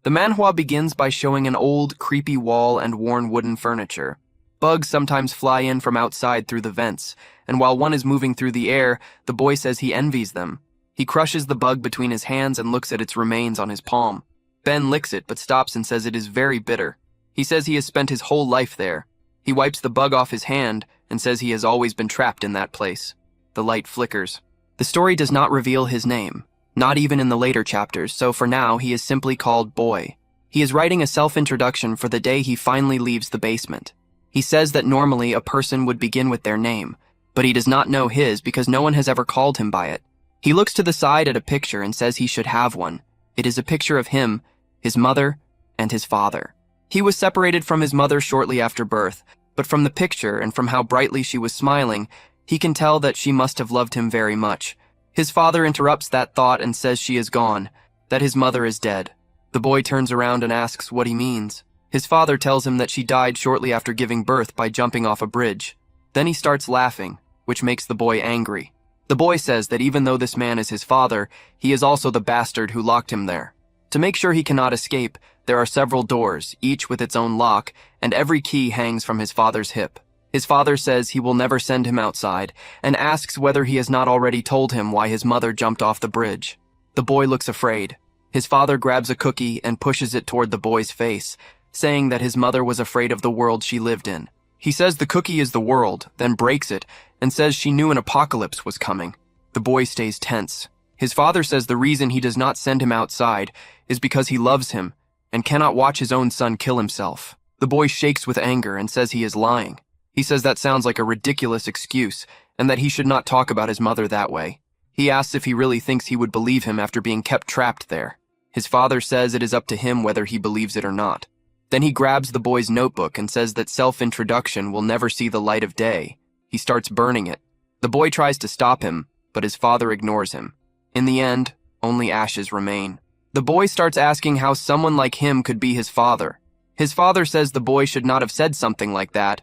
The manhwa begins by showing an old, creepy wall and worn wooden furniture. Bugs sometimes fly in from outside through the vents, and while one is moving through the air, the boy says he envies them. He crushes the bug between his hands and looks at its remains on his palm. Ben licks it but stops and says it is very bitter. He says he has spent his whole life there. He wipes the bug off his hand and says he has always been trapped in that place. The light flickers. The story does not reveal his name, not even in the later chapters, so for now he is simply called Boy. He is writing a self-introduction for the day he finally leaves the basement. He says that normally a person would begin with their name, but he does not know his because no one has ever called him by it. He looks to the side at a picture and says he should have one. It is a picture of him, his mother, and his father. He was separated from his mother shortly after birth, but from the picture and from how brightly she was smiling, he can tell that she must have loved him very much. His father interrupts that thought and says she is gone, that his mother is dead. The boy turns around and asks what he means. His father tells him that she died shortly after giving birth by jumping off a bridge. Then he starts laughing, which makes the boy angry. The boy says that even though this man is his father, he is also the bastard who locked him there. To make sure he cannot escape, there are several doors, each with its own lock, and every key hangs from his father's hip. His father says he will never send him outside, and asks whether he has not already told him why his mother jumped off the bridge. The boy looks afraid. His father grabs a cookie and pushes it toward the boy's face, saying that his mother was afraid of the world she lived in. He says the cookie is the world, then breaks it, and says she knew an apocalypse was coming. The boy stays tense. His father says the reason he does not send him outside is because he loves him and cannot watch his own son kill himself. The boy shakes with anger and says he is lying. He says that sounds like a ridiculous excuse and that he should not talk about his mother that way. He asks if he really thinks he would believe him after being kept trapped there. His father says it is up to him whether he believes it or not. Then he grabs the boy's notebook and says that self-introduction will never see the light of day. He starts burning it. The boy tries to stop him, but his father ignores him. In the end, only ashes remain. The boy starts asking how someone like him could be his father. His father says the boy should not have said something like that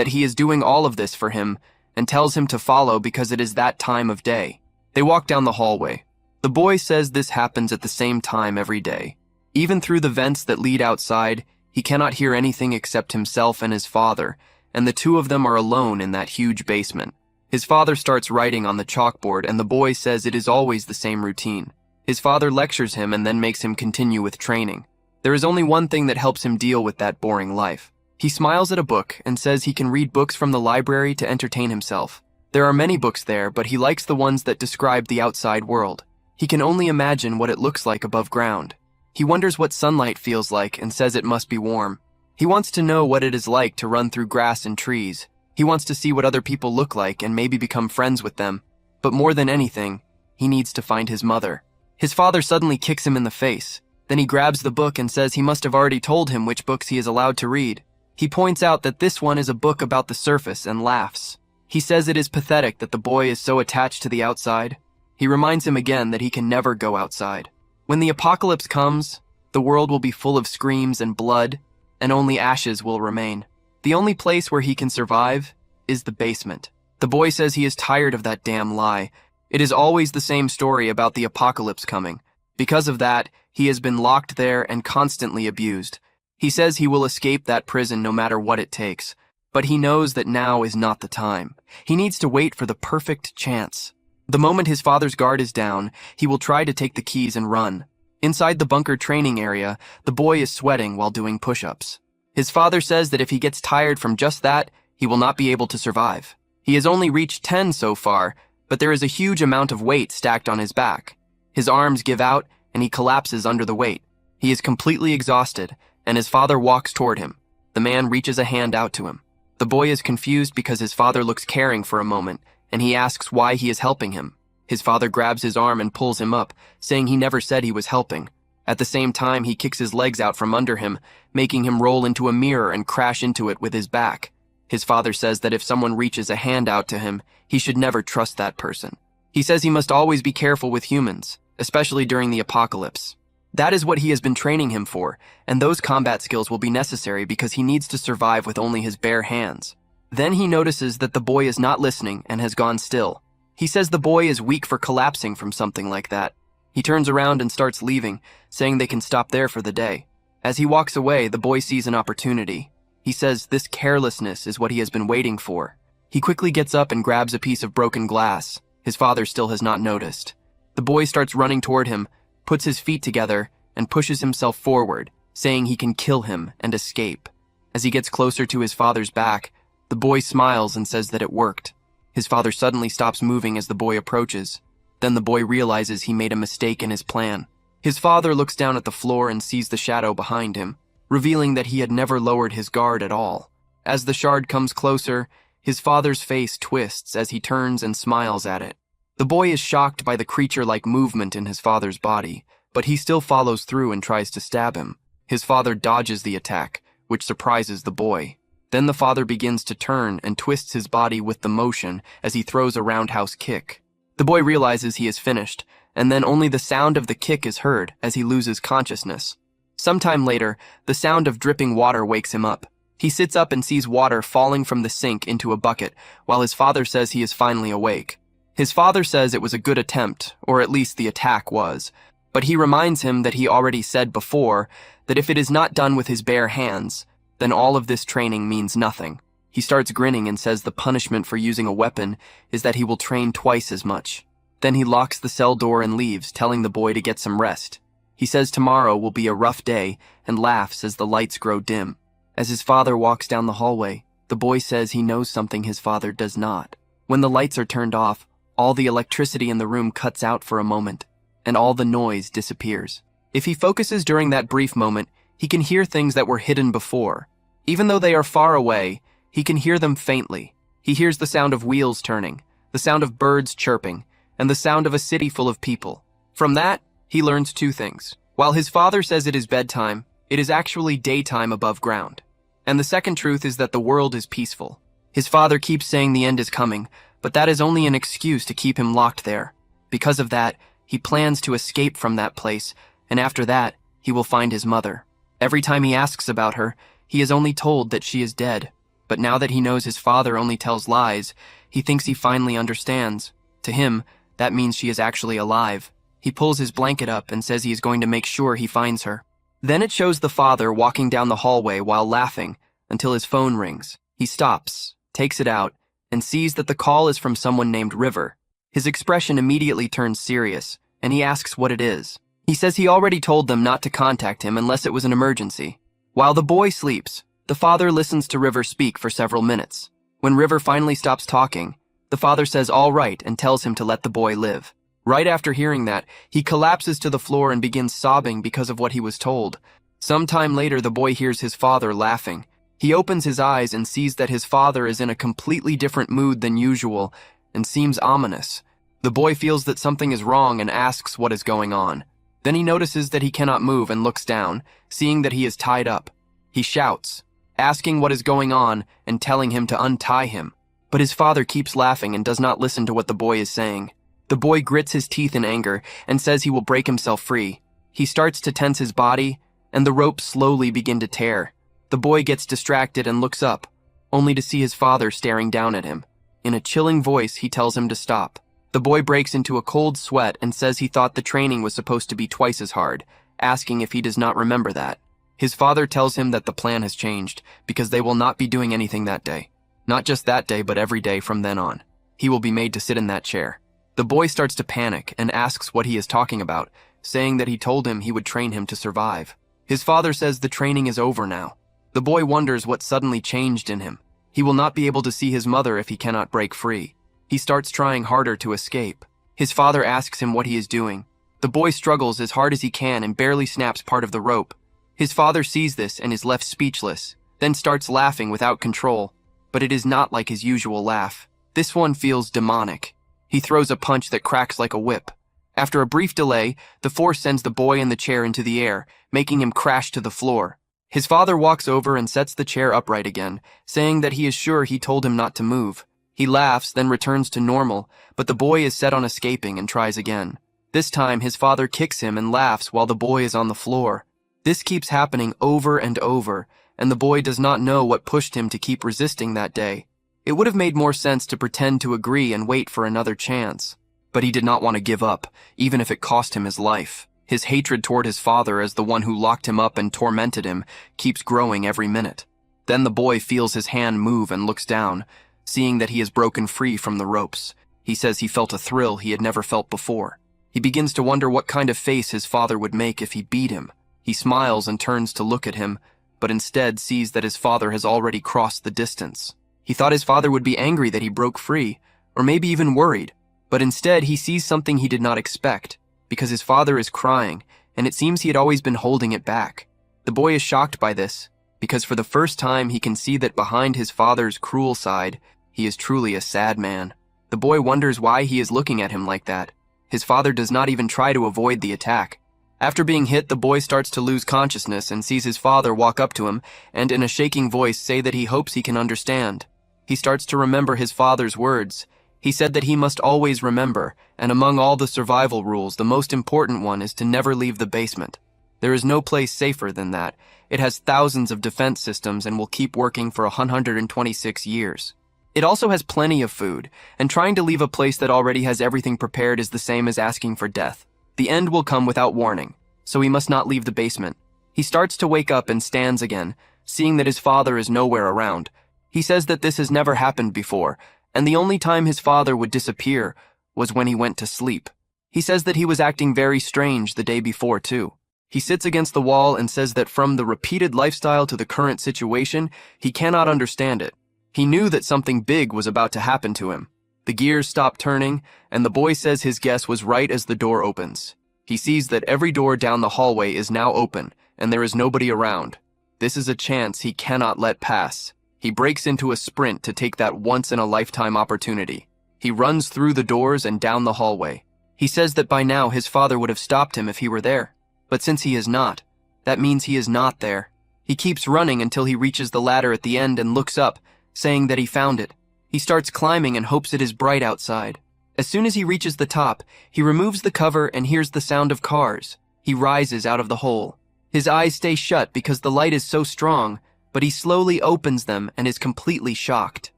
he is doing all of this for him, and tells him to follow because it is that time of day. They walk down the hallway. The boy says this happens at the same time every day. Even through the vents that lead outside, he cannot hear anything except himself and his father, and the two of them are alone in that huge basement. His father starts writing on the chalkboard, and the boy says it is always the same routine. His father lectures him and then makes him continue with training. There is only one thing that helps him deal with that boring life. He smiles at a book and says he can read books from the library to entertain himself. There are many books there, but he likes the ones that describe the outside world. He can only imagine what it looks like above ground. He wonders what sunlight feels like and says it must be warm. He wants to know what it is like to run through grass and trees. He wants to see what other people look like and maybe become friends with them. But more than anything, he needs to find his mother. His father suddenly kicks him in the face. Then he grabs the book and says he must have already told him which books he is allowed to read. He points out that this one is a book about the surface and laughs. He says it is pathetic that the boy is so attached to the outside. He reminds him again that he can never go outside. When the apocalypse comes, the world will be full of screams and blood, and only ashes will remain. The only place where he can survive is the basement. The boy says he is tired of that damn lie. It is always the same story about the apocalypse coming. Because of that, he has been locked there and constantly abused. He says he will escape that prison no matter what it takes, but he knows that now is not the time. He needs to wait for the perfect chance. The moment his father's guard is down, he will try to take the keys and run. Inside the bunker training area, the boy is sweating while doing push-ups. His father says that if he gets tired from just that, he will not be able to survive. He has only reached 10 so far, but there is a huge amount of weight stacked on his back. His arms give out, and he collapses under the weight. He is completely exhausted, and his father walks toward him. The man reaches a hand out to him. The boy is confused because his father looks caring for a moment, and he asks why he is helping him. His father grabs his arm and pulls him up, saying he never said he was helping. At the same time, he kicks his legs out from under him, making him roll into a mirror and crash into it with his back. His father says that if someone reaches a hand out to him, he should never trust that person. He says he must always be careful with humans, especially during the apocalypse. That is what he has been training him for, and those combat skills will be necessary because he needs to survive with only his bare hands. Then he notices that the boy is not listening and has gone still. He says the boy is weak for collapsing from something like that. He turns around and starts leaving, saying they can stop there for the day. As he walks away, the boy sees an opportunity. He says this carelessness is what he has been waiting for. He quickly gets up and grabs a piece of broken glass. His father still has not noticed. The boy starts running toward him, puts his feet together, and pushes himself forward, saying he can kill him and escape. As he gets closer to his father's back, the boy smiles and says that it worked. His father suddenly stops moving as the boy approaches. Then the boy realizes he made a mistake in his plan. His father looks down at the floor and sees the shadow behind him, revealing that he had never lowered his guard at all. As the shard comes closer, his father's face twists as he turns and smiles at it. The boy is shocked by the creature-like movement in his father's body, but he still follows through and tries to stab him. His father dodges the attack, which surprises the boy. Then the father begins to turn and twists his body with the motion as he throws a roundhouse kick. The boy realizes he is finished, and then only the sound of the kick is heard as he loses consciousness. Sometime later, the sound of dripping water wakes him up. He sits up and sees water falling from the sink into a bucket, while his father says he is finally awake. His father says it was a good attempt, or at least the attack was, but he reminds him that he already said before that if it is not done with his bare hands, then all of this training means nothing. He starts grinning and says the punishment for using a weapon is that he will train twice as much. Then he locks the cell door and leaves, telling the boy to get some rest. He says tomorrow will be a rough day and laughs as the lights grow dim. As his father walks down the hallway, the boy says he knows something his father does not. When the lights are turned off, all the electricity in the room cuts out for a moment, and all the noise disappears. If he focuses during that brief moment, he can hear things that were hidden before. Even though they are far away, he can hear them faintly. He hears the sound of wheels turning, the sound of birds chirping, and the sound of a city full of people. From that, he learns two things. While his father says it is bedtime, it is actually daytime above ground. And the second truth is that the world is peaceful. His father keeps saying the end is coming, but that is only an excuse to keep him locked there. Because of that, he plans to escape from that place, and after that, he will find his mother. Every time he asks about her, he is only told that she is dead. But now that he knows his father only tells lies, he thinks he finally understands. To him, that means she is actually alive. He pulls his blanket up and says he is going to make sure he finds her. Then it shows the father walking down the hallway while laughing until his phone rings. He stops, takes it out, and sees that the call is from someone named River. His expression immediately turns serious, and he asks what it is. He says he already told them not to contact him unless it was an emergency. While the boy sleeps, the father listens to River speak for several minutes. When River finally stops talking, the father says all right and tells him to let the boy live. Right after hearing that, he collapses to the floor and begins sobbing because of what he was told. Sometime later, the boy hears his father laughing. He opens his eyes and sees that his father is in a completely different mood than usual and seems ominous. The boy feels that something is wrong and asks what is going on. Then he notices that he cannot move and looks down, seeing that he is tied up. He shouts, asking what is going on and telling him to untie him. But his father keeps laughing and does not listen to what the boy is saying. The boy grits his teeth in anger and says he will break himself free. He starts to tense his body, and the ropes slowly begin to tear. The boy gets distracted and looks up, only to see his father staring down at him. In a chilling voice, he tells him to stop. The boy breaks into a cold sweat and says he thought the training was supposed to be twice as hard, asking if he does not remember that. His father tells him that the plan has changed because they will not be doing anything that day. Not just that day, but every day from then on. He will be made to sit in that chair. The boy starts to panic and asks what he is talking about, saying that he told him he would train him to survive. His father says the training is over now. The boy wonders what suddenly changed in him. He will not be able to see his mother if he cannot break free. He starts trying harder to escape. His father asks him what he is doing. The boy struggles as hard as he can and barely snaps part of the rope. His father sees this and is left speechless, then starts laughing without control. But it is not like his usual laugh. This one feels demonic. He throws a punch that cracks like a whip. After a brief delay, the force sends the boy in the chair into the air, making him crash to the floor. His father walks over and sets the chair upright again, saying that he is sure he told him not to move. He laughs, then returns to normal, but the boy is set on escaping and tries again. This time, his father kicks him and laughs while the boy is on the floor. This keeps happening over and over, and the boy does not know what pushed him to keep resisting that day. It would have made more sense to pretend to agree and wait for another chance. But he did not want to give up, even if it cost him his life. His hatred toward his father as the one who locked him up and tormented him keeps growing every minute. Then the boy feels his hand move and looks down, seeing that he has broken free from the ropes. He says he felt a thrill he had never felt before. He begins to wonder what kind of face his father would make if he beat him. He smiles and turns to look at him, but instead sees that his father has already crossed the distance. He thought his father would be angry that he broke free, or maybe even worried, but instead he sees something he did not expect, because his father is crying, and it seems he had always been holding it back. The boy is shocked by this, because for the first time he can see that behind his father's cruel side, he is truly a sad man. The boy wonders why he is looking at him like that. His father does not even try to avoid the attack. After being hit, the boy starts to lose consciousness and sees his father walk up to him and in a shaking voice say that he hopes he can understand. He starts to remember his father's words. He said that he must always remember, and among all the survival rules, the most important one is to never leave the basement. There is no place safer than that. It has thousands of defense systems and will keep working for 126 years. It also has plenty of food, and trying to leave a place that already has everything prepared is the same as asking for death. The end will come without warning, so he must not leave the basement. He starts to wake up and stands again, seeing that his father is nowhere around. He says that this has never happened before, and the only time his father would disappear was when he went to sleep. He says that he was acting very strange the day before, too. He sits against the wall and says that from the repeated lifestyle to the current situation, he cannot understand it. He knew that something big was about to happen to him. The gears stop turning, and the boy says his guess was right as the door opens. He sees that every door down the hallway is now open, and there is nobody around. This is a chance he cannot let pass. He breaks into a sprint to take that once-in-a-lifetime opportunity. He runs through the doors and down the hallway. He says that by now his father would have stopped him if he were there. But since he is not, that means he is not there. He keeps running until he reaches the ladder at the end and looks up, saying that he found it. He starts climbing and hopes it is bright outside. As soon as he reaches the top, he removes the cover and hears the sound of cars. He rises out of the hole. His eyes stay shut because the light is so strong, but he slowly opens them and is completely shocked.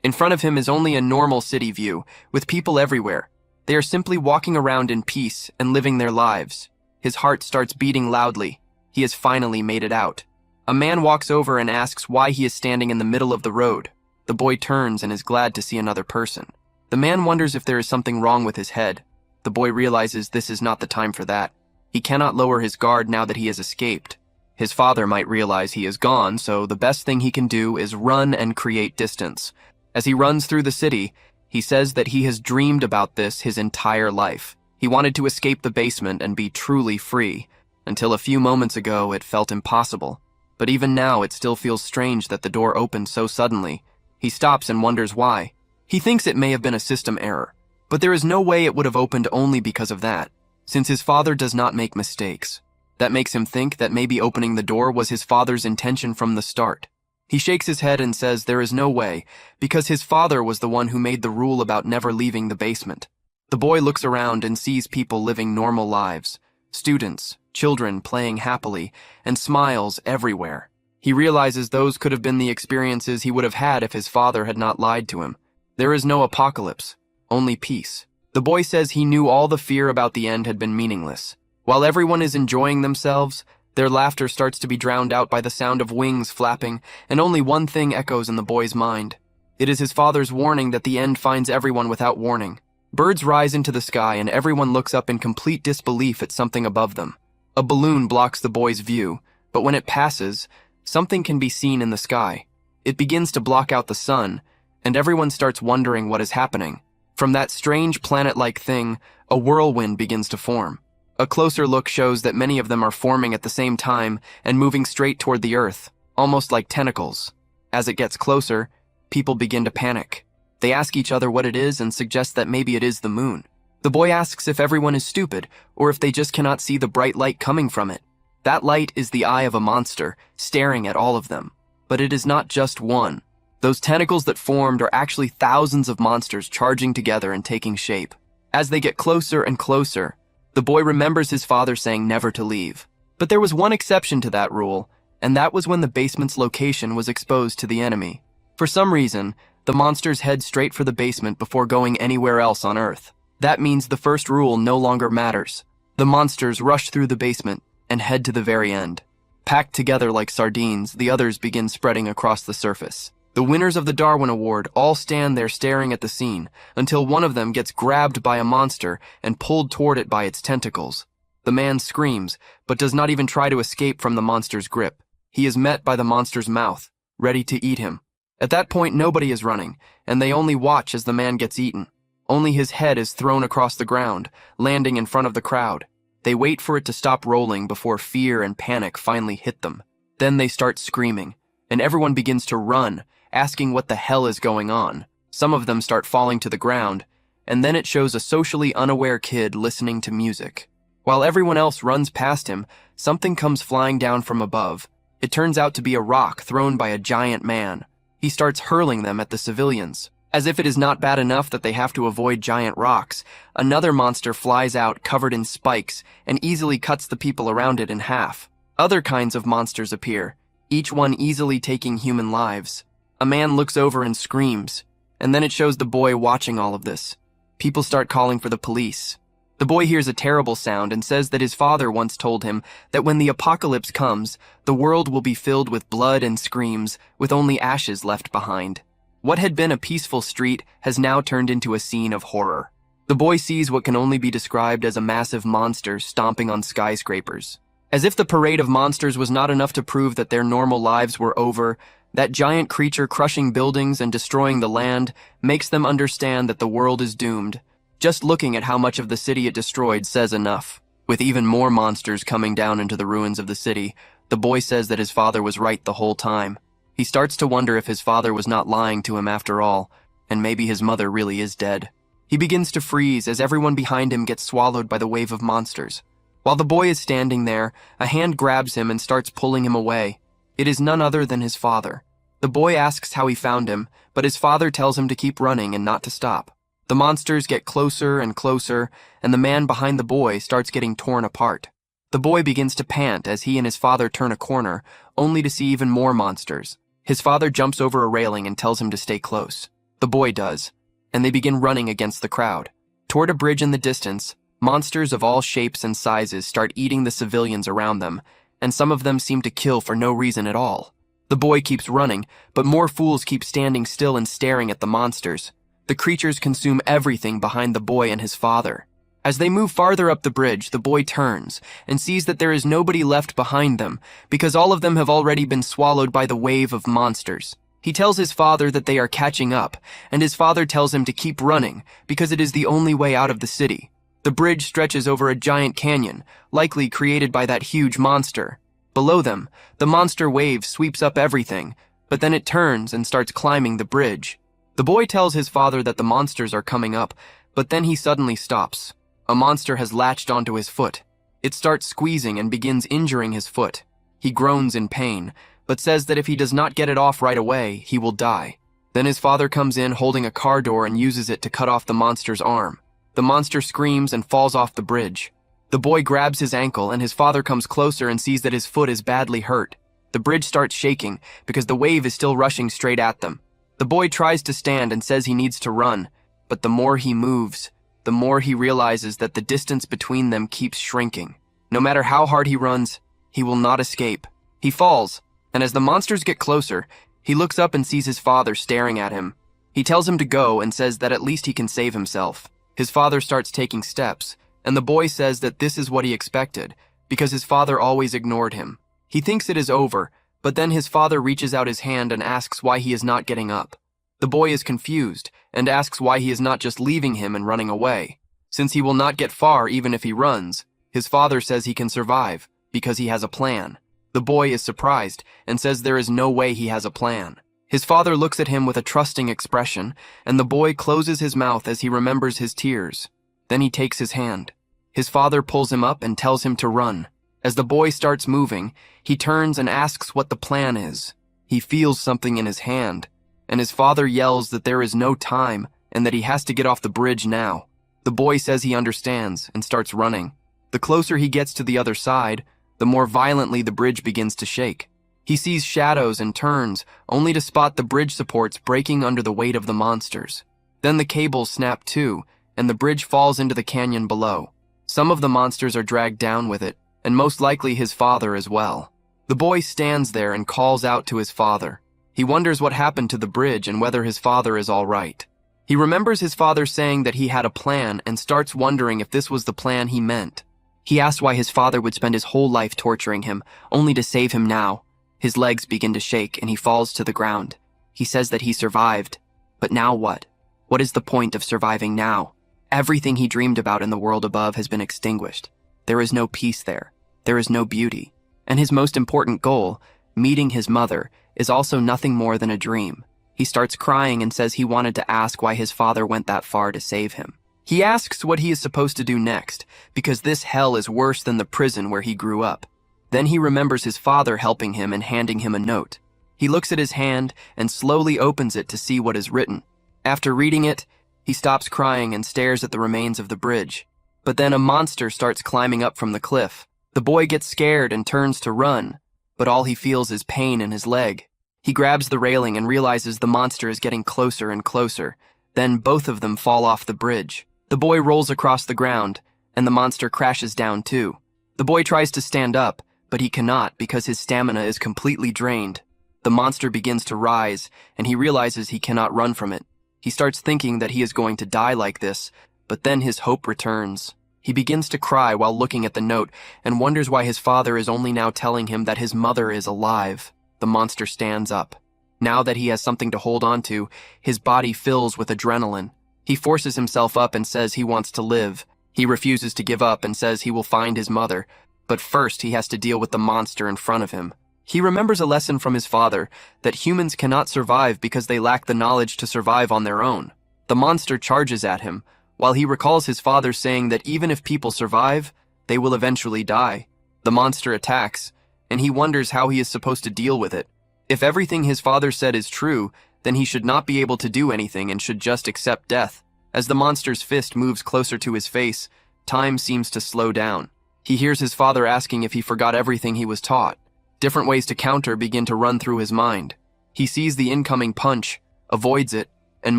In front of him is only a normal city view, with people everywhere. They are simply walking around in peace and living their lives. His heart starts beating loudly. He has finally made it out. A man walks over and asks why he is standing in the middle of the road. The boy turns and is glad to see another person. The man wonders if there is something wrong with his head. The boy realizes this is not the time for that. He cannot lower his guard now that he has escaped. His father might realize he is gone, so the best thing he can do is run and create distance. As he runs through the city, he says that he has dreamed about this his entire life. He wanted to escape the basement and be truly free. Until a few moments ago, it felt impossible. But even now, it still feels strange that the door opened so suddenly. He stops and wonders why. He thinks it may have been a system error, but there is no way it would have opened only because of that, since his father does not make mistakes. That makes him think that maybe opening the door was his father's intention from the start. He shakes his head and says there is no way, because his father was the one who made the rule about never leaving the basement. The boy looks around and sees people living normal lives, students, children playing happily, and smiles everywhere. He realizes those could have been the experiences he would have had if his father had not lied to him. There is no apocalypse, only peace. The boy says he knew all the fear about the end had been meaningless. While everyone is enjoying themselves, their laughter starts to be drowned out by the sound of wings flapping, and only one thing echoes in the boy's mind. It is his father's warning that the end finds everyone without warning. Birds rise into the sky and everyone looks up in complete disbelief at something above them. A balloon blocks the boy's view, but when it passes, something can be seen in the sky. It begins to block out the sun, and everyone starts wondering what is happening. From that strange planet-like thing, a whirlwind begins to form. A closer look shows that many of them are forming at the same time and moving straight toward the earth, almost like tentacles. As it gets closer, people begin to panic. They ask each other what it is and suggest that maybe it is the moon. The boy asks if everyone is stupid or if they just cannot see the bright light coming from it. That light is the eye of a monster, staring at all of them. But it is not just one. Those tentacles that formed are actually thousands of monsters charging together and taking shape. As they get closer and closer, the boy remembers his father saying never to leave. But there was one exception to that rule, and that was when the basement's location was exposed to the enemy. For some reason, the monsters head straight for the basement before going anywhere else on Earth. That means the first rule no longer matters. The monsters rush through the basement and head to the very end. Packed together like sardines, the others begin spreading across the surface. The winners of the Darwin Award all stand there staring at the scene until one of them gets grabbed by a monster and pulled toward it by its tentacles. The man screams, but does not even try to escape from the monster's grip. He is met by the monster's mouth, ready to eat him. At that point, nobody is running, and they only watch as the man gets eaten. Only his head is thrown across the ground, landing in front of the crowd. They wait for it to stop rolling before fear and panic finally hit them. Then they start screaming, and everyone begins to run, asking what the hell is going on. Some of them start falling to the ground, and then it shows a socially unaware kid listening to music. While everyone else runs past him, something comes flying down from above. It turns out to be a rock thrown by a giant man. He starts hurling them at the civilians. As if it is not bad enough that they have to avoid giant rocks, another monster flies out covered in spikes and easily cuts the people around it in half. Other kinds of monsters appear, each one easily taking human lives. A man looks over and screams, and then it shows the boy watching all of this. People start calling for the police. The boy hears a terrible sound and says that his father once told him that when the apocalypse comes, the world will be filled with blood and screams, with only ashes left behind. What had been a peaceful street has now turned into a scene of horror. The boy sees what can only be described as a massive monster stomping on skyscrapers. As if the parade of monsters was not enough to prove that their normal lives were over, that giant creature crushing buildings and destroying the land makes them understand that the world is doomed. Just looking at how much of the city it destroyed says enough. With even more monsters coming down into the ruins of the city, the boy says that his father was right the whole time. He starts to wonder if his father was not lying to him after all, and maybe his mother really is dead. He begins to freeze as everyone behind him gets swallowed by the wave of monsters. While the boy is standing there, a hand grabs him and starts pulling him away. It is none other than his father. The boy asks how he found him, but his father tells him to keep running and not to stop. The monsters get closer and closer, and the man behind the boy starts getting torn apart. The boy begins to pant as he and his father turn a corner, only to see even more monsters. His father jumps over a railing and tells him to stay close. The boy does, and they begin running against the crowd. Toward a bridge in the distance, monsters of all shapes and sizes start eating the civilians around them, and some of them seem to kill for no reason at all. The boy keeps running, but more fools keep standing still and staring at the monsters. The creatures consume everything behind the boy and his father. As they move farther up the bridge, the boy turns and sees that there is nobody left behind them because all of them have already been swallowed by the wave of monsters. He tells his father that they are catching up, and his father tells him to keep running because it is the only way out of the city. The bridge stretches over a giant canyon, likely created by that huge monster. Below them, the monster wave sweeps up everything, but then it turns and starts climbing the bridge. The boy tells his father that the monsters are coming up, but then he suddenly stops. A monster has latched onto his foot. It starts squeezing and begins injuring his foot. He groans in pain, but says that if he does not get it off right away, he will die. Then his father comes in holding a car door and uses it to cut off the monster's arm. The monster screams and falls off the bridge. The boy grabs his ankle and his father comes closer and sees that his foot is badly hurt. The bridge starts shaking because the wave is still rushing straight at them. The boy tries to stand and says he needs to run, but the more he moves, the more he realizes that the distance between them keeps shrinking. No matter how hard he runs, he will not escape. He falls, and as the monsters get closer, he looks up and sees his father staring at him. He tells him to go and says that at least he can save himself. His father starts taking steps, and the boy says that this is what he expected, because his father always ignored him. He thinks it is over, but then his father reaches out his hand and asks why he is not getting up. The boy is confused and asks why he is not just leaving him and running away. Since he will not get far even if he runs, his father says he can survive because he has a plan. The boy is surprised and says there is no way he has a plan. His father looks at him with a trusting expression, and the boy closes his mouth as he remembers his tears. Then he takes his hand. His father pulls him up and tells him to run. As the boy starts moving, he turns and asks what the plan is. He feels something in his hand, and his father yells that there is no time and that he has to get off the bridge now. The boy says he understands and starts running. The closer he gets to the other side, the more violently the bridge begins to shake. He sees shadows and turns, only to spot the bridge supports breaking under the weight of the monsters. Then the cables snap too, and the bridge falls into the canyon below. Some of the monsters are dragged down with it, and most likely his father as well. The boy stands there and calls out to his father. He wonders what happened to the bridge and whether his father is all right. He remembers his father saying that he had a plan and starts wondering if this was the plan he meant. He asks why his father would spend his whole life torturing him, only to save him now. His legs begin to shake and he falls to the ground. He says that he survived. But now what? What is the point of surviving now? Everything he dreamed about in the world above has been extinguished. There is no peace there. There is no beauty. And his most important goal, meeting his mother, is also nothing more than a dream. He starts crying and says he wanted to ask why his father went that far to save him. He asks what he is supposed to do next, because this hell is worse than the prison where he grew up. Then he remembers his father helping him and handing him a note. He looks at his hand and slowly opens it to see what is written. After reading it, he stops crying and stares at the remains of the bridge. But then a monster starts climbing up from the cliff. The boy gets scared and turns to run, but all he feels is pain in his leg. He grabs the railing and realizes the monster is getting closer and closer. Then both of them fall off the bridge. The boy rolls across the ground, and the monster crashes down too. The boy tries to stand up, but he cannot because his stamina is completely drained. The monster begins to rise, and he realizes he cannot run from it. He starts thinking that he is going to die like this, but then his hope returns. He begins to cry while looking at the note and wonders why his father is only now telling him that his mother is alive. The monster stands up. Now that he has something to hold on to, his body fills with adrenaline. He forces himself up and says he wants to live. He refuses to give up and says he will find his mother, but first he has to deal with the monster in front of him. He remembers a lesson from his father that humans cannot survive because they lack the knowledge to survive on their own. The monster charges at him, while he recalls his father saying that even if people survive, they will eventually die. The monster attacks, and he wonders how he is supposed to deal with it. If everything his father said is true, then he should not be able to do anything and should just accept death. As the monster's fist moves closer to his face, time seems to slow down. He hears his father asking if he forgot everything he was taught. Different ways to counter begin to run through his mind. He sees the incoming punch, avoids it, and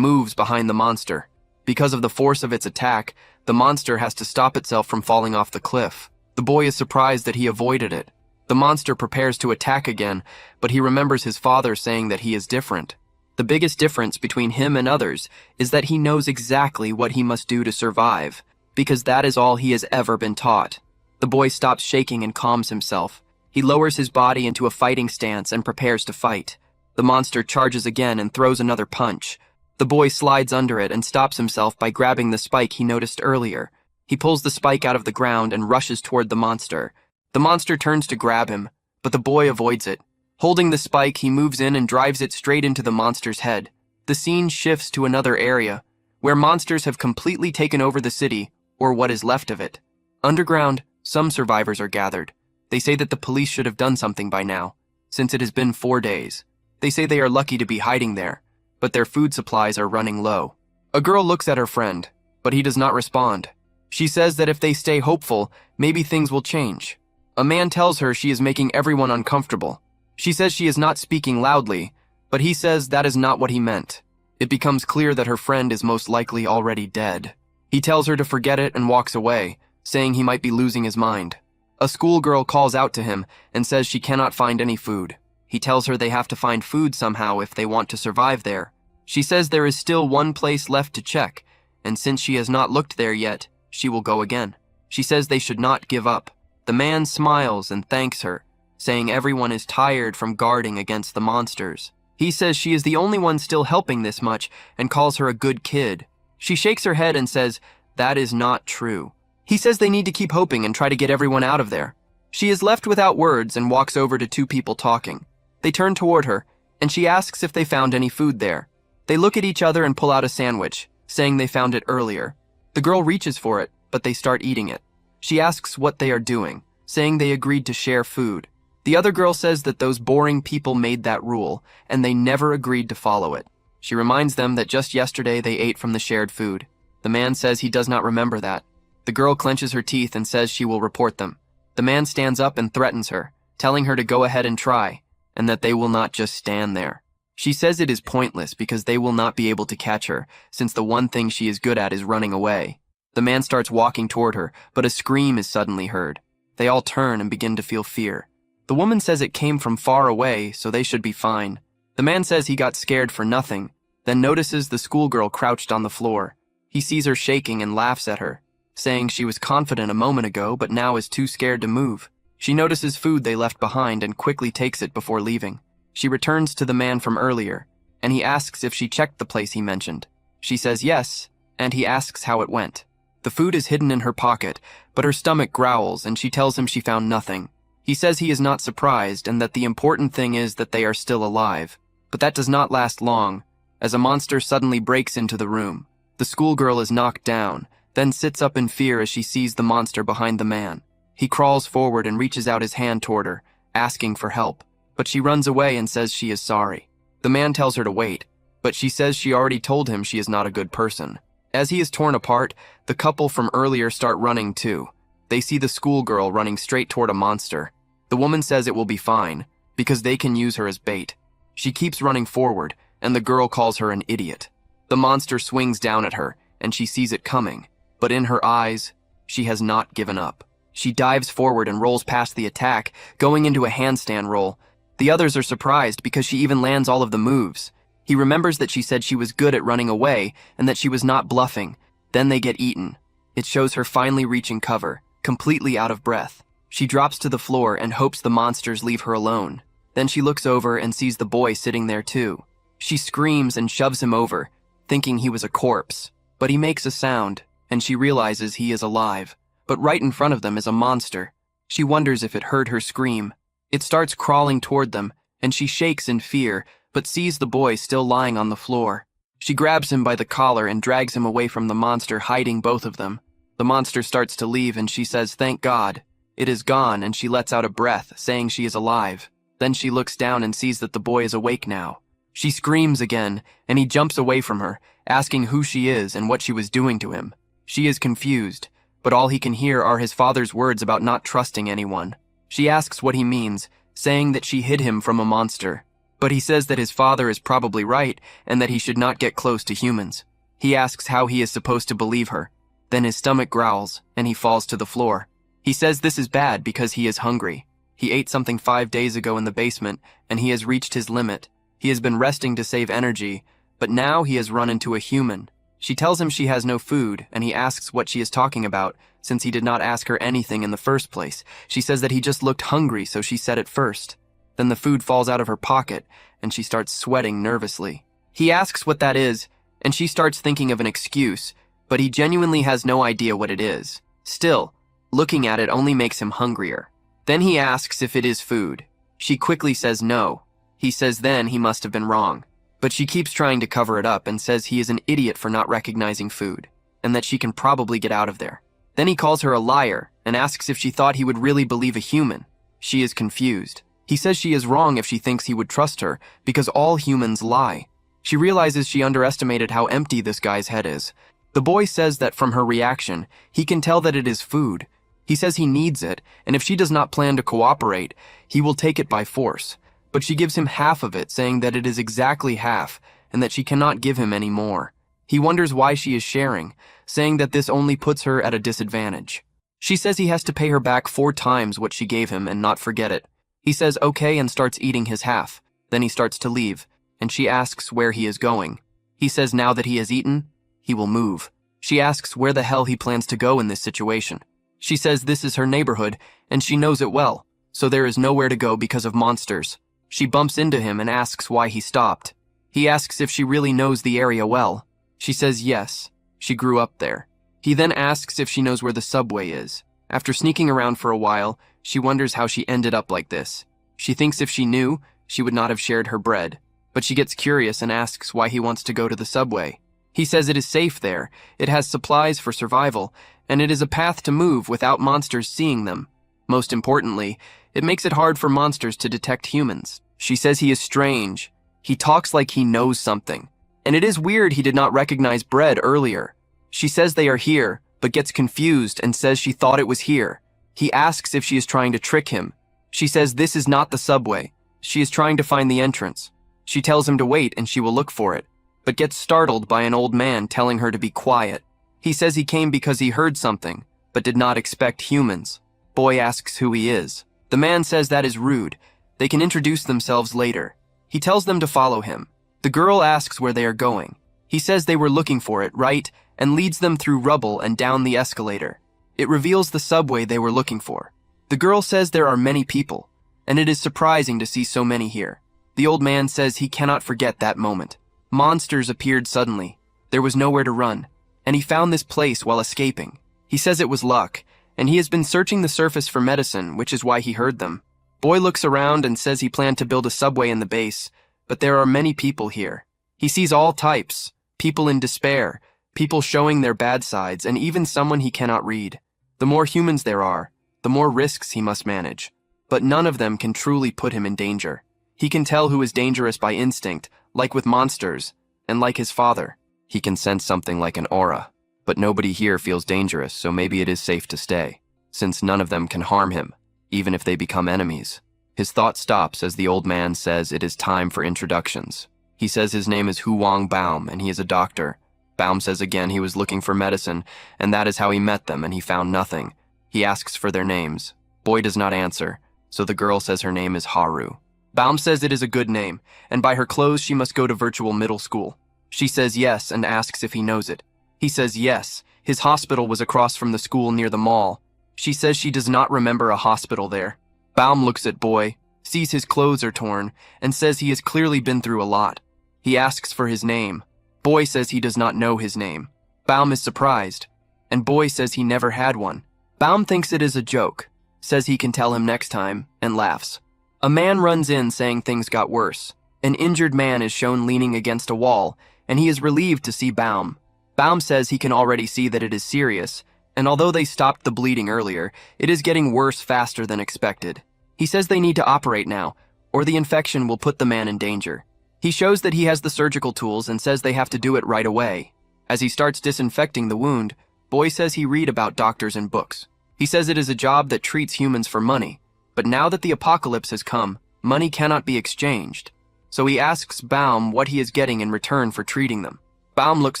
moves behind the monster. Because of the force of its attack, the monster has to stop itself from falling off the cliff. The boy is surprised that he avoided it. The monster prepares to attack again, but he remembers his father saying that he is different. The biggest difference between him and others is that he knows exactly what he must do to survive, because that is all he has ever been taught. The boy stops shaking and calms himself. He lowers his body into a fighting stance and prepares to fight. The monster charges again and throws another punch. The boy slides under it and stops himself by grabbing the spike he noticed earlier. He pulls the spike out of the ground and rushes toward the monster. The monster turns to grab him, but the boy avoids it. Holding the spike, he moves in and drives it straight into the monster's head. The scene shifts to another area, where monsters have completely taken over the city, or what is left of it. Underground, some survivors are gathered. They say that the police should have done something by now, since it has been 4 days. They say they are lucky to be hiding there, but their food supplies are running low. A girl looks at her friend, but he does not respond. She says that if they stay hopeful, maybe things will change. A man tells her she is making everyone uncomfortable. She says she is not speaking loudly, but he says that is not what he meant. It becomes clear that her friend is most likely already dead. He tells her to forget it and walks away, saying he might be losing his mind. A schoolgirl calls out to him and says she cannot find any food. He tells her they have to find food somehow if they want to survive there. She says there is still one place left to check, and since she has not looked there yet, she will go again. She says they should not give up. The man smiles and thanks her, saying everyone is tired from guarding against the monsters. He says she is the only one still helping this much and calls her a good kid. She shakes her head and says that is not true. He says they need to keep hoping and try to get everyone out of there. She is left without words and walks over to two people talking. They turn toward her, and she asks if they found any food there. They look at each other and pull out a sandwich, saying they found it earlier. The girl reaches for it, but they start eating it. She asks what they are doing, saying they agreed to share food. The other girl says that those boring people made that rule, and they never agreed to follow it. She reminds them that just yesterday they ate from the shared food. The man says he does not remember that. The girl clenches her teeth and says she will report them. The man stands up and threatens her, telling her to go ahead and try, and that they will not just stand there. She says it is pointless because they will not be able to catch her, since the one thing she is good at is running away. The man starts walking toward her, but a scream is suddenly heard. They all turn and begin to feel fear. The woman says it came from far away, so they should be fine. The man says he got scared for nothing, then notices the schoolgirl crouched on the floor. He sees her shaking and laughs at her, saying she was confident a moment ago but now is too scared to move. She notices food they left behind and quickly takes it before leaving. She returns to the man from earlier, and he asks if she checked the place he mentioned. She says yes, and he asks how it went. The food is hidden in her pocket, but her stomach growls and she tells him she found nothing. He says he is not surprised and that the important thing is that they are still alive. But that does not last long, as a monster suddenly breaks into the room. The schoolgirl is knocked down, then sits up in fear as she sees the monster behind the man. He crawls forward and reaches out his hand toward her, asking for help, but she runs away and says she is sorry. The man tells her to wait, but she says she already told him she is not a good person. As he is torn apart, the couple from earlier start running too. They see the schoolgirl running straight toward a monster. The woman says it will be fine, because they can use her as bait. She keeps running forward, and the girl calls her an idiot. The monster swings down at her, and she sees it coming, but in her eyes, she has not given up. She dives forward and rolls past the attack, going into a handstand roll. The others are surprised because she even lands all of the moves. He remembers that she said she was good at running away and that she was not bluffing. Then they get eaten. It shows her finally reaching cover, completely out of breath. She drops to the floor and hopes the monsters leave her alone. Then she looks over and sees the boy sitting there too. She screams and shoves him over, thinking he was a corpse. But he makes a sound, and she realizes he is alive. But right in front of them is a monster. She wonders if it heard her scream. It starts crawling toward them, and she shakes in fear, but sees the boy still lying on the floor. She grabs him by the collar and drags him away from the monster, hiding both of them. The monster starts to leave, and she says, "Thank God." It is gone, and she lets out a breath, saying she is alive. Then she looks down and sees that the boy is awake now. She screams again, and he jumps away from her, asking who she is and what she was doing to him. She is confused, but all he can hear are his father's words about not trusting anyone. She asks what he means, saying that she hid him from a monster. But he says that his father is probably right and that he should not get close to humans. He asks how he is supposed to believe her. Then his stomach growls, and he falls to the floor. He says this is bad because he is hungry. He ate something 5 days ago in the basement, and he has reached his limit. He has been resting to save energy, but now he has run into a human. She tells him she has no food, and he asks what she is talking about, since he did not ask her anything in the first place. She says that he just looked hungry, so she said it first. Then the food falls out of her pocket, and she starts sweating nervously. He asks what that is, and she starts thinking of an excuse, but he genuinely has no idea what it is. Still, looking at it only makes him hungrier. Then he asks if it is food. She quickly says no. He says then he must have been wrong. But she keeps trying to cover it up and says he is an idiot for not recognizing food, and that she can probably get out of there. Then he calls her a liar and asks if she thought he would really believe a human. She is confused. He says she is wrong if she thinks he would trust her, because all humans lie. She realizes she underestimated how empty this guy's head is. The boy says that from her reaction, he can tell that it is food. He says he needs it, and if she does not plan to cooperate, he will take it by force. But she gives him half of it, saying that it is exactly half, and that she cannot give him any more. He wonders why she is sharing, saying that this only puts her at a disadvantage. She says he has to pay her back 4 times what she gave him and not forget it. He says okay and starts eating his half. Then he starts to leave, and she asks where he is going. He says now that he has eaten, he will move. She asks where the hell he plans to go in this situation. She says this is her neighborhood, and she knows it well, so there is nowhere to go because of monsters. She bumps into him and asks why he stopped. He asks if she really knows the area well. She says yes, she grew up there. He then asks if she knows where the subway is. After sneaking around for a while, she wonders how she ended up like this. She thinks if she knew, she would not have shared her bread. But she gets curious and asks why he wants to go to the subway. He says it is safe there, it has supplies for survival, and it is a path to move without monsters seeing them. Most importantly, it makes it hard for monsters to detect humans. She says he is strange. He talks like he knows something. And it is weird he did not recognize bread earlier. She says they are here, but gets confused and says she thought it was here. He asks if she is trying to trick him. She says this is not the subway. She is trying to find the entrance. She tells him to wait and she will look for it, but gets startled by an old man telling her to be quiet. He says he came because he heard something, but did not expect humans. Boy asks who he is. The man says that is rude. They can introduce themselves later. He tells them to follow him. The girl asks where they are going. He says they were looking for it, right, and leads them through rubble and down the escalator. It reveals the subway they were looking for. The girl says there are many people, and it is surprising to see so many here. The old man says he cannot forget that moment. Monsters appeared suddenly. There was nowhere to run, and he found this place while escaping. He says it was luck, and he has been searching the surface for medicine, which is why he heard them. Boy looks around and says he planned to build a subway in the base, but there are many people here. He sees all types, people in despair, people showing their bad sides, and even someone he cannot read. The more humans there are, the more risks he must manage, but none of them can truly put him in danger. He can tell who is dangerous by instinct, like with monsters, and like his father. He can sense something like an aura, but nobody here feels dangerous, so maybe it is safe to stay, since none of them can harm him, even if they become enemies. His thought stops as the old man says it is time for introductions. He says his name is Huang Baum, and he is a doctor. Baum says again he was looking for medicine, and that is how he met them, and he found nothing. He asks for their names. Boy does not answer, so the girl says her name is Haru. Baum says it is a good name, and by her clothes she must go to virtual middle school. She says yes and asks if he knows it. He says yes, his hospital was across from the school near the mall. She says she does not remember a hospital there. Baum looks at Boy, sees his clothes are torn, and says he has clearly been through a lot. He asks for his name. Boy says he does not know his name. Baum is surprised, and Boy says he never had one. Baum thinks it is a joke, says he can tell him next time, and laughs. A man runs in saying things got worse. An injured man is shown leaning against a wall, and he is relieved to see Baum. Baum says he can already see that it is serious, and although they stopped the bleeding earlier, it is getting worse faster than expected. He says they need to operate now, or the infection will put the man in danger. He shows that he has the surgical tools and says they have to do it right away. As he starts disinfecting the wound, Boy says he read about doctors in books. He says it is a job that treats humans for money, but now that the apocalypse has come, money cannot be exchanged. So he asks Baum what he is getting in return for treating them. Baum looks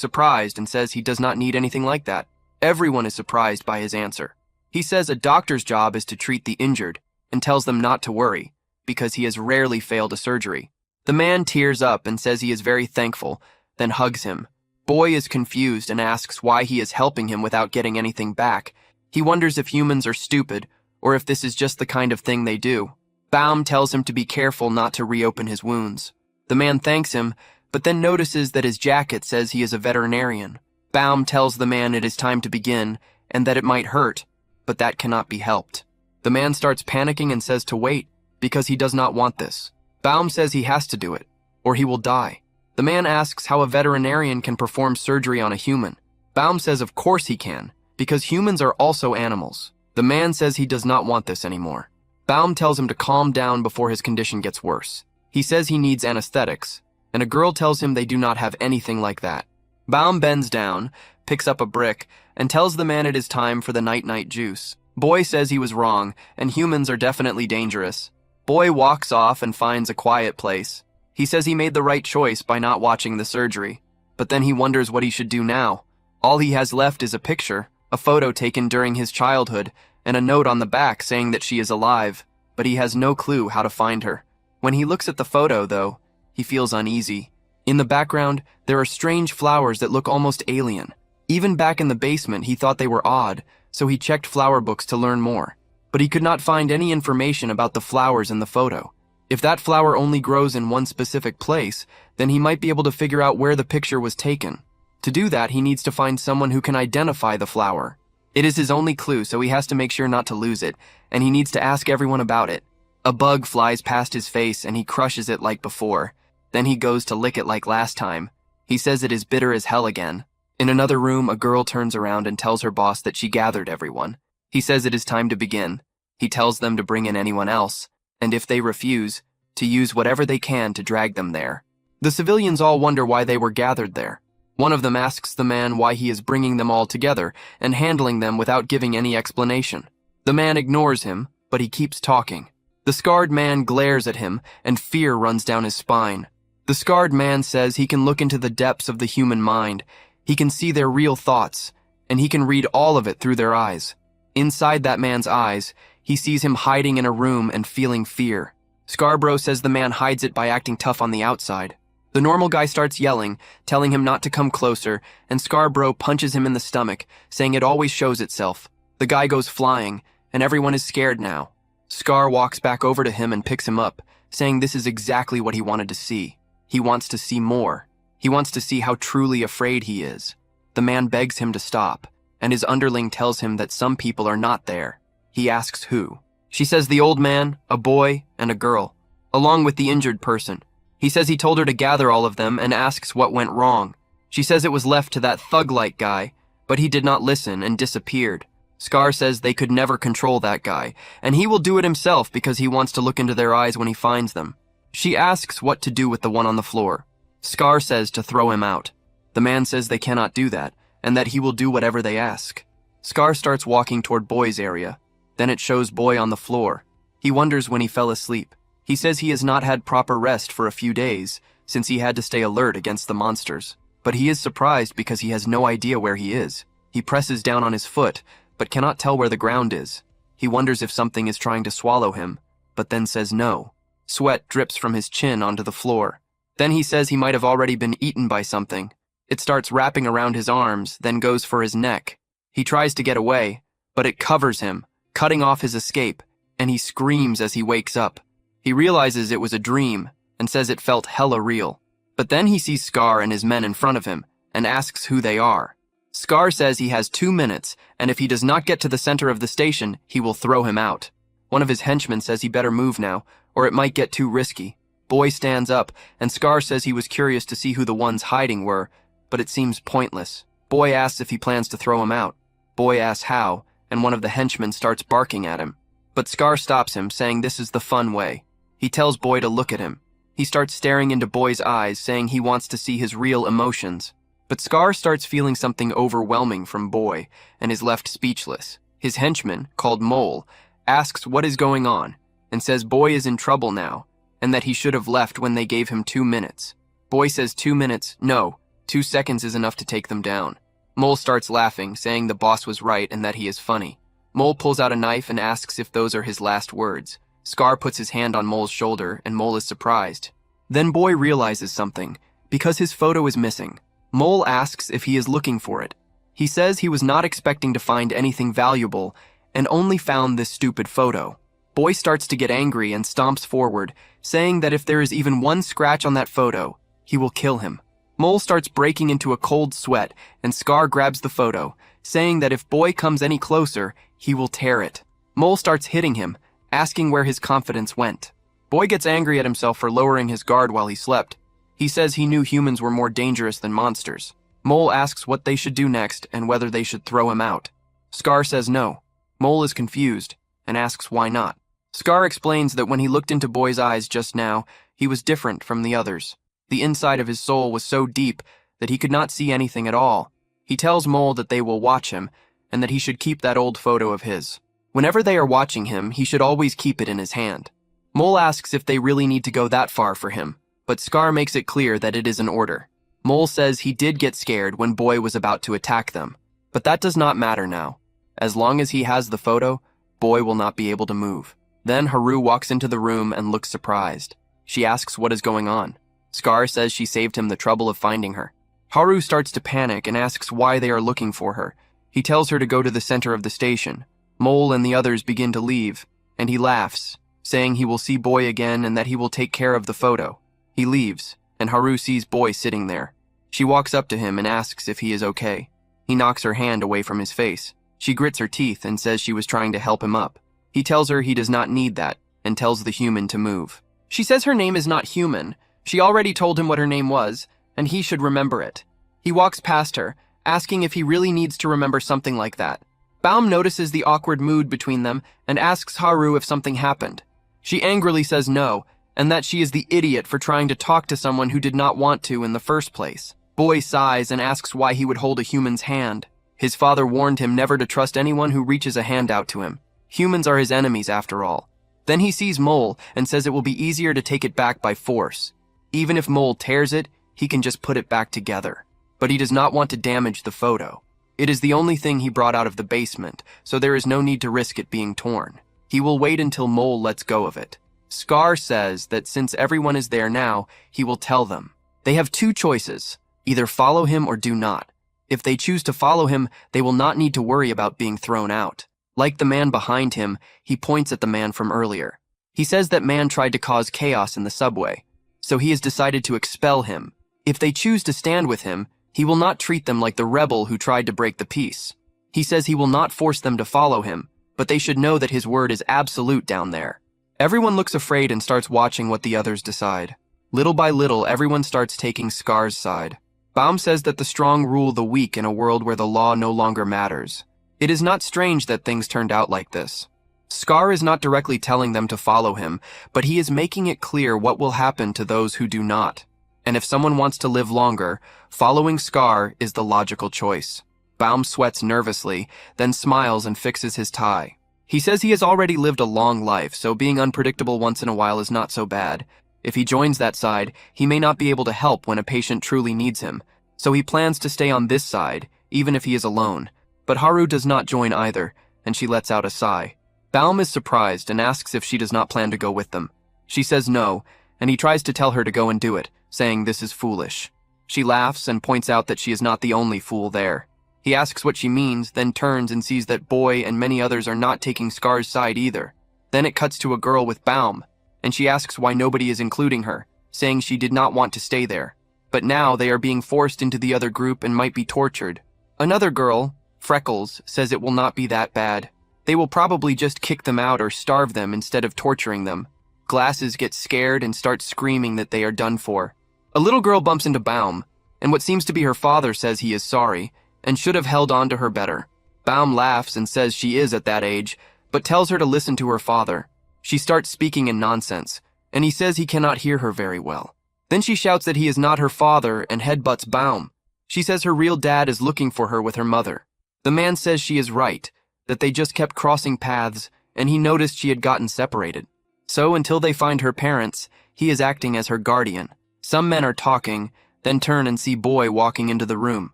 surprised and says he does not need anything like that. Everyone is surprised by his answer. He says a doctor's job is to treat the injured and tells them not to worry, because he has rarely failed a surgery. The man tears up and says he is very thankful, then hugs him. Boy is confused and asks why he is helping him without getting anything back. He wonders if humans are stupid, or if this is just the kind of thing they do. Baum tells him to be careful not to reopen his wounds. The man thanks him, but then notices that his jacket says he is a veterinarian. Baum tells the man it is time to begin, and that it might hurt, but that cannot be helped. The man starts panicking and says to wait, because he does not want this. Baum says he has to do it, or he will die. The man asks how a veterinarian can perform surgery on a human. Baum says of course he can, because humans are also animals. The man says he does not want this anymore. Baum tells him to calm down before his condition gets worse. He says he needs anesthetics, and a girl tells him they do not have anything like that. Baum bends down, picks up a brick, and tells the man it is time for the night-night juice. Boy says he was wrong, and humans are definitely dangerous. Boy walks off and finds a quiet place. He says he made the right choice by not watching the surgery, but then he wonders what he should do now. All he has left is a picture, a photo taken during his childhood, and a note on the back saying that she is alive, but he has no clue how to find her. When he looks at the photo, though, he feels uneasy. In the background, there are strange flowers that look almost alien. Even back in the basement, he thought they were odd, so he checked flower books to learn more. But he could not find any information about the flowers in the photo. If that flower only grows in one specific place, then he might be able to figure out where the picture was taken. To do that, he needs to find someone who can identify the flower. It is his only clue, so he has to make sure not to lose it, and he needs to ask everyone about it. A bug flies past his face and he crushes it like before. Then he goes to lick it like last time. He says it is bitter as hell again. In another room, a girl turns around and tells her boss that she gathered everyone. He says it is time to begin. He tells them to bring in anyone else, and if they refuse, to use whatever they can to drag them there. The civilians all wonder why they were gathered there. One of them asks the man why he is bringing them all together and handling them without giving any explanation. The man ignores him, but he keeps talking. The scarred man glares at him, and fear runs down his spine. The scarred man says he can look into the depths of the human mind. He can see their real thoughts, and he can read all of it through their eyes. Inside that man's eyes, he sees him hiding in a room and feeling fear. Scarborough says the man hides it by acting tough on the outside. The normal guy starts yelling, telling him not to come closer, and Scarborough punches him in the stomach, saying it always shows itself. The guy goes flying, and everyone is scared now. Scar walks back over to him and picks him up, saying this is exactly what he wanted to see. He wants to see more. He wants to see how truly afraid he is. The man begs him to stop, and his underling tells him that some people are not there. He asks who. She says the old man, a boy, and a girl, along with the injured person. He says he told her to gather all of them and asks what went wrong. She says it was left to that thug-like guy, but he did not listen and disappeared. Scar says they could never control that guy, and he will do it himself because he wants to look into their eyes when he finds them. She asks what to do with the one on the floor. Scar says to throw him out. The man says they cannot do that, and that he will do whatever they ask. Scar starts walking toward Boy's area. Then it shows Boy on the floor. He wonders when he fell asleep. He says he has not had proper rest for a few days, since he had to stay alert against the monsters. But he is surprised because he has no idea where he is. He presses down on his foot, but cannot tell where the ground is. He wonders if something is trying to swallow him, but then says no. Sweat drips from his chin onto the floor. Then he says he might have already been eaten by something. It starts wrapping around his arms, then goes for his neck. He tries to get away, but it covers him, cutting off his escape, and he screams as he wakes up. He realizes it was a dream, and says it felt hella real. But then he sees Scar and his men in front of him, and asks who they are. Scar says he has 2 minutes, and if he does not get to the center of the station, he will throw him out. One of his henchmen says he better move now, or it might get too risky. Boy stands up, and Scar says he was curious to see who the ones hiding were, but it seems pointless. Boy asks if he plans to throw him out. Boy asks how, and one of the henchmen starts barking at him. But Scar stops him, saying this is the fun way. He tells Boy to look at him. He starts staring into Boy's eyes, saying he wants to see his real emotions. But Scar starts feeling something overwhelming from Boy, and is left speechless. His henchman, called Mole, asks what is going on, and says Boy is in trouble now, and that he should have left when they gave him 2 minutes. Boy says 2 minutes, no, 2 seconds is enough to take them down. Mole starts laughing, saying the boss was right and that he is funny. Mole pulls out a knife and asks if those are his last words. Scar puts his hand on Mole's shoulder, and Mole is surprised. Then Boy realizes something, because his photo is missing. Mole asks if he is looking for it. He says he was not expecting to find anything valuable, and only found this stupid photo. Boy starts to get angry and stomps forward, saying that if there is even one scratch on that photo, he will kill him. Mole starts breaking into a cold sweat, and Scar grabs the photo, saying that if Boy comes any closer, he will tear it. Mole starts hitting him, asking where his confidence went. Boy gets angry at himself for lowering his guard while he slept. He says he knew humans were more dangerous than monsters. Mole asks what they should do next and whether they should throw him out. Scar says no. Mole is confused and asks why not. Scar explains that when he looked into Boy's eyes just now, he was different from the others. The inside of his soul was so deep that he could not see anything at all. He tells Mole that they will watch him and that he should keep that old photo of his. Whenever they are watching him, he should always keep it in his hand. Mole asks if they really need to go that far for him, but Scar makes it clear that it is an order. Mole says he did get scared when Boy was about to attack them, but that does not matter now. As long as he has the photo, Boy will not be able to move. Then Haru walks into the room and looks surprised. She asks what is going on. Scar says she saved him the trouble of finding her. Haru starts to panic and asks why they are looking for her. He tells her to go to the center of the station. Mole and the others begin to leave, and he laughs, saying he will see Boy again and that he will take care of the photo. He leaves, and Haru sees Boy sitting there. She walks up to him and asks if he is okay. He knocks her hand away from his face. She grits her teeth and says she was trying to help him up. He tells her he does not need that, and tells the human to move. She says her name is not human. She already told him what her name was, and he should remember it. He walks past her, asking if he really needs to remember something like that. Baum notices the awkward mood between them and asks Haru if something happened. She angrily says no, and that she is the idiot for trying to talk to someone who did not want to in the first place. Boy sighs and asks why he would hold a human's hand. His father warned him never to trust anyone who reaches a hand out to him. Humans are his enemies after all. Then he sees Mole and says it will be easier to take it back by force. Even if Mole tears it, he can just put it back together. But he does not want to damage the photo. It is the only thing he brought out of the basement, so there is no need to risk it being torn. He will wait until Mole lets go of it. Scar says that since everyone is there now, he will tell them. They have two choices, either follow him or do not. If they choose to follow him, they will not need to worry about being thrown out. Like the man behind him, he points at the man from earlier. He says that man tried to cause chaos in the subway, so he has decided to expel him. If they choose to stand with him, he will not treat them like the rebel who tried to break the peace. He says he will not force them to follow him, but they should know that his word is absolute down there. Everyone looks afraid and starts watching what the others decide. Little by little, everyone starts taking Scar's side. Baum says that the strong rule the weak in a world where the law no longer matters. It is not strange that things turned out like this. Scar is not directly telling them to follow him, but he is making it clear what will happen to those who do not. And if someone wants to live longer, following Scar is the logical choice. Baum sweats nervously, then smiles and fixes his tie. He says he has already lived a long life, so being unpredictable once in a while is not so bad. If he joins that side, he may not be able to help when a patient truly needs him, so he plans to stay on this side, even if he is alone. But Haru does not join either, and she lets out a sigh. Baum is surprised and asks if she does not plan to go with them. She says no, and he tries to tell her to go and do it, saying this is foolish. She laughs and points out that she is not the only fool there. He asks what she means, then turns and sees that Boy and many others are not taking Scar's side either. Then it cuts to a girl with Baum, and she asks why nobody is including her, saying she did not want to stay there. But now they are being forced into the other group and might be tortured. Another girl, Freckles, says it will not be that bad. They will probably just kick them out or starve them instead of torturing them. Glasses gets scared and starts screaming that they are done for. A little girl bumps into Baum, and what seems to be her father says he is sorry, and should have held on to her better. Baum laughs and says she is at that age, but tells her to listen to her father. She starts speaking in nonsense, and he says he cannot hear her very well. Then she shouts that he is not her father and headbutts Baum. She says her real dad is looking for her with her mother. The man says she is right, that they just kept crossing paths, and he noticed she had gotten separated. So until they find her parents, he is acting as her guardian. Some men are talking, then turn and see Boy walking into the room.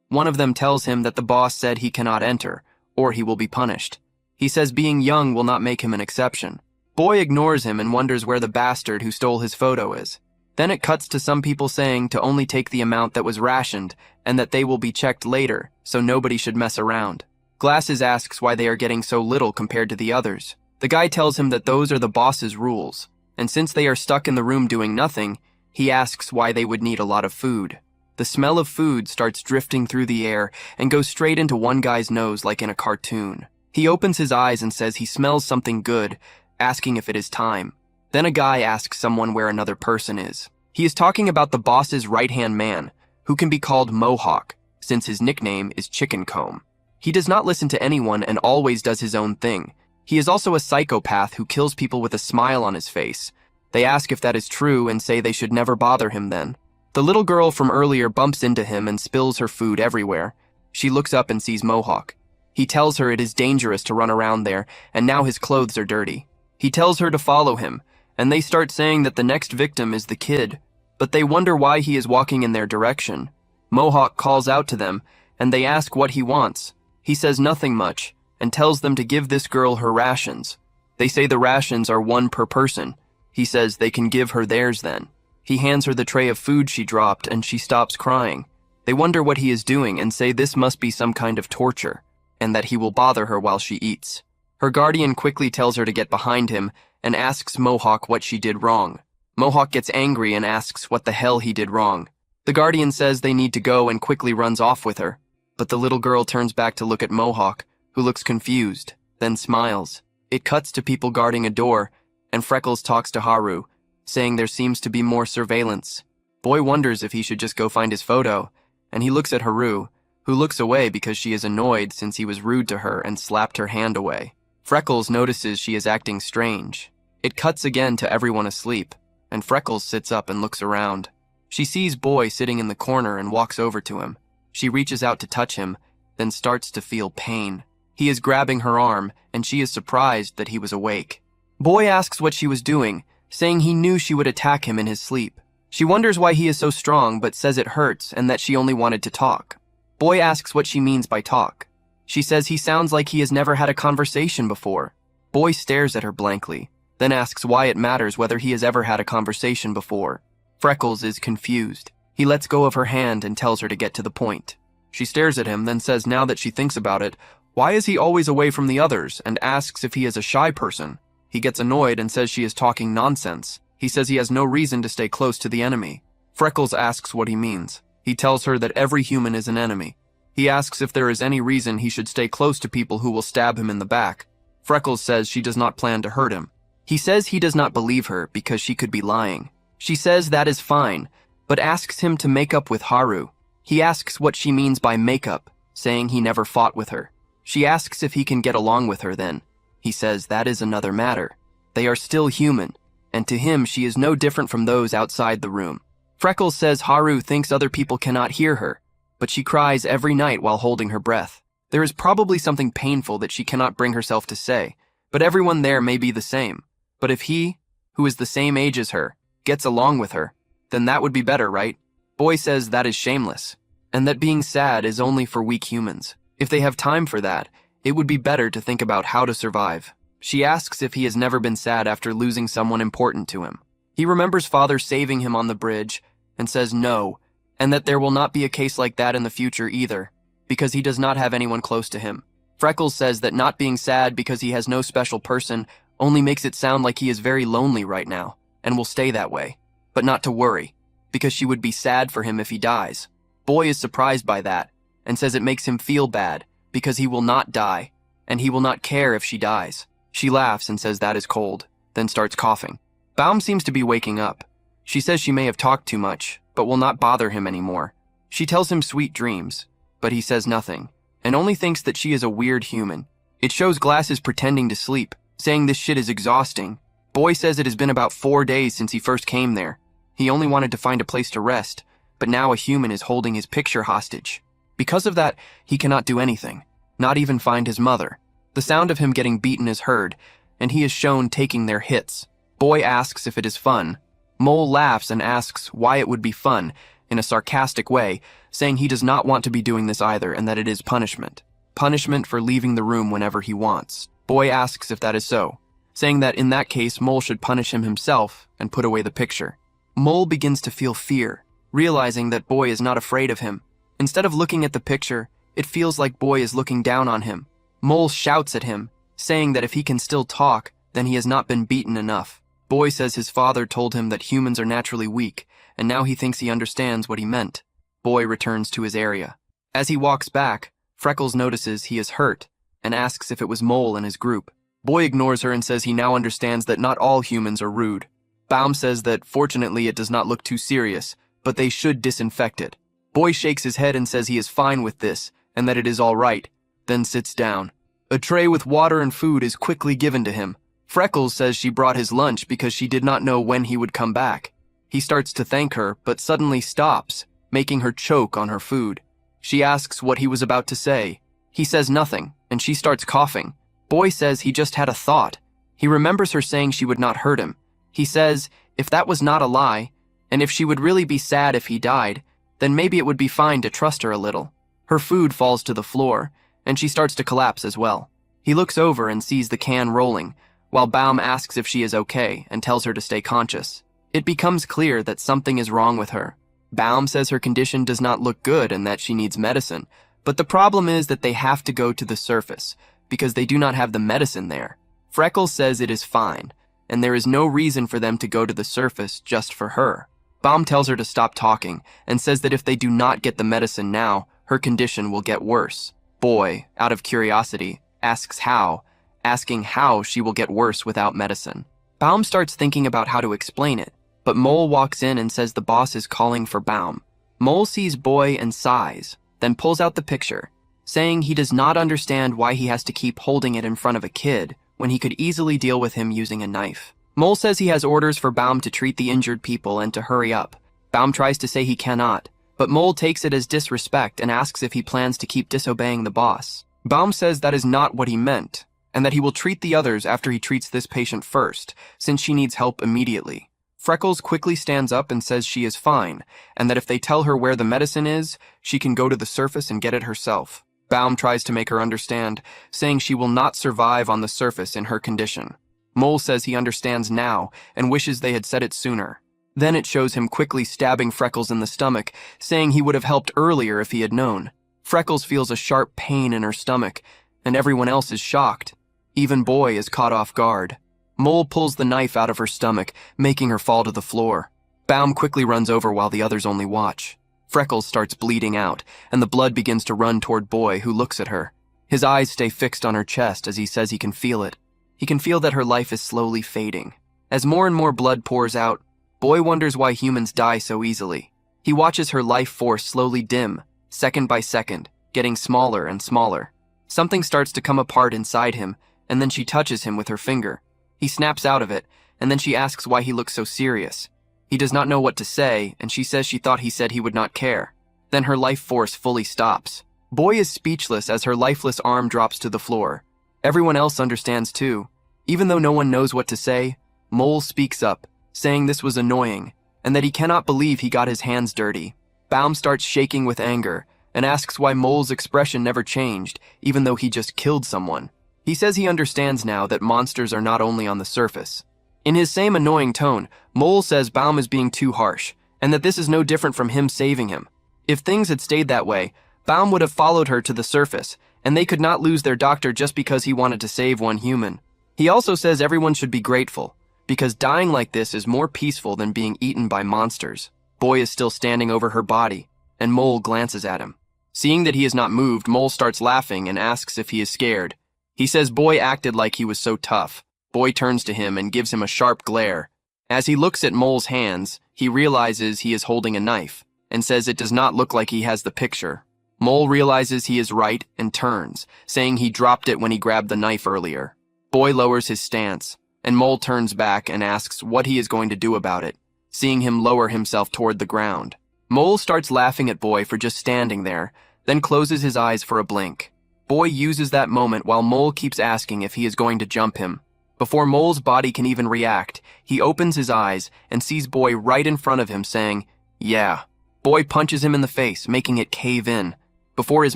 One of them tells him that the boss said he cannot enter, or he will be punished. He says being young will not make him an exception. Boy ignores him and wonders where the bastard who stole his photo is. Then it cuts to some people saying to only take the amount that was rationed and that they will be checked later, so nobody should mess around. Glasses asks why they are getting so little compared to the others. The guy tells him that those are the boss's rules, and since they are stuck in the room doing nothing, he asks why they would need a lot of food. The smell of food starts drifting through the air and goes straight into one guy's nose like in a cartoon. He opens his eyes and says he smells something good, asking if it is time. Then a guy asks someone where another person is. He is talking about the boss's right-hand man, who can be called Mohawk, since his nickname is Chicken Comb. He does not listen to anyone and always does his own thing. He is also a psychopath who kills people with a smile on his face. They ask if that is true and say they should never bother him then. The little girl from earlier bumps into him and spills her food everywhere. She looks up and sees Mohawk. He tells her it is dangerous to run around there, and now his clothes are dirty. He tells her to follow him, and they start saying that the next victim is the kid, but they wonder why he is walking in their direction. Mohawk calls out to them, and they ask what he wants. He says nothing much, and tells them to give this girl her rations. They say the rations are 1 per person. He says they can give her theirs then. He hands her the tray of food she dropped, and she stops crying. They wonder what he is doing and say this must be some kind of torture, and that he will bother her while she eats. Her guardian quickly tells her to get behind him and asks Mohawk what she did wrong. Mohawk gets angry and asks what the hell he did wrong. The guardian says they need to go and quickly runs off with her, but the little girl turns back to look at Mohawk, who looks confused, then smiles. It cuts to people guarding a door, and Freckles talks to Haru, saying there seems to be more surveillance. Boy wonders if he should just go find his photo, and he looks at Haru, who looks away because she is annoyed since he was rude to her and slapped her hand away. Freckles notices she is acting strange. It cuts again to everyone asleep, and Freckles sits up and looks around. She sees Boy sitting in the corner and walks over to him. She reaches out to touch him, then starts to feel pain. He is grabbing her arm, and she is surprised that he was awake. Boy asks what she was doing, saying he knew she would attack him in his sleep. She wonders why he is so strong but says it hurts and that she only wanted to talk. Boy asks what she means by talk. She says he sounds like he has never had a conversation before. Boy stares at her blankly, then asks why it matters whether he has ever had a conversation before. Freckles is confused. He lets go of her hand and tells her to get to the point. She stares at him, then says now that she thinks about it, why is he always away from the others, and asks if he is a shy person. He gets annoyed and says she is talking nonsense. He says he has no reason to stay close to the enemy. Freckles asks what he means. He tells her that every human is an enemy. He asks if there is any reason he should stay close to people who will stab him in the back. Freckles says she does not plan to hurt him. He says he does not believe her because she could be lying. She says that is fine, but asks him to make up with Haru. He asks what she means by make up, saying he never fought with her. She asks if he can get along with her then. He says that is another matter. They are still human, and to him she is no different from those outside the room. Freckles says Haru thinks other people cannot hear her, but she cries every night while holding her breath. There is probably something painful that she cannot bring herself to say, but everyone there may be the same. But if he, who is the same age as her, gets along with her, then that would be better, right? Boy says that is shameless, and that being sad is only for weak humans. If they have time for that, it would be better to think about how to survive. She asks if he has never been sad after losing someone important to him. He remembers father saving him on the bridge, and says no, and that there will not be a case like that in the future either, because he does not have anyone close to him. Freckles says that not being sad because he has no special person only makes it sound like he is very lonely right now, and will stay that way, but not to worry, because she would be sad for him if he dies. Boy is surprised by that, and says it makes him feel bad, because he will not die, and he will not care if she dies. She laughs and says that is cold, then starts coughing. Baum seems to be waking up. She says she may have talked too much, but will not bother him anymore. She tells him sweet dreams, but he says nothing, and only thinks that she is a weird human. It shows Glass is pretending to sleep, saying this shit is exhausting. Boy says it has been about 4 days since he first came there. He only wanted to find a place to rest, but now a human is holding his picture hostage. Because of that, he cannot do anything, not even find his mother. The sound of him getting beaten is heard, and he is shown taking their hits. Boy asks if it is fun. Mole laughs and asks why it would be fun, in a sarcastic way, saying he does not want to be doing this either and that it is punishment. Punishment for leaving the room whenever he wants. Boy asks if that is so, saying that in that case Mole should punish him himself and put away the picture. Mole begins to feel fear, realizing that Boy is not afraid of him. Instead of looking at the picture, it feels like Boy is looking down on him. Mole shouts at him, saying that if he can still talk, then he has not been beaten enough. Boy says his father told him that humans are naturally weak, and now he thinks he understands what he meant. Boy returns to his area. As he walks back, Freckles notices he is hurt, and asks if it was Mole in his group. Boy ignores her and says he now understands that not all humans are rude. Baum says that fortunately it does not look too serious, but they should disinfect it. Boy shakes his head and says he is fine with this, and that it is all right, then sits down. A tray with water and food is quickly given to him. Freckles says she brought his lunch because she did not know when he would come back. He starts to thank her, but suddenly stops, making her choke on her food. She asks what he was about to say. He says nothing, and she starts coughing. Boy says he just had a thought. He remembers her saying she would not hurt him. He says if that was not a lie, and if she would really be sad if he died, then maybe it would be fine to trust her a little. Her food falls to the floor, and she starts to collapse as well. He looks over and sees the can rolling, while Baum asks if she is okay and tells her to stay conscious. It becomes clear that something is wrong with her. Baum says her condition does not look good and that she needs medicine, but the problem is that they have to go to the surface, because they do not have the medicine there. Freckles says it is fine, and there is no reason for them to go to the surface just for her. Baum tells her to stop talking, and says that if they do not get the medicine now, her condition will get worse. Boy, out of curiosity, asks how, asking how she will get worse without medicine. Baum starts thinking about how to explain it, but Mole walks in and says the boss is calling for Baum. Mole sees Boy and sighs, then pulls out the picture, saying he does not understand why he has to keep holding it in front of a kid when he could easily deal with him using a knife. Mole says he has orders for Baum to treat the injured people and to hurry up. Baum tries to say he cannot, but Mole takes it as disrespect and asks if he plans to keep disobeying the boss. Baum says that is not what he meant, and that he will treat the others after he treats this patient first, since she needs help immediately. Freckles quickly stands up and says she is fine, and that if they tell her where the medicine is, she can go to the surface and get it herself. Baum tries to make her understand, saying she will not survive on the surface in her condition. Mole says he understands now and wishes they had said it sooner. Then it shows him quickly stabbing Freckles in the stomach, saying he would have helped earlier if he had known. Freckles feels a sharp pain in her stomach, and everyone else is shocked. Even Boy is caught off guard. Mole pulls the knife out of her stomach, making her fall to the floor. Baum quickly runs over while the others only watch. Freckles starts bleeding out, and the blood begins to run toward Boy, who looks at her. His eyes stay fixed on her chest as he says he can feel it. He can feel that her life is slowly fading. As more and more blood pours out, Boy wonders why humans die so easily. He watches her life force slowly dim, second by second, getting smaller and smaller. Something starts to come apart inside him, and then she touches him with her finger. He snaps out of it, and then she asks why he looks so serious. He does not know what to say, and she says she thought he said he would not care. Then her life force fully stops. Boy is speechless as her lifeless arm drops to the floor. Everyone else understands too. Even though no one knows what to say, Mole speaks up, saying this was annoying, and that he cannot believe he got his hands dirty. Baum starts shaking with anger, and asks why Mole's expression never changed, even though he just killed someone. He says he understands now that monsters are not only on the surface. In his same annoying tone, Mole says Baum is being too harsh, and that this is no different from him saving him. If things had stayed that way, Baum would have followed her to the surface, and they could not lose their doctor just because he wanted to save one human. He also says everyone should be grateful, because dying like this is more peaceful than being eaten by monsters. Boy is still standing over her body, and Mole glances at him. Seeing that he is not moved, Mole starts laughing and asks if he is scared. He says Boy acted like he was so tough. Boy turns to him and gives him a sharp glare. As he looks at Mole's hands, he realizes he is holding a knife, and says it does not look like he has the picture. Mole realizes he is right and turns, saying he dropped it when he grabbed the knife earlier. Boy lowers his stance, and Mole turns back and asks what he is going to do about it, seeing him lower himself toward the ground. Mole starts laughing at Boy for just standing there, then closes his eyes for a blink. Boy uses that moment while Mole keeps asking if he is going to jump him. Before Mole's body can even react, he opens his eyes and sees Boy right in front of him saying, "Yeah." Boy punches him in the face, making it cave in. Before his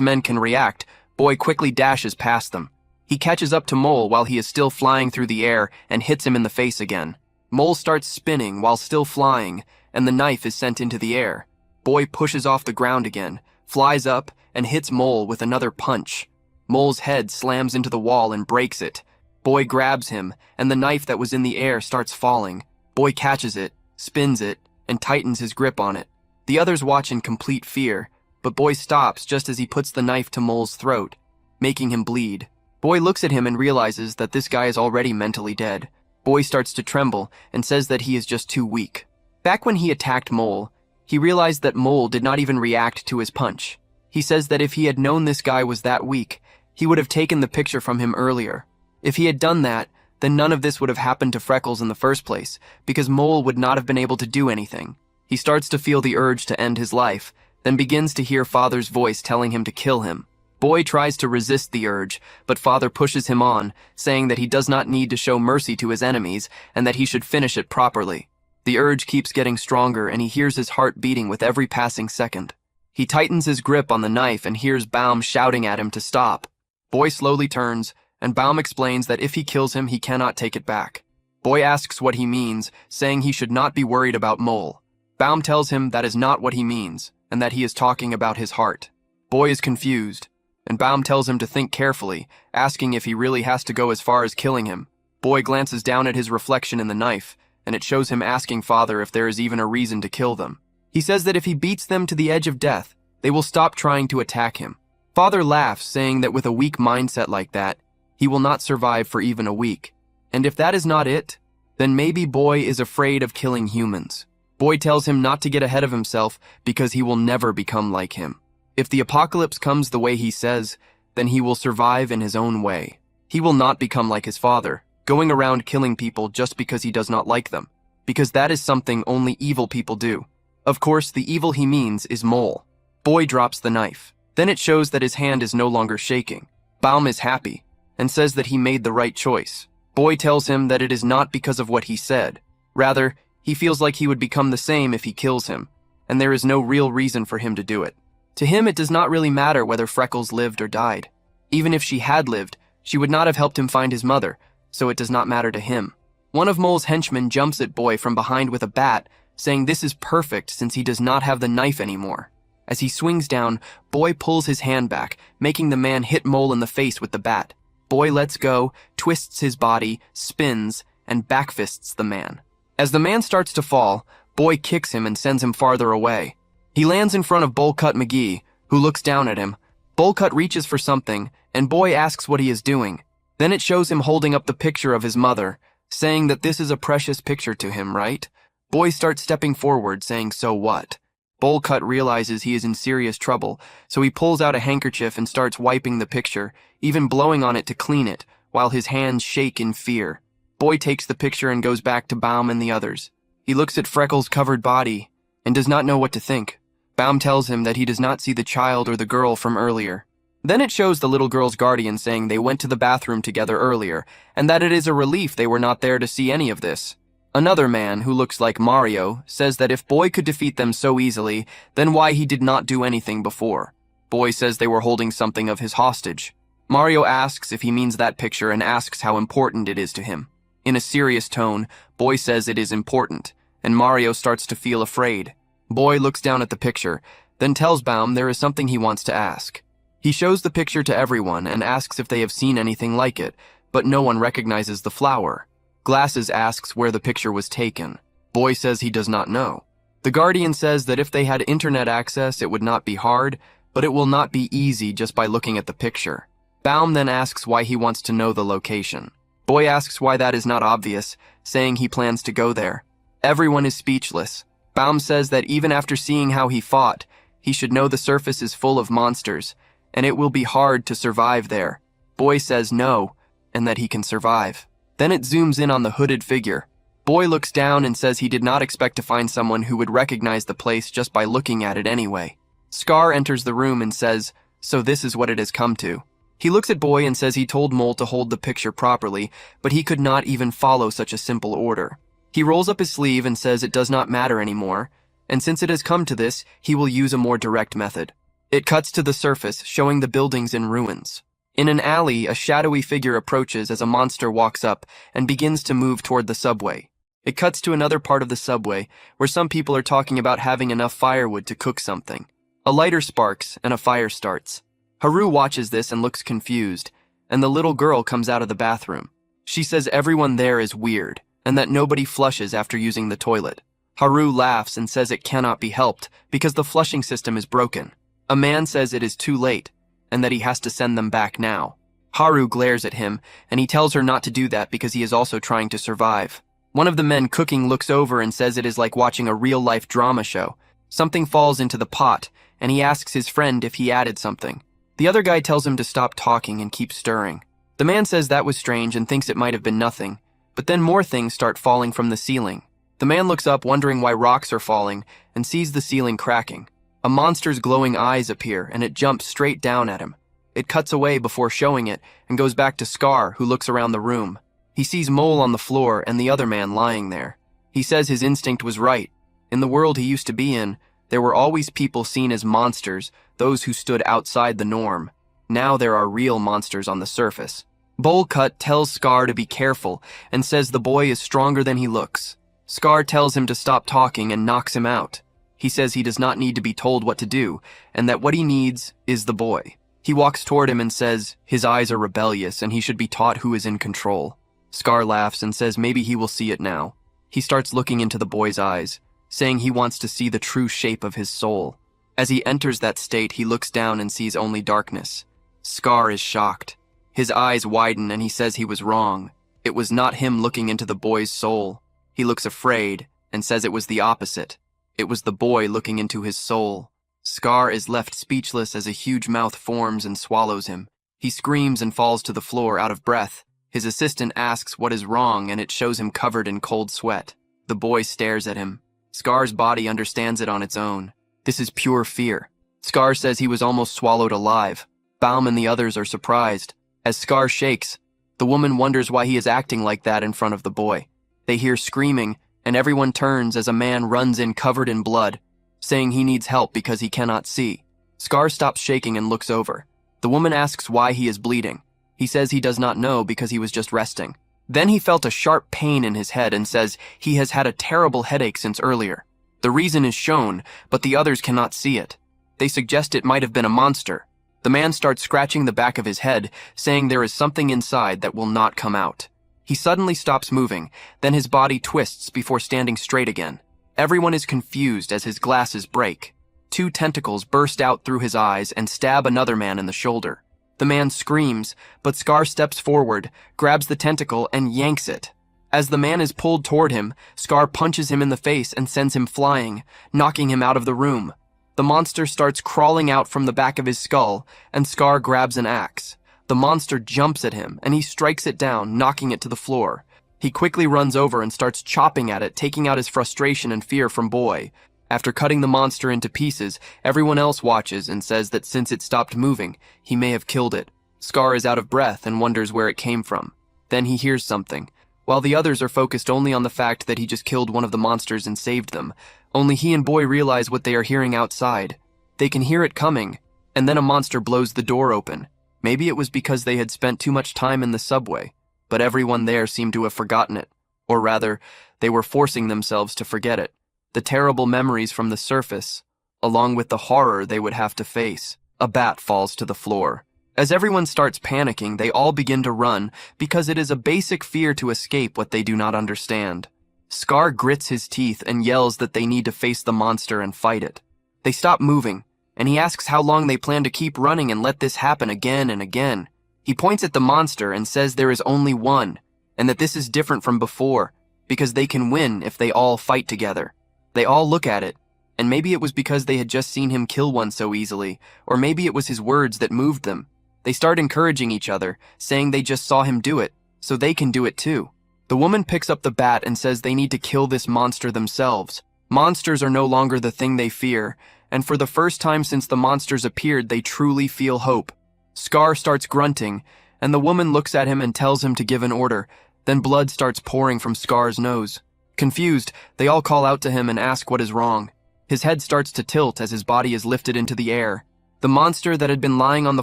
men can react, Boy quickly dashes past them. He catches up to Mole while he is still flying through the air and hits him in the face again. Mole starts spinning while still flying, and the knife is sent into the air. Boy pushes off the ground again, flies up, and hits Mole with another punch. Mole's head slams into the wall and breaks it. Boy grabs him, and the knife that was in the air starts falling. Boy catches it, spins it, and tightens his grip on it. The others watch in complete fear, but Boy stops just as he puts the knife to Mole's throat, making him bleed. Boy looks at him and realizes that this guy is already mentally dead. Boy starts to tremble and says that he is just too weak. Back when he attacked Mole, he realized that Mole did not even react to his punch. He says that if he had known this guy was that weak, he would have taken the picture from him earlier. If he had done that, then none of this would have happened to Freckles in the first place, because Mole would not have been able to do anything. He starts to feel the urge to end his life, then begins to hear Father's voice telling him to kill him. Boy tries to resist the urge, but Father pushes him on, saying that he does not need to show mercy to his enemies and that he should finish it properly. The urge keeps getting stronger, and he hears his heart beating with every passing second. He tightens his grip on the knife and hears Baum shouting at him to stop. Boy slowly turns, and Baum explains that if he kills him, he cannot take it back. Boy asks what he means, saying he should not be worried about Mole. Baum tells him that is not what he means, and that he is talking about his heart. Boy is confused, and Baum tells him to think carefully, asking if he really has to go as far as killing him. Boy glances down at his reflection in the knife, and it shows him asking Father if there is even a reason to kill them. He says that if he beats them to the edge of death, they will stop trying to attack him. Father laughs, saying that with a weak mindset like that, he will not survive for even a week. And if that is not it, then maybe Boy is afraid of killing humans. Boy tells him not to get ahead of himself because he will never become like him. If the apocalypse comes the way he says, then he will survive in his own way. He will not become like his father, going around killing people just because he does not like them, because that is something only evil people do. Of course, the evil he means is Mole. Boy drops the knife. Then it shows that his hand is no longer shaking. Baum is happy, and says that he made the right choice. Boy tells him that it is not because of what he said. Rather, He feels like he would become the same if he kills him, and there is no real reason for him to do it. To him, it does not really matter whether Freckles lived or died. Even if she had lived, she would not have helped him find his mother, so it does not matter to him. One of Mole's henchmen jumps at Boy from behind with a bat, saying this is perfect since he does not have the knife anymore. As he swings down, Boy pulls his hand back, making the man hit Mole in the face with the bat. Boy lets go, twists his body, spins, and backfists the man. As the man starts to fall, Boy kicks him and sends him farther away. He lands in front of Bullcut McGee, who looks down at him. Bullcut reaches for something, and Boy asks what he is doing. Then it shows him holding up the picture of his mother, saying that this is a precious picture to him, right? Boy starts stepping forward, saying, so what? Bullcut realizes he is in serious trouble, so he pulls out a handkerchief and starts wiping the picture, even blowing on it to clean it, while his hands shake in fear. Boy takes the picture and goes back to Baum and the others. He looks at Freckles' covered body and does not know what to think. Baum tells him that he does not see the child or the girl from earlier. Then it shows the little girl's guardian saying they went to the bathroom together earlier, and that it is a relief they were not there to see any of this. Another man, who looks like Mario, says that if Boy could defeat them so easily, then why he did not do anything before. Boy says they were holding something of his hostage. Mario asks if he means that picture and asks how important it is to him. In a serious tone, Boy says it is important, and Mario starts to feel afraid. Boy looks down at the picture, then tells Baum there is something he wants to ask. He shows the picture to everyone and asks if they have seen anything like it, but no one recognizes the flower. Glasses asks where the picture was taken. Boy says he does not know. The Guardian says that if they had internet access, it would not be hard, but it will not be easy just by looking at the picture. Baum then asks why he wants to know the location. Boy asks why that is not obvious, saying he plans to go there. Everyone is speechless. Baum says that even after seeing how he fought, he should know the surface is full of monsters, and it will be hard to survive there. Boy says no, and that he can survive. Then it zooms in on the hooded figure. Boy looks down and says he did not expect to find someone who would recognize the place just by looking at it anyway. Scar enters the room and says, so this is what it has come to. He looks at Boy and says he told Mole to hold the picture properly, but he could not even follow such a simple order. He rolls up his sleeve and says it does not matter anymore, and since it has come to this, he will use a more direct method. It cuts to the surface, showing the buildings in ruins. In an alley, a shadowy figure approaches as a monster walks up and begins to move toward the subway. It cuts to another part of the subway, where some people are talking about having enough firewood to cook something. A lighter sparks, and a fire starts. Haru watches this and looks confused, and the little girl comes out of the bathroom. She says everyone there is weird, and that nobody flushes after using the toilet. Haru laughs and says it cannot be helped because the flushing system is broken. A man says it is too late, and that he has to send them back now. Haru glares at him, and he tells her not to do that because he is also trying to survive. One of the men cooking looks over and says it is like watching a real-life drama show. Something falls into the pot, and he asks his friend if he added something. The other guy tells him to stop talking and keep stirring. The man says that was strange and thinks it might have been nothing, but then more things start falling from the ceiling. The man looks up wondering why rocks are falling and sees the ceiling cracking. A monster's glowing eyes appear, and it jumps straight down at him. It cuts away before showing it, and goes back to Scar, who looks around the room. He sees Mole on the floor and the other man lying there. He says his instinct was right. In the world he used to be in, there were always people seen as monsters, those who stood outside the norm. Now there are real monsters on the surface. Bullcut tells Scar to be careful, and says the boy is stronger than he looks. Scar tells him to stop talking and knocks him out. He says he does not need to be told what to do, and that what he needs is the boy. He walks toward him and says his eyes are rebellious and he should be taught who is in control. Scar laughs and says maybe he will see it now. He starts looking into the boy's eyes, saying he wants to see the true shape of his soul. As he enters that state, he looks down and sees only darkness. Scar is shocked. His eyes widen and he says he was wrong. It was not him looking into the boy's soul. He looks afraid and says it was the opposite. It was the boy looking into his soul. Scar is left speechless as a huge mouth forms and swallows him. He screams and falls to the floor out of breath. His assistant asks what is wrong, and it shows him covered in cold sweat. The boy stares at him. Scar's body understands it on its own. This is pure fear. Scar says he was almost swallowed alive. Baum and the others are surprised. As Scar shakes, the woman wonders why he is acting like that in front of the boy. They hear screaming, and everyone turns as a man runs in covered in blood, saying he needs help because he cannot see. Scar stops shaking and looks over. The woman asks why he is bleeding. He says he does not know because he was just resting. Then he felt a sharp pain in his head and says he has had a terrible headache since earlier. The reason is shown, but the others cannot see it. They suggest it might have been a monster. The man starts scratching the back of his head, saying there is something inside that will not come out. He suddenly stops moving, then his body twists before standing straight again. Everyone is confused as his glasses break. 2 tentacles burst out through his eyes and stab another man in the shoulder. The man screams, but Scar steps forward, grabs the tentacle, and yanks it. As the man is pulled toward him, Scar punches him in the face and sends him flying, knocking him out of the room. The monster starts crawling out from the back of his skull, and Scar grabs an axe. The monster jumps at him, and he strikes it down, knocking it to the floor. He quickly runs over and starts chopping at it, taking out his frustration and fear from Boy. After cutting the monster into pieces, everyone else watches and says that since it stopped moving, he may have killed it. Scar is out of breath and wonders where it came from. Then he hears something. While the others are focused only on the fact that he just killed one of the monsters and saved them, only he and Boy realize what they are hearing outside. They can hear it coming, and then a monster blows the door open. Maybe it was because they had spent too much time in the subway, but everyone there seemed to have forgotten it. Or rather, they were forcing themselves to forget it. The terrible memories from the surface, along with the horror they would have to face. A bat falls to the floor. As everyone starts panicking, they all begin to run because it is a basic fear to escape what they do not understand. Scar grits his teeth and yells that they need to face the monster and fight it. They stop moving, and he asks how long they plan to keep running and let this happen again and again. He points at the monster and says there is only one, and that this is different from before, because they can win if they all fight together. They all look at it, and maybe it was because they had just seen him kill one so easily, or maybe it was his words that moved them. They start encouraging each other, saying they just saw him do it, so they can do it too. The woman picks up the bat and says they need to kill this monster themselves. Monsters are no longer the thing they fear, and for the first time since the monsters appeared, they truly feel hope. Scar starts grunting, and the woman looks at him and tells him to give an order. Then blood starts pouring from Scar's nose. Confused, they all call out to him and ask what is wrong. His head starts to tilt as his body is lifted into the air. The monster that had been lying on the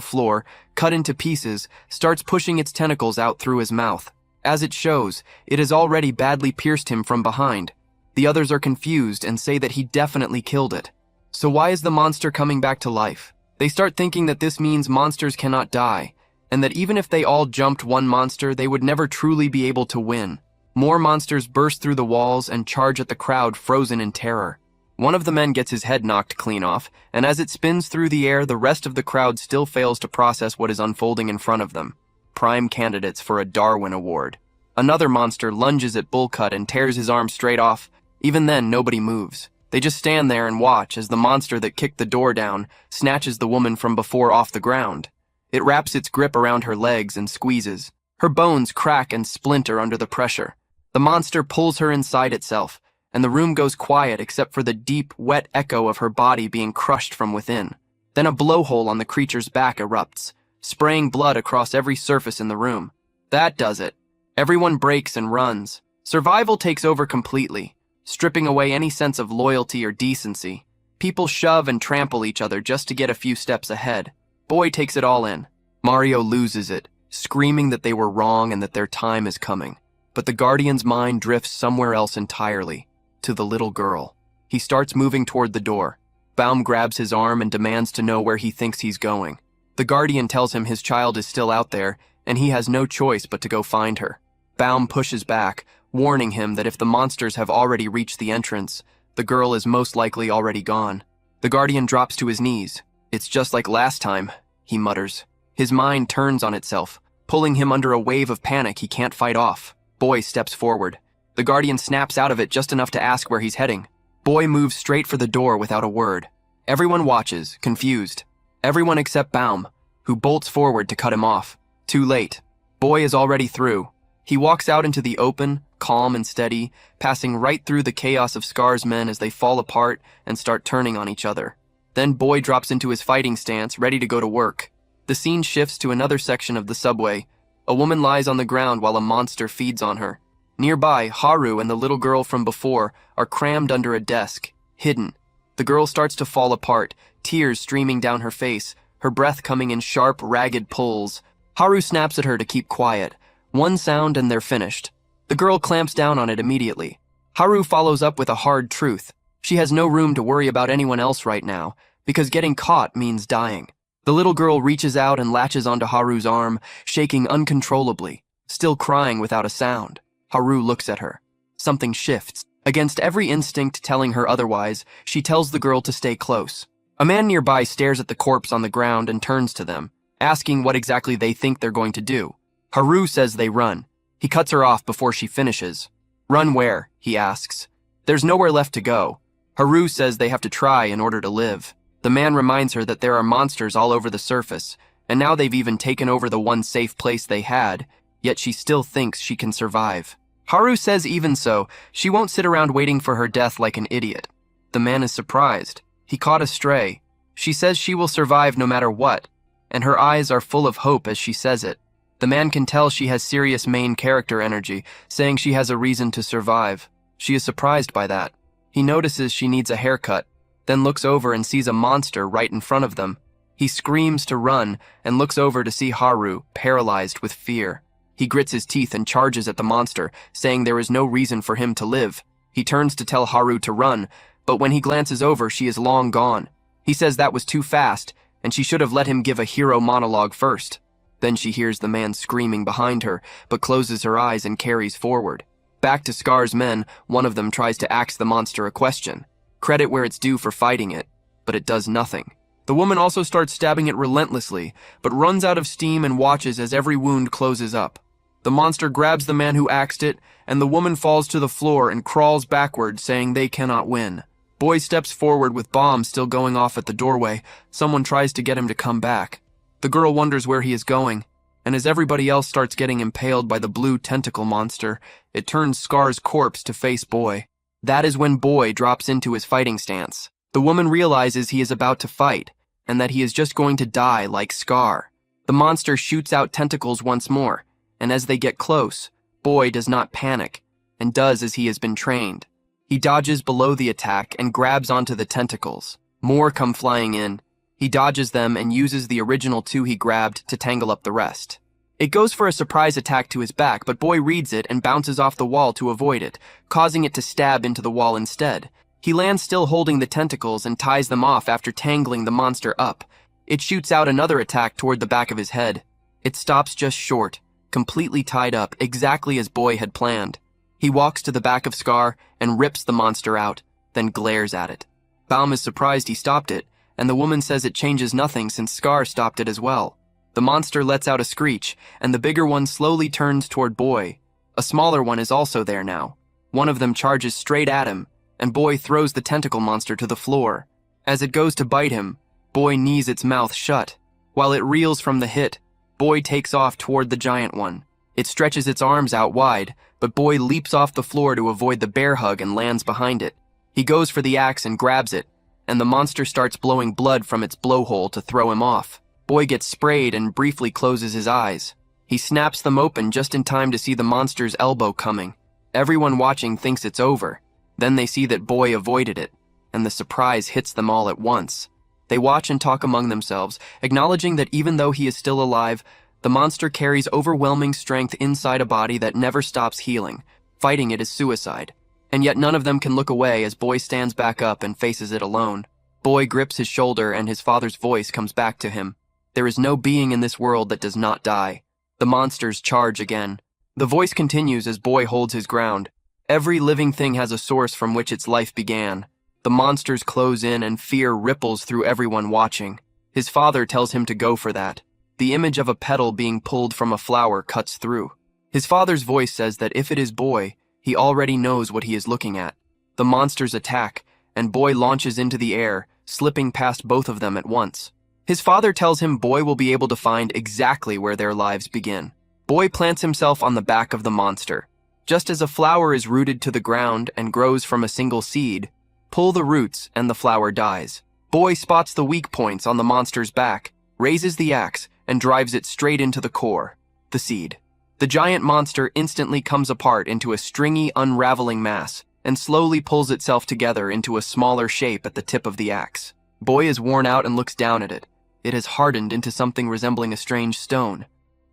floor, cut into pieces, starts pushing its tentacles out through his mouth. As it shows, it has already badly pierced him from behind. The others are confused and say that he definitely killed it. So why is the monster coming back to life? They start thinking that this means monsters cannot die, and that even if they all jumped one monster, they would never truly be able to win. More monsters burst through the walls and charge at the crowd, frozen in terror. One of the men gets his head knocked clean off, and as it spins through the air, the rest of the crowd still fails to process what is unfolding in front of them. Prime candidates for a Darwin Award. Another monster lunges at Bullcut and tears his arm straight off. Even then, nobody moves. They just stand there and watch as the monster that kicked the door down snatches the woman from before off the ground. It wraps its grip around her legs and squeezes. Her bones crack and splinter under the pressure. The monster pulls her inside itself, and the room goes quiet except for the deep, wet echo of her body being crushed from within. Then a blowhole on the creature's back erupts, spraying blood across every surface in the room. That does it. Everyone breaks and runs. Survival takes over completely, stripping away any sense of loyalty or decency. People shove and trample each other just to get a few steps ahead. Boy takes it all in. Mario loses it, screaming that they were wrong and that their time is coming. But the Guardian's mind drifts somewhere else entirely, to the little girl. He starts moving toward the door. Baum grabs his arm and demands to know where he thinks he's going. The Guardian tells him his child is still out there, and he has no choice but to go find her. Baum pushes back, warning him that if the monsters have already reached the entrance, the girl is most likely already gone. The Guardian drops to his knees. "It's just like last time," he mutters. His mind turns on itself, pulling him under a wave of panic he can't fight off. Boy steps forward. The Guardian snaps out of it just enough to ask where he's heading. Boy moves straight for the door without a word. Everyone watches, confused. Everyone except Baum, who bolts forward to cut him off. Too late. Boy is already through. He walks out into the open, calm and steady, passing right through the chaos of Scar's men as they fall apart and start turning on each other. Then Boy drops into his fighting stance, ready to go to work. The scene shifts to another section of the subway. A woman lies on the ground while a monster feeds on her. Nearby, Haru and the little girl from before are crammed under a desk, hidden. The girl starts to fall apart, tears streaming down her face, her breath coming in sharp, ragged pulls. Haru snaps at her to keep quiet. One sound and they're finished. The girl clamps down on it immediately. Haru follows up with a hard truth. She has no room to worry about anyone else right now, because getting caught means dying. The little girl reaches out and latches onto Haru's arm, shaking uncontrollably, still crying without a sound. Haru looks at her. Something shifts. Against every instinct telling her otherwise, she tells the girl to stay close. A man nearby stares at the corpse on the ground and turns to them, asking what exactly they think they're going to do. Haru says they run. He cuts her off before she finishes. Run where? He asks. There's nowhere left to go. Haru says they have to try in order to live. The man reminds her that there are monsters all over the surface, and now they've even taken over the one safe place they had, yet she still thinks she can survive. Haru says even so, she won't sit around waiting for her death like an idiot. The man is surprised. He caught a stray. She says she will survive no matter what, and her eyes are full of hope as she says it. The man can tell she has serious main character energy, saying she has a reason to survive. She is surprised by that. He notices she needs a haircut, then looks over and sees a monster right in front of them. He screams to run and looks over to see Haru, paralyzed with fear. He grits his teeth and charges at the monster, saying there is no reason for him to live. He turns to tell Haru to run, but when he glances over, she is long gone. He says that was too fast, and she should have let him give a hero monologue first. Then she hears the man screaming behind her, but closes her eyes and carries forward. Back to Scar's men, one of them tries to ask the monster a question. Credit where it's due for fighting it, but it does nothing. The woman also starts stabbing it relentlessly, but runs out of steam and watches as every wound closes up. The monster grabs the man who axed it, and the woman falls to the floor and crawls backward, saying they cannot win. Boy steps forward with bombs still going off at the doorway. Someone tries to get him to come back. The girl wonders where he is going, and as everybody else starts getting impaled by the blue tentacle monster, it turns Scar's corpse to face Boy. That is when Boy drops into his fighting stance. The woman realizes he is about to fight, and that he is just going to die like Scar. The monster shoots out tentacles once more, and as they get close, Boy does not panic, and does as he has been trained. He dodges below the attack and grabs onto the tentacles. More come flying in. He dodges them and uses the original two he grabbed to tangle up the rest. It goes for a surprise attack to his back, but Boy reads it and bounces off the wall to avoid it, causing it to stab into the wall instead. He lands still holding the tentacles and ties them off after tangling the monster up. It shoots out another attack toward the back of his head. It stops just short, completely tied up, exactly as Boy had planned. He walks to the back of Scar and rips the monster out, then glares at it. Baum is surprised he stopped it, and the woman says it changes nothing since Scar stopped it as well. The monster lets out a screech, and the bigger one slowly turns toward Boy. A smaller one is also there now. One of them charges straight at him, and Boy throws the tentacle monster to the floor. As it goes to bite him, Boy knees its mouth shut. While it reels from the hit, Boy takes off toward the giant one. It stretches its arms out wide, but Boy leaps off the floor to avoid the bear hug and lands behind it. He goes for the axe and grabs it, and the monster starts blowing blood from its blowhole to throw him off. Boy gets sprayed and briefly closes his eyes. He snaps them open just in time to see the monster's elbow coming. Everyone watching thinks it's over. Then they see that Boy avoided it, and the surprise hits them all at once. They watch and talk among themselves, acknowledging that even though he is still alive, the monster carries overwhelming strength inside a body that never stops healing. Fighting it is suicide. And yet none of them can look away as Boy stands back up and faces it alone. Boy grips his shoulder and his father's voice comes back to him. There is no being in this world that does not die. The monsters charge again. The voice continues as Boy holds his ground. Every living thing has a source from which its life began. The monsters close in and fear ripples through everyone watching. His father tells him to go for that. The image of a petal being pulled from a flower cuts through. His father's voice says that if it is Boy, he already knows what he is looking at. The monsters attack, and Boy launches into the air, slipping past both of them at once. His father tells him Boy will be able to find exactly where their lives begin. Boy plants himself on the back of the monster. Just as a flower is rooted to the ground and grows from a single seed, pull the roots and the flower dies. Boy spots the weak points on the monster's back, raises the axe, and drives it straight into the core, the seed. The giant monster instantly comes apart into a stringy, unraveling mass and slowly pulls itself together into a smaller shape at the tip of the axe. Boy is worn out and looks down at it. It has hardened into something resembling a strange stone.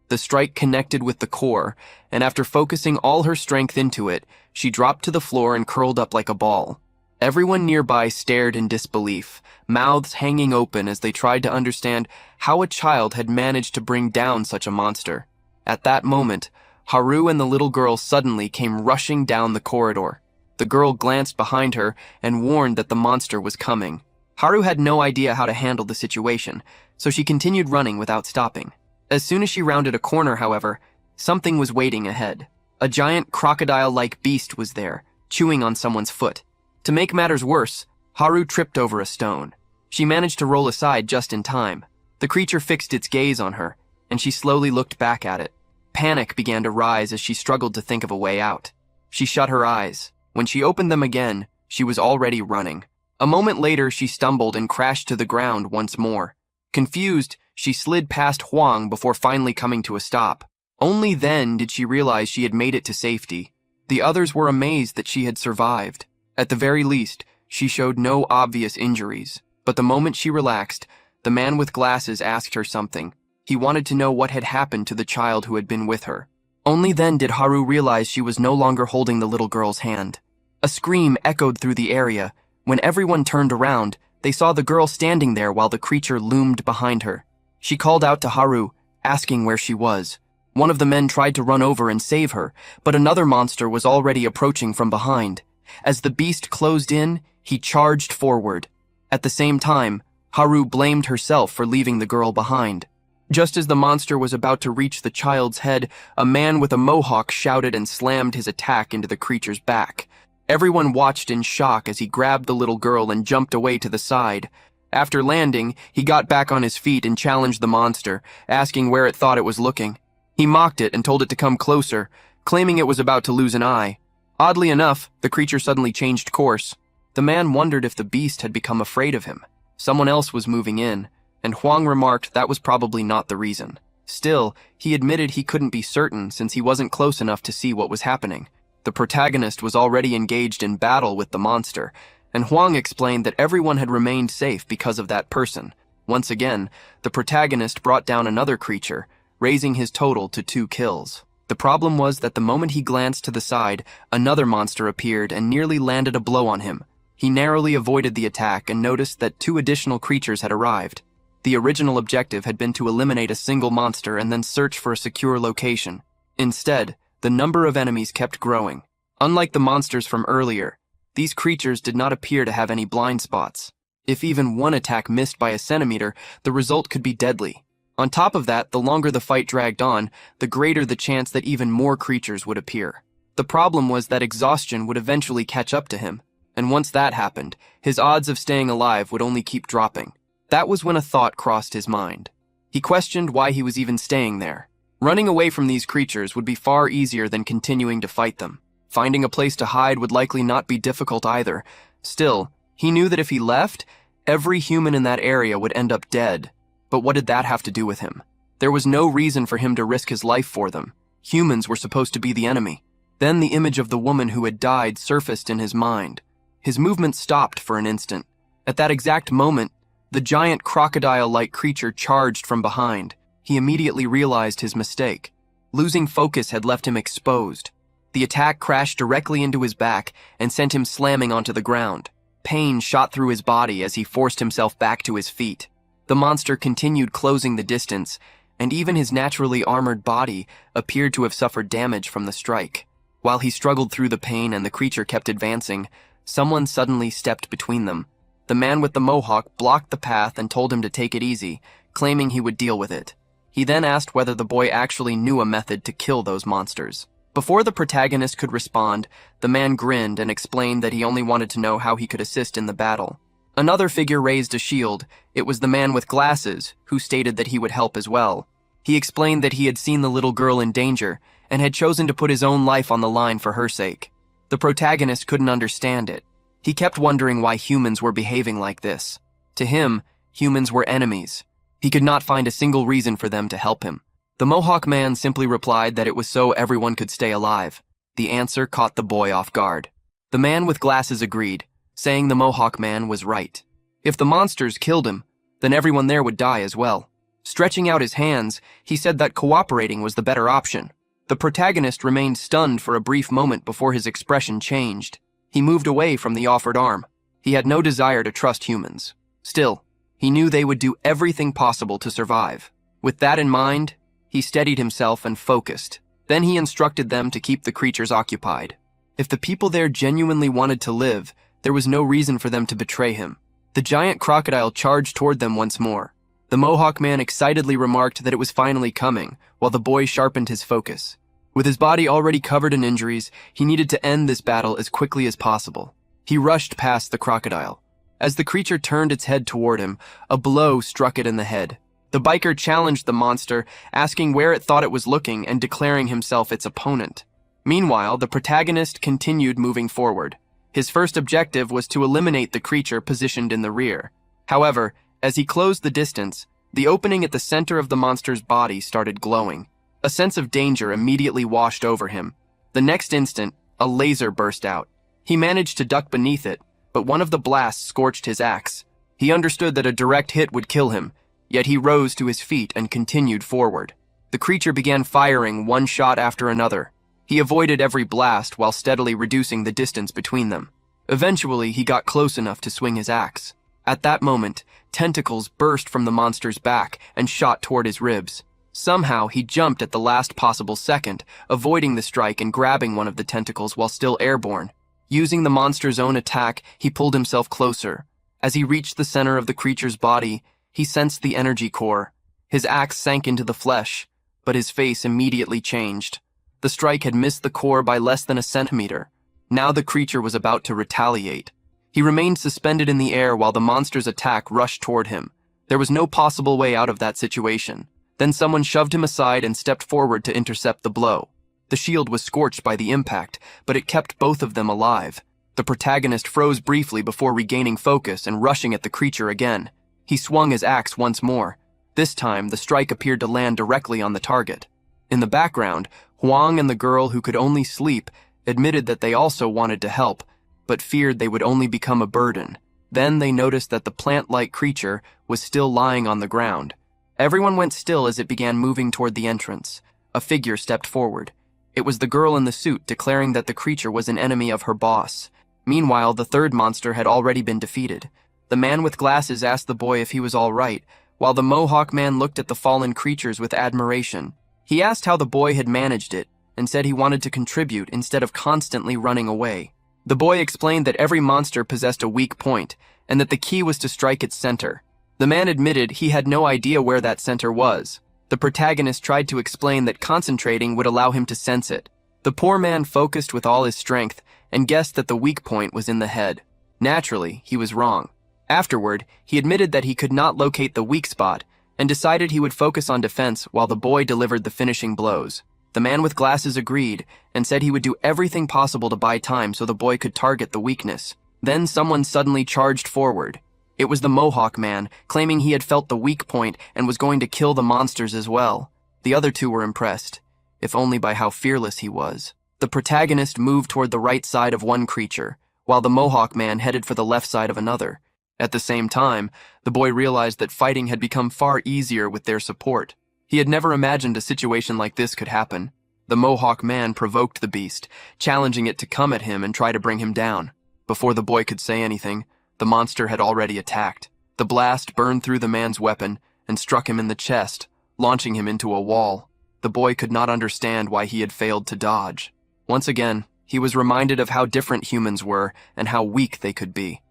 The strike connected with the core, and after focusing all her strength into it, she dropped to the floor and curled up like a ball. Everyone nearby stared in disbelief, mouths hanging open as they tried to understand how a child had managed to bring down such a monster. At that moment, Haru and the little girl suddenly came rushing down the corridor. The girl glanced behind her and warned that the monster was coming. Haru had no idea how to handle the situation, so she continued running without stopping. As soon as she rounded a corner, however, something was waiting ahead. A giant crocodile-like beast was there, chewing on someone's foot. To make matters worse, Haru tripped over a stone. She managed to roll aside just in time. The creature fixed its gaze on her, and she slowly looked back at it. Panic began to rise as she struggled to think of a way out. She shut her eyes. When she opened them again, she was already running. A moment later, she stumbled and crashed to the ground once more. Confused, she slid past Huang before finally coming to a stop. Only then did she realize she had made it to safety. The others were amazed that she had survived. At the very least, she showed no obvious injuries. But the moment she relaxed, the man with glasses asked her something. He wanted to know what had happened to the child who had been with her. Only then did Haru realize she was no longer holding the little girl's hand. A scream echoed through the area. When everyone turned around, they saw the girl standing there while the creature loomed behind her. She called out to Haru, asking where she was. One of the men tried to run over and save her, but another monster was already approaching from behind. As the beast closed in, he charged forward. At the same time, Haru blamed herself for leaving the girl behind. Just as the monster was about to reach the child's head, a man with a mohawk shouted and slammed his attack into the creature's back. Everyone watched in shock as he grabbed the little girl and jumped away to the side. After landing, he got back on his feet and challenged the monster, asking where it thought it was looking. He mocked it and told it to come closer, claiming it was about to lose an eye. Oddly enough, the creature suddenly changed course. The man wondered if the beast had become afraid of him. Someone else was moving in, and Huang remarked that was probably not the reason. Still, he admitted he couldn't be certain since he wasn't close enough to see what was happening. The protagonist was already engaged in battle with the monster, and Huang explained that everyone had remained safe because of that person. Once again, the protagonist brought down another creature, raising his total to 2 kills. The problem was that the moment he glanced to the side, another monster appeared and nearly landed a blow on him. He narrowly avoided the attack and noticed that 2 additional creatures had arrived. The original objective had been to eliminate a single monster and then search for a secure location. Instead, the number of enemies kept growing. Unlike the monsters from earlier, these creatures did not appear to have any blind spots. If even one attack missed by a centimeter, the result could be deadly. On top of that, the longer the fight dragged on, the greater the chance that even more creatures would appear. The problem was that exhaustion would eventually catch up to him, and once that happened, his odds of staying alive would only keep dropping. That was when a thought crossed his mind. He questioned why he was even staying there. Running away from these creatures would be far easier than continuing to fight them. Finding a place to hide would likely not be difficult either. Still, he knew that if he left, every human in that area would end up dead. But what did that have to do with him? There was no reason for him to risk his life for them. Humans were supposed to be the enemy. Then the image of the woman who had died surfaced in his mind. His movement stopped for an instant. At that exact moment, the giant crocodile-like creature charged from behind. He immediately realized his mistake. Losing focus had left him exposed. The attack crashed directly into his back and sent him slamming onto the ground. Pain shot through his body as he forced himself back to his feet. The monster continued closing the distance, and even his naturally armored body appeared to have suffered damage from the strike. While he struggled through the pain and the creature kept advancing, someone suddenly stepped between them. The man with the mohawk blocked the path and told him to take it easy, claiming he would deal with it. He then asked whether the boy actually knew a method to kill those monsters. Before the protagonist could respond, the man grinned and explained that he only wanted to know how he could assist in the battle. Another figure raised a shield. It was the man with glasses, who stated that he would help as well. He explained that he had seen the little girl in danger and had chosen to put his own life on the line for her sake. The protagonist couldn't understand it. He kept wondering why humans were behaving like this. To him, humans were enemies. He could not find a single reason for them to help him. The Mohawk man simply replied that it was so everyone could stay alive. The answer caught the boy off guard. The man with glasses agreed, saying the Mohawk man was right. If the monsters killed him, then everyone there would die as well. Stretching out his hands, he said that cooperating was the better option. The protagonist remained stunned for a brief moment before his expression changed. He moved away from the offered arm. He had no desire to trust humans. Still, he knew they would do everything possible to survive. With that in mind, he steadied himself and focused. Then he instructed them to keep the creatures occupied. If the people there genuinely wanted to live, there was no reason for them to betray him. The giant crocodile charged toward them once more. The Mohawk man excitedly remarked that it was finally coming, while the boy sharpened his focus. With his body already covered in injuries, he needed to end this battle as quickly as possible. He rushed past the crocodile. As the creature turned its head toward him, a blow struck it in the head. The biker challenged the monster, asking where it thought it was looking and declaring himself its opponent. Meanwhile, the protagonist continued moving forward. His first objective was to eliminate the creature positioned in the rear. However, as he closed the distance, the opening at the center of the monster's body started glowing. A sense of danger immediately washed over him. The next instant, a laser burst out. He managed to duck beneath it, but one of the blasts scorched his axe. He understood that a direct hit would kill him, yet he rose to his feet and continued forward. The creature began firing one shot after another. He avoided every blast while steadily reducing the distance between them. Eventually, he got close enough to swing his axe. At that moment, tentacles burst from the monster's back and shot toward his ribs. Somehow, he jumped at the last possible second, avoiding the strike and grabbing one of the tentacles while still airborne. Using the monster's own attack, he pulled himself closer. As he reached the center of the creature's body, he sensed the energy core. His axe sank into the flesh, but his face immediately changed. The strike had missed the core by less than a centimeter. Now the creature was about to retaliate. He remained suspended in the air while the monster's attack rushed toward him. There was no possible way out of that situation. Then someone shoved him aside and stepped forward to intercept the blow. The shield was scorched by the impact, but it kept both of them alive. The protagonist froze briefly before regaining focus and rushing at the creature again. He swung his axe once more. This time, the strike appeared to land directly on the target. In the background, Huang and the girl who could only sleep admitted that they also wanted to help, but feared they would only become a burden. Then they noticed that the plant-like creature was still lying on the ground. Everyone went still as it began moving toward the entrance. A figure stepped forward. It was the girl in the suit, declaring that the creature was an enemy of her boss. Meanwhile, the third monster had already been defeated. The man with glasses asked the boy if he was all right, while the Mohawk man looked at the fallen creatures with admiration. He asked how the boy had managed it, and said he wanted to contribute instead of constantly running away. The boy explained that every monster possessed a weak point, and that the key was to strike its center. The man admitted he had no idea where that center was. The protagonist tried to explain that concentrating would allow him to sense it. The poor man focused with all his strength and guessed that the weak point was in the head. Naturally, he was wrong. Afterward, he admitted that he could not locate the weak spot and decided he would focus on defense while the boy delivered the finishing blows. The man with glasses agreed and said he would do everything possible to buy time so the boy could target the weakness. Then someone suddenly charged forward. It was the Mohawk man, claiming he had felt the weak point and was going to kill the monsters as well. The other two were impressed, if only by how fearless he was. The protagonist moved toward the right side of one creature, while the Mohawk man headed for the left side of another. At the same time, the boy realized that fighting had become far easier with their support. He had never imagined a situation like this could happen. The Mohawk man provoked the beast, challenging it to come at him and try to bring him down. Before the boy could say anything, the monster had already attacked. The blast burned through the man's weapon and struck him in the chest, launching him into a wall. The boy could not understand why he had failed to dodge. Once again, he was reminded of how different humans were and how weak they could be.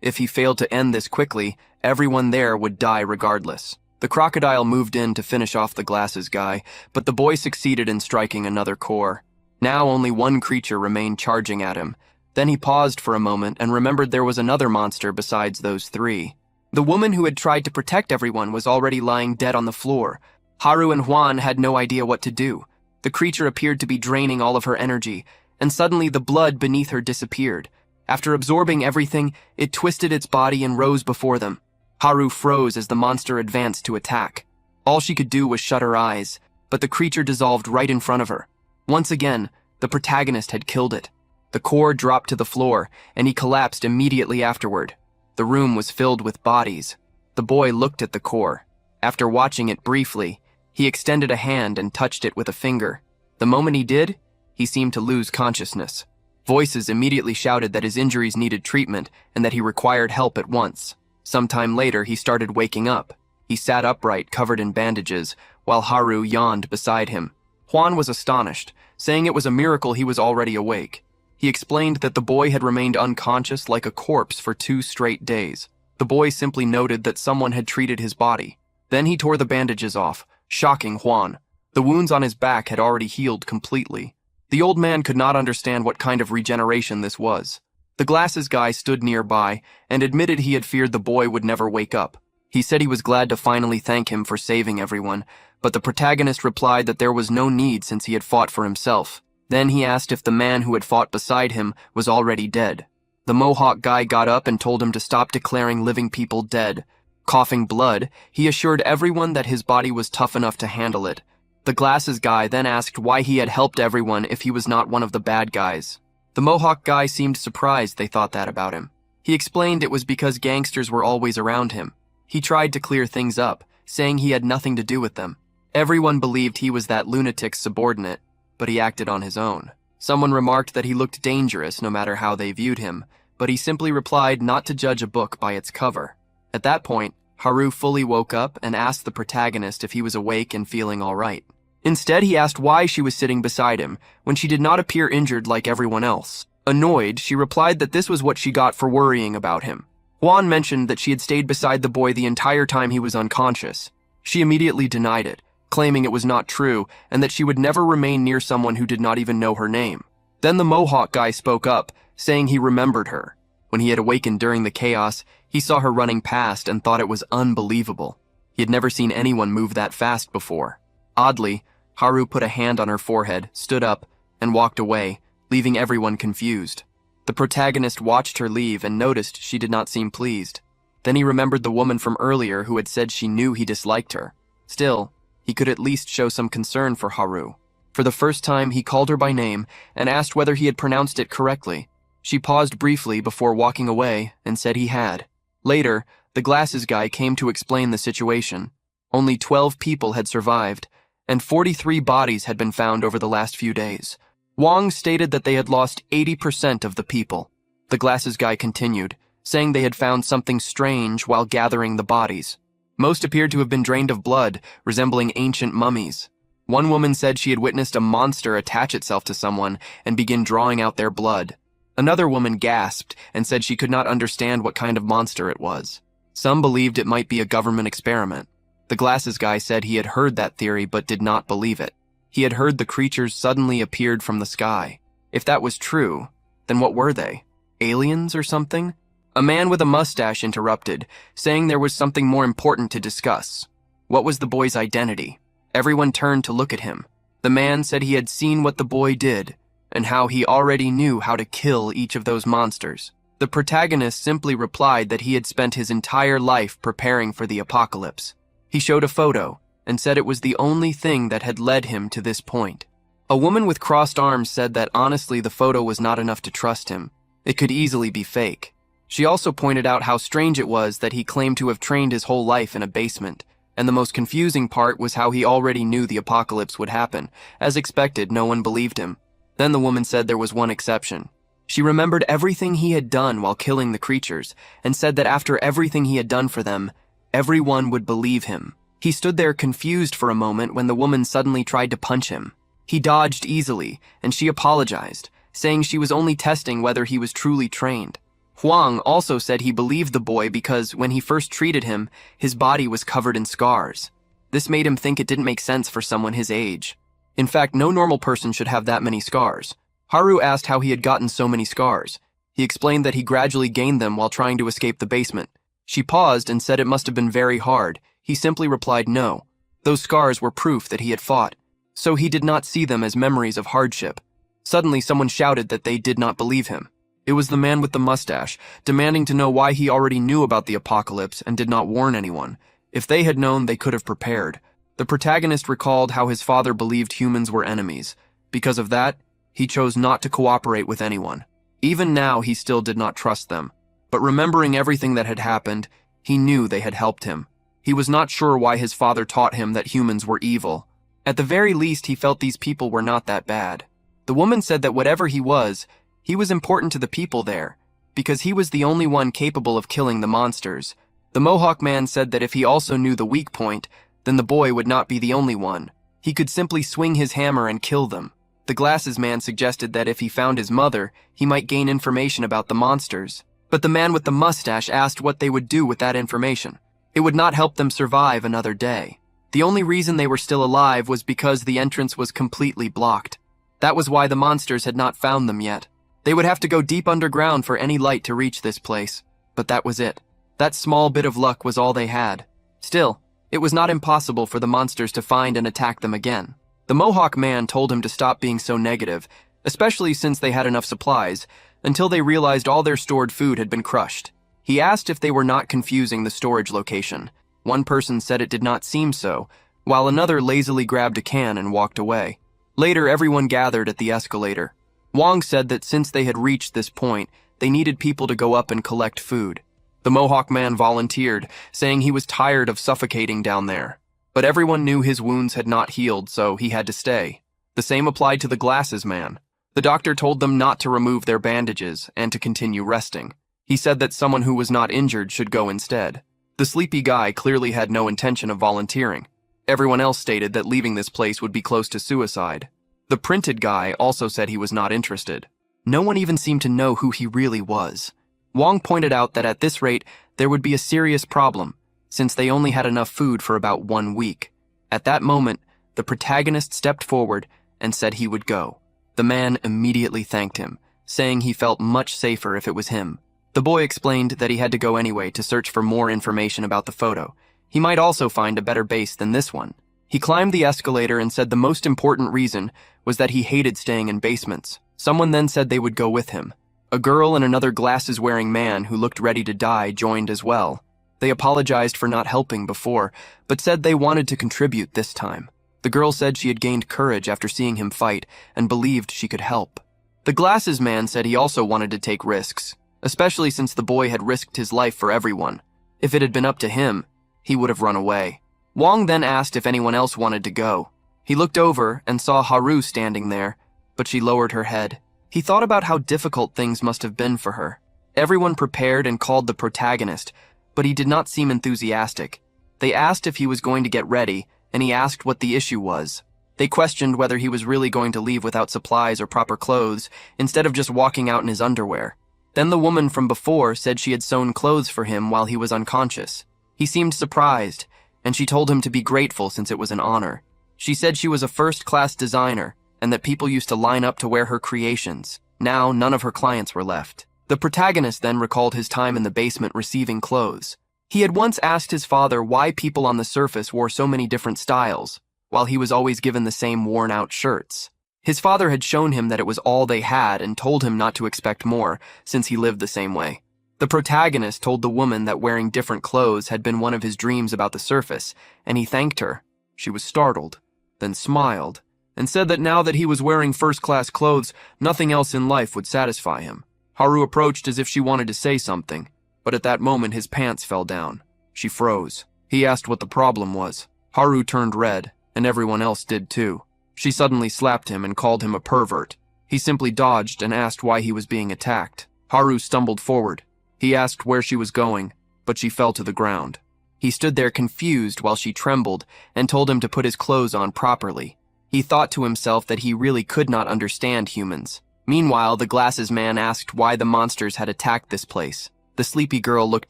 If he failed to end this quickly, everyone there would die regardless. The crocodile moved in to finish off the glasses guy, but the boy succeeded in striking another core. Now only one creature remained charging at him. Then he paused for a moment and remembered there was another monster besides those three. The woman who had tried to protect everyone was already lying dead on the floor. Haru and Juan had no idea what to do. The creature appeared to be draining all of her energy, and suddenly the blood beneath her disappeared. After absorbing everything, it twisted its body and rose before them. Haru froze as the monster advanced to attack. All she could do was shut her eyes. but the creature dissolved right in front of her. Once again, the protagonist had killed it. The core dropped to the floor, and he collapsed immediately afterward. The room was filled with bodies. The boy looked at the core. After watching it briefly, he extended a hand and touched it with a finger. The moment he did, he seemed to lose consciousness. Voices immediately shouted that his injuries needed treatment and that he required help at once. Sometime later, he started waking up. He sat upright, covered in bandages, while Haru yawned beside him. Juan was astonished, saying it was a miracle he was already awake. He explained that the boy had remained unconscious like a corpse for 2 straight days. The boy simply noted that someone had treated his body. Then he tore the bandages off, shocking Juan. The wounds on his back had already healed completely. The old man could not understand what kind of regeneration this was. The glasses guy stood nearby and admitted he had feared the boy would never wake up. He said he was glad to finally thank him for saving everyone, but the protagonist replied that there was no need since he had fought for himself. Then he asked if the man who had fought beside him was already dead. The Mohawk guy got up and told him to stop declaring living people dead. Coughing blood, he assured everyone that his body was tough enough to handle it. The glasses guy then asked why he had helped everyone if he was not one of the bad guys. The Mohawk guy seemed surprised they thought that about him. He explained it was because gangsters were always around him. He tried to clear things up, saying he had nothing to do with them. Everyone believed he was that lunatic's subordinate, but he acted on his own. Someone remarked that he looked dangerous no matter how they viewed him, but he simply replied not to judge a book by its cover. At that point, Haru fully woke up and asked the protagonist if he was awake and feeling all right. Instead, he asked why she was sitting beside him when she did not appear injured like everyone else. Annoyed, she replied that this was what she got for worrying about him. Juan mentioned that she had stayed beside the boy the entire time he was unconscious. She immediately denied it, claiming it was not true and that she would never remain near someone who did not even know her name. Then the Mohawk guy spoke up, saying he remembered her. When he had awakened during the chaos, he saw her running past and thought it was unbelievable. He had never seen anyone move that fast before. Oddly, Haru put a hand on her forehead, stood up, and walked away, leaving everyone confused. The protagonist watched her leave and noticed she did not seem pleased. Then he remembered the woman from earlier who had said she knew he disliked her. Still, he could at least show some concern for Haru. For the first time, he called her by name and asked whether he had pronounced it correctly. She paused briefly before walking away and said he had. Later, the glasses guy came to explain the situation. Only 12 people had survived, and 43 bodies had been found over the last few days. Wong stated that they had lost 80% of the people. The glasses guy continued, saying they had found something strange while gathering the bodies. Most appeared to have been drained of blood, resembling ancient mummies. One woman said she had witnessed a monster attach itself to someone and begin drawing out their blood. Another woman gasped and said she could not understand what kind of monster it was. Some believed it might be a government experiment. The glasses guy said he had heard that theory but did not believe it. He had heard the creatures suddenly appeared from the sky. If that was true, then what were they? Aliens or something? A man with a mustache interrupted, saying there was something more important to discuss. What was the boy's identity? Everyone turned to look at him. The man said he had seen what the boy did, and how he already knew how to kill each of those monsters. The protagonist simply replied that he had spent his entire life preparing for the apocalypse. He showed a photo, and said it was the only thing that had led him to this point. A woman with crossed arms said that honestly the photo was not enough to trust him. It could easily be fake. She also pointed out how strange it was that he claimed to have trained his whole life in a basement, and the most confusing part was how he already knew the apocalypse would happen. As expected, no one believed him. Then the woman said there was one exception. She remembered everything he had done while killing the creatures, and said that after everything he had done for them, everyone would believe him. He stood there confused for a moment when the woman suddenly tried to punch him. He dodged easily, and she apologized, saying she was only testing whether he was truly trained. Huang also said he believed the boy because when he first treated him, his body was covered in scars. This made him think it didn't make sense for someone his age. In fact, no normal person should have that many scars. Haru asked how he had gotten so many scars. He explained that he gradually gained them while trying to escape the basement. She paused and said it must have been very hard. He simply replied no. Those scars were proof that he had fought, so he did not see them as memories of hardship. Suddenly, someone shouted that they did not believe him. It was the man with the mustache, demanding to know why he already knew about the apocalypse and did not warn anyone. If they had known, they could have prepared. The protagonist recalled how his father believed humans were enemies. Because of that, he chose not to cooperate with anyone. Even now, he still did not trust them. But remembering everything that had happened, he knew they had helped him. He was not sure why his father taught him that humans were evil. At the very least, he felt these people were not that bad. The woman said that whatever he was important to the people there, because he was the only one capable of killing the monsters. The Mohawk man said that if he also knew the weak point, then the boy would not be the only one. He could simply swing his hammer and kill them. The glasses man suggested that if he found his mother, he might gain information about the monsters. But the man with the mustache asked what they would do with that information. It would not help them survive another day. The only reason they were still alive was because the entrance was completely blocked. That was why the monsters had not found them yet. They would have to go deep underground for any light to reach this place. But that was it. That small bit of luck was all they had. Still, it was not impossible for the monsters to find and attack them again. The Mohawk man told him to stop being so negative, especially since they had enough supplies, until they realized all their stored food had been crushed. He asked if they were not confusing the storage location. One person said it did not seem so, while another lazily grabbed a can and walked away. Later, everyone gathered at the escalator. Wong said that since they had reached this point, they needed people to go up and collect food. The Mohawk man volunteered, saying he was tired of suffocating down there. But everyone knew his wounds had not healed, so he had to stay. The same applied to the glasses man. The doctor told them not to remove their bandages and to continue resting. He said that someone who was not injured should go instead. The sleepy guy clearly had no intention of volunteering. Everyone else stated that leaving this place would be close to suicide. The printed guy also said he was not interested. No one even seemed to know who he really was. Wong pointed out that at this rate, there would be a serious problem, since they only had enough food for about 1 week. At that moment, the protagonist stepped forward and said he would go. The man immediately thanked him, saying he felt much safer if it was him. The boy explained that he had to go anyway to search for more information about the photo. He might also find a better base than this one. He climbed the escalator and said the most important reason was that he hated staying in basements. Someone then said they would go with him. A girl and another glasses-wearing man who looked ready to die joined as well. They apologized for not helping before, but said they wanted to contribute this time. The girl said she had gained courage after seeing him fight and believed she could help. The glasses man said he also wanted to take risks, especially since the boy had risked his life for everyone. If it had been up to him, he would have run away. Wong then asked if anyone else wanted to go. He looked over and saw Haru standing there, but she lowered her head. He thought about how difficult things must have been for her. Everyone prepared and called the protagonist, but he did not seem enthusiastic. They asked if he was going to get ready, and he asked what the issue was. They questioned whether he was really going to leave without supplies or proper clothes, instead of just walking out in his underwear. Then the woman from before said she had sewn clothes for him while he was unconscious. He seemed surprised, and she told him to be grateful since it was an honor. She said she was a first-class designer, and that people used to line up to wear her creations. Now, none of her clients were left. The protagonist then recalled his time in the basement receiving clothes. He had once asked his father why people on the surface wore so many different styles, while he was always given the same worn-out shirts. His father had shown him that it was all they had and told him not to expect more, since he lived the same way. The protagonist told the woman that wearing different clothes had been one of his dreams about the surface, and he thanked her. She was startled, then smiled, and said that now that he was wearing first-class clothes, nothing else in life would satisfy him. Haru approached as if she wanted to say something, but at that moment his pants fell down. She froze. He asked what the problem was. Haru turned red, and everyone else did too. She suddenly slapped him and called him a pervert. He simply dodged and asked why he was being attacked. Haru stumbled forward. He asked where she was going, but she fell to the ground. He stood there confused while she trembled and told him to put his clothes on properly. He thought to himself that he really could not understand humans. Meanwhile, the glasses man asked why the monsters had attacked this place. The sleepy girl looked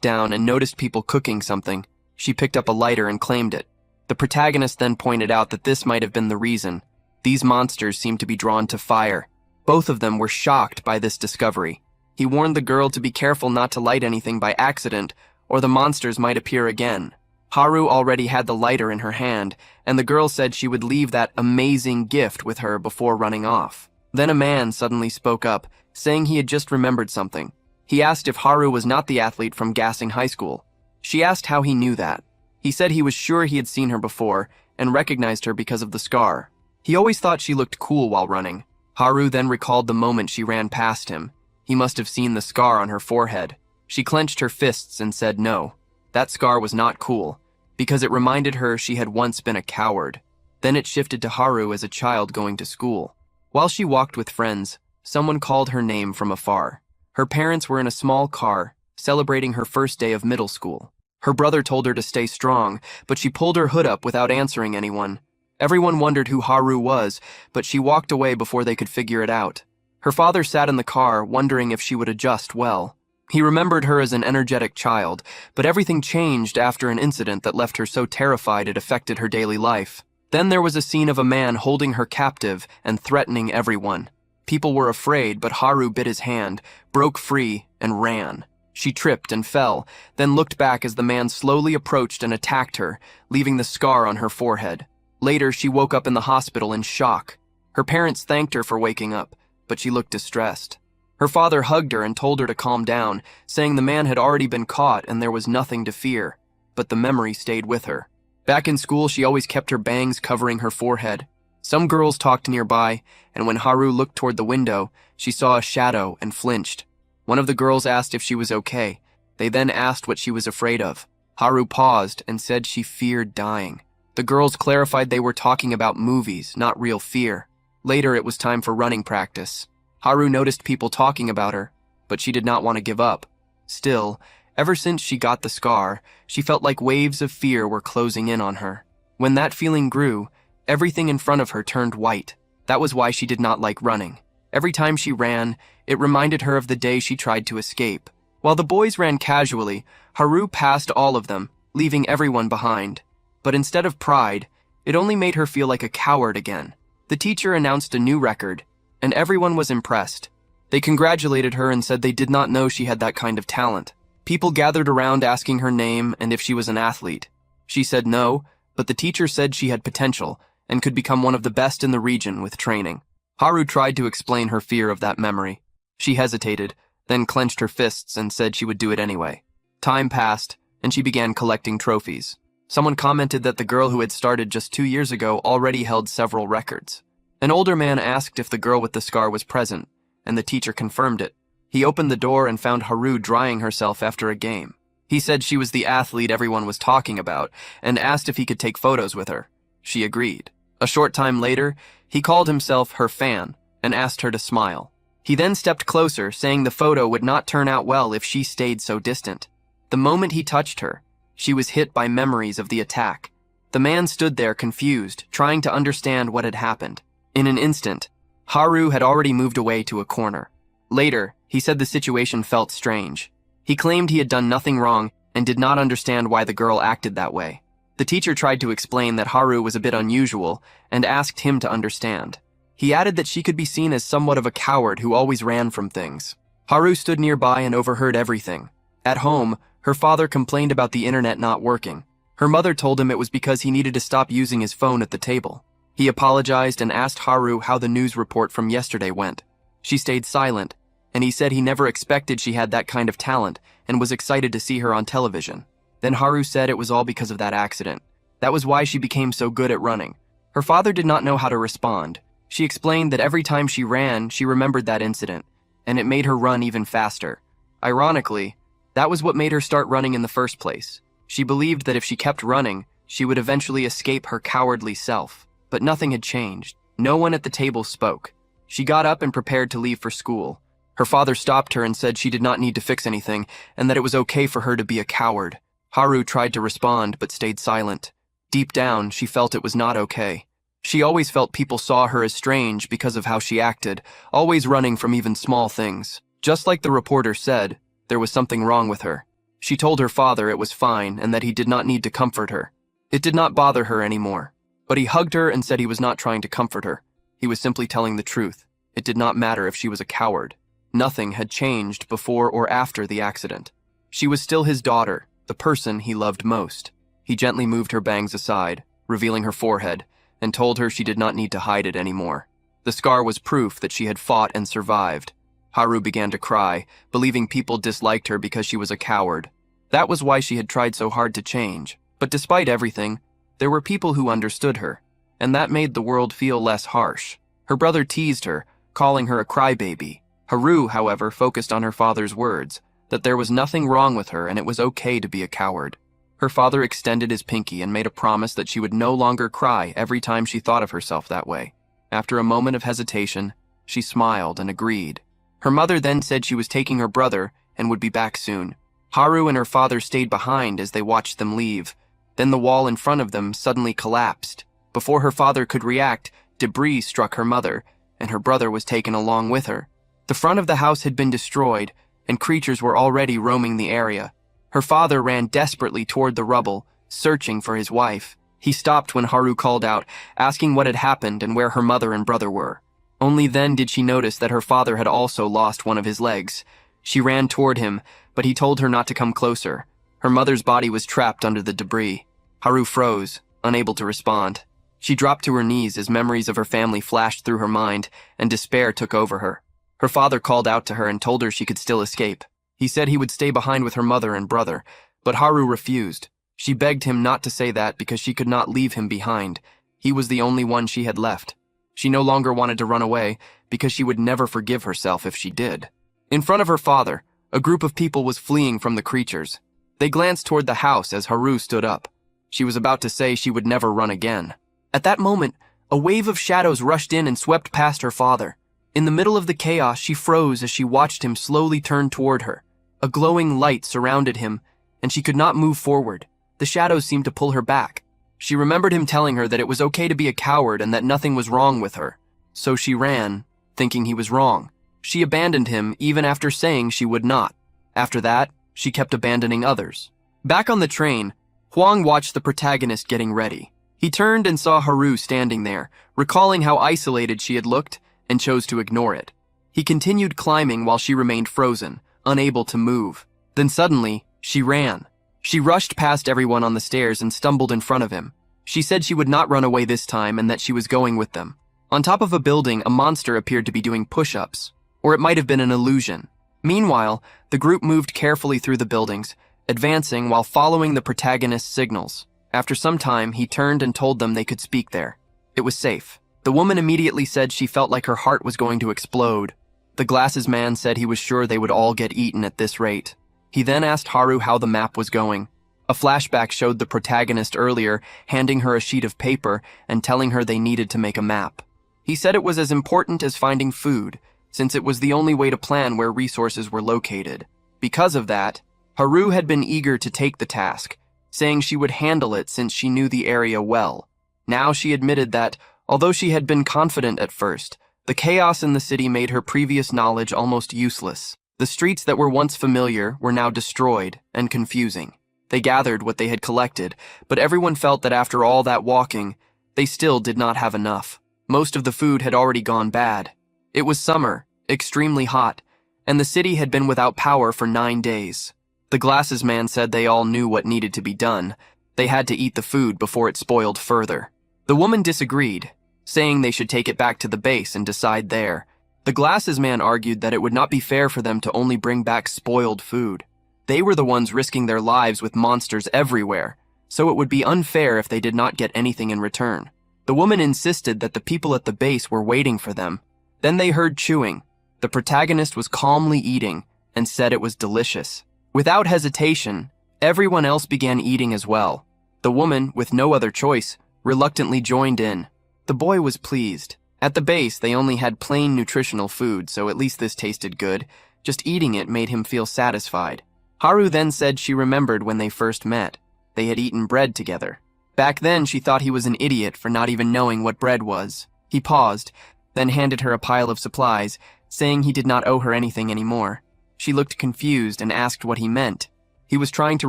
down and noticed people cooking something. She picked up a lighter and claimed it. The protagonist then pointed out that this might have been the reason. These monsters seemed to be drawn to fire. Both of them were shocked by this discovery. He warned the girl to be careful not to light anything by accident, or the monsters might appear again. Haru already had the lighter in her hand, and the girl said she would leave that amazing gift with her before running off. Then a man suddenly spoke up, saying he had just remembered something. He asked if Haru was not the athlete from Gassing High School. She asked how he knew that. He said he was sure he had seen her before and recognized her because of the scar. He always thought she looked cool while running. Haru then recalled the moment she ran past him. He must have seen the scar on her forehead. She clenched her fists and said no. That scar was not cool, because it reminded her she had once been a coward. Then it shifted to Haru as a child going to school. While she walked with friends, someone called her name from afar. Her parents were in a small car, celebrating her first day of middle school. Her brother told her to stay strong, but she pulled her hood up without answering anyone. Everyone wondered who Haru was, but she walked away before they could figure it out. Her father sat in the car, wondering if she would adjust well. He remembered her as an energetic child, but everything changed after an incident that left her so terrified it affected her daily life. Then there was a scene of a man holding her captive and threatening everyone. People were afraid, but Haru bit his hand, broke free, and ran. She tripped and fell, then looked back as the man slowly approached and attacked her, leaving the scar on her forehead. Later, she woke up in the hospital in shock. Her parents thanked her for waking up, but she looked distressed. Her father hugged her and told her to calm down, saying the man had already been caught and there was nothing to fear. But the memory stayed with her. Back in school, she always kept her bangs covering her forehead. Some girls talked nearby, and when Haru looked toward the window, she saw a shadow and flinched. One of the girls asked if she was okay. They then asked what she was afraid of. Haru paused and said she feared dying. The girls clarified they were talking about movies, not real fear. Later, it was time for running practice. Haru noticed people talking about her, but she did not want to give up. Still, ever since she got the scar, she felt like waves of fear were closing in on her. When that feeling grew, everything in front of her turned white. That was why she did not like running. Every time she ran, it reminded her of the day she tried to escape. While the boys ran casually, Haru passed all of them, leaving everyone behind. But instead of pride, it only made her feel like a coward again. The teacher announced a new record, and everyone was impressed. They congratulated her and said they did not know she had that kind of talent. People gathered around asking her name and if she was an athlete. She said no, but the teacher said she had potential and could become one of the best in the region with training. Haru tried to explain her fear of that memory. She hesitated, then clenched her fists and said she would do it anyway. Time passed, and she began collecting trophies. Someone commented that the girl who had started just 2 years ago already held several records. An older man asked if the girl with the scar was present, and the teacher confirmed it. He opened the door and found Haru drying herself after a game. He said she was the athlete everyone was talking about, and asked if he could take photos with her. She agreed. A short time later, he called himself her fan and asked her to smile. He then stepped closer, saying the photo would not turn out well if she stayed so distant. The moment he touched her, she was hit by memories of the attack. The man stood there confused, trying to understand what had happened. In an instant, Haru had already moved away to a corner. Later, he said the situation felt strange. He claimed he had done nothing wrong and did not understand why the girl acted that way. The teacher tried to explain that Haru was a bit unusual and asked him to understand. He added that she could be seen as somewhat of a coward who always ran from things. Haru stood nearby and overheard everything. At home, her father complained about the internet not working. Her mother told him it was because he needed to stop using his phone at the table. He apologized and asked Haru how the news report from yesterday went. She stayed silent, and he said he never expected she had that kind of talent and was excited to see her on television. Then Haru said it was all because of that accident. That was why she became so good at running. Her father did not know how to respond. She explained that every time she ran, she remembered that incident, and it made her run even faster. Ironically, that was what made her start running in the first place. She believed that if she kept running, she would eventually escape her cowardly self. But nothing had changed. No one at the table spoke. She got up and prepared to leave for school. Her father stopped her and said she did not need to fix anything, and that it was okay for her to be a coward. Haru tried to respond, but stayed silent. Deep down, she felt it was not okay. She always felt people saw her as strange because of how she acted, always running from even small things. Just like the reporter said, there was something wrong with her. She told her father it was fine and that he did not need to comfort her. It did not bother her anymore. But he hugged her and said he was not trying to comfort her. He was simply telling the truth. It did not matter if she was a coward. Nothing had changed before or after the accident. She was still his daughter, the person he loved most. He gently moved her bangs aside, revealing her forehead, and told her she did not need to hide it anymore. The scar was proof that she had fought and survived. Haru began to cry, believing people disliked her because she was a coward. That was why she had tried so hard to change. But despite everything, there were people who understood her, and that made the world feel less harsh. Her brother teased her, calling her a crybaby. Haru, however, focused on her father's words, that there was nothing wrong with her and it was okay to be a coward. Her father extended his pinky and made a promise that she would no longer cry every time she thought of herself that way. After a moment of hesitation, she smiled and agreed. Her mother then said she was taking her brother and would be back soon. Haru and her father stayed behind as they watched them leave. Then the wall in front of them suddenly collapsed. Before her father could react, debris struck her mother, and her brother was taken along with her. The front of the house had been destroyed, and creatures were already roaming the area. Her father ran desperately toward the rubble, searching for his wife. He stopped when Haru called out, asking what had happened and where her mother and brother were. Only then did she notice that her father had also lost one of his legs. She ran toward him, but he told her not to come closer. Her mother's body was trapped under the debris. Haru froze, unable to respond. She dropped to her knees as memories of her family flashed through her mind, and despair took over her. Her father called out to her and told her she could still escape. He said he would stay behind with her mother and brother, but Haru refused. She begged him not to say that because she could not leave him behind. He was the only one she had left. She no longer wanted to run away because she would never forgive herself if she did. In front of her father, a group of people was fleeing from the creatures. They glanced toward the house as Haru stood up. She was about to say she would never run again. At that moment, a wave of shadows rushed in and swept past her father. In the middle of the chaos, she froze as she watched him slowly turn toward her. A glowing light surrounded him, and she could not move forward. The shadows seemed to pull her back. She remembered him telling her that it was okay to be a coward and that nothing was wrong with her. So she ran, thinking he was wrong. She abandoned him even after saying she would not. After that, she kept abandoning others. Back on the train, Huang watched the protagonist getting ready. He turned and saw Haru standing there, recalling how isolated she had looked, and chose to ignore it. He continued climbing while she remained frozen, unable to move. Then suddenly, she ran. She rushed past everyone on the stairs and stumbled in front of him. She said she would not run away this time and that she was going with them. On top of a building, a monster appeared to be doing push-ups, or it might have been an illusion. Meanwhile, the group moved carefully through the buildings, advancing while following the protagonist's signals. After some time, he turned and told them they could speak there. It was safe. The woman immediately said she felt like her heart was going to explode. The glasses man said he was sure they would all get eaten at this rate. He then asked Haru how the map was going. A flashback showed the protagonist earlier handing her a sheet of paper and telling her they needed to make a map. He said it was as important as finding food, since it was the only way to plan where resources were located. Because of that, Haru had been eager to take the task, saying she would handle it since she knew the area well. Now she admitted that, although she had been confident at first, the chaos in the city made her previous knowledge almost useless. The streets that were once familiar were now destroyed and confusing. They gathered what they had collected, but everyone felt that after all that walking, they still did not have enough. Most of the food had already gone bad. It was summer, extremely hot, and the city had been without power for 9 days. The glasses man said they all knew what needed to be done. They had to eat the food before it spoiled further. The woman disagreed, saying they should take it back to the base and decide there. The glasses man argued that it would not be fair for them to only bring back spoiled food. They were the ones risking their lives with monsters everywhere, so it would be unfair if they did not get anything in return. The woman insisted that the people at the base were waiting for them. Then they heard chewing. The protagonist was calmly eating and said it was delicious. Without hesitation, everyone else began eating as well. The woman, with no other choice, reluctantly joined in. The boy was pleased. At the base, they only had plain nutritional food, so at least this tasted good. Just eating it made him feel satisfied. Haru then said she remembered when they first met. They had eaten bread together. Back then, she thought he was an idiot for not even knowing what bread was. He paused, then handed her a pile of supplies, saying he did not owe her anything anymore. She looked confused and asked what he meant. He was trying to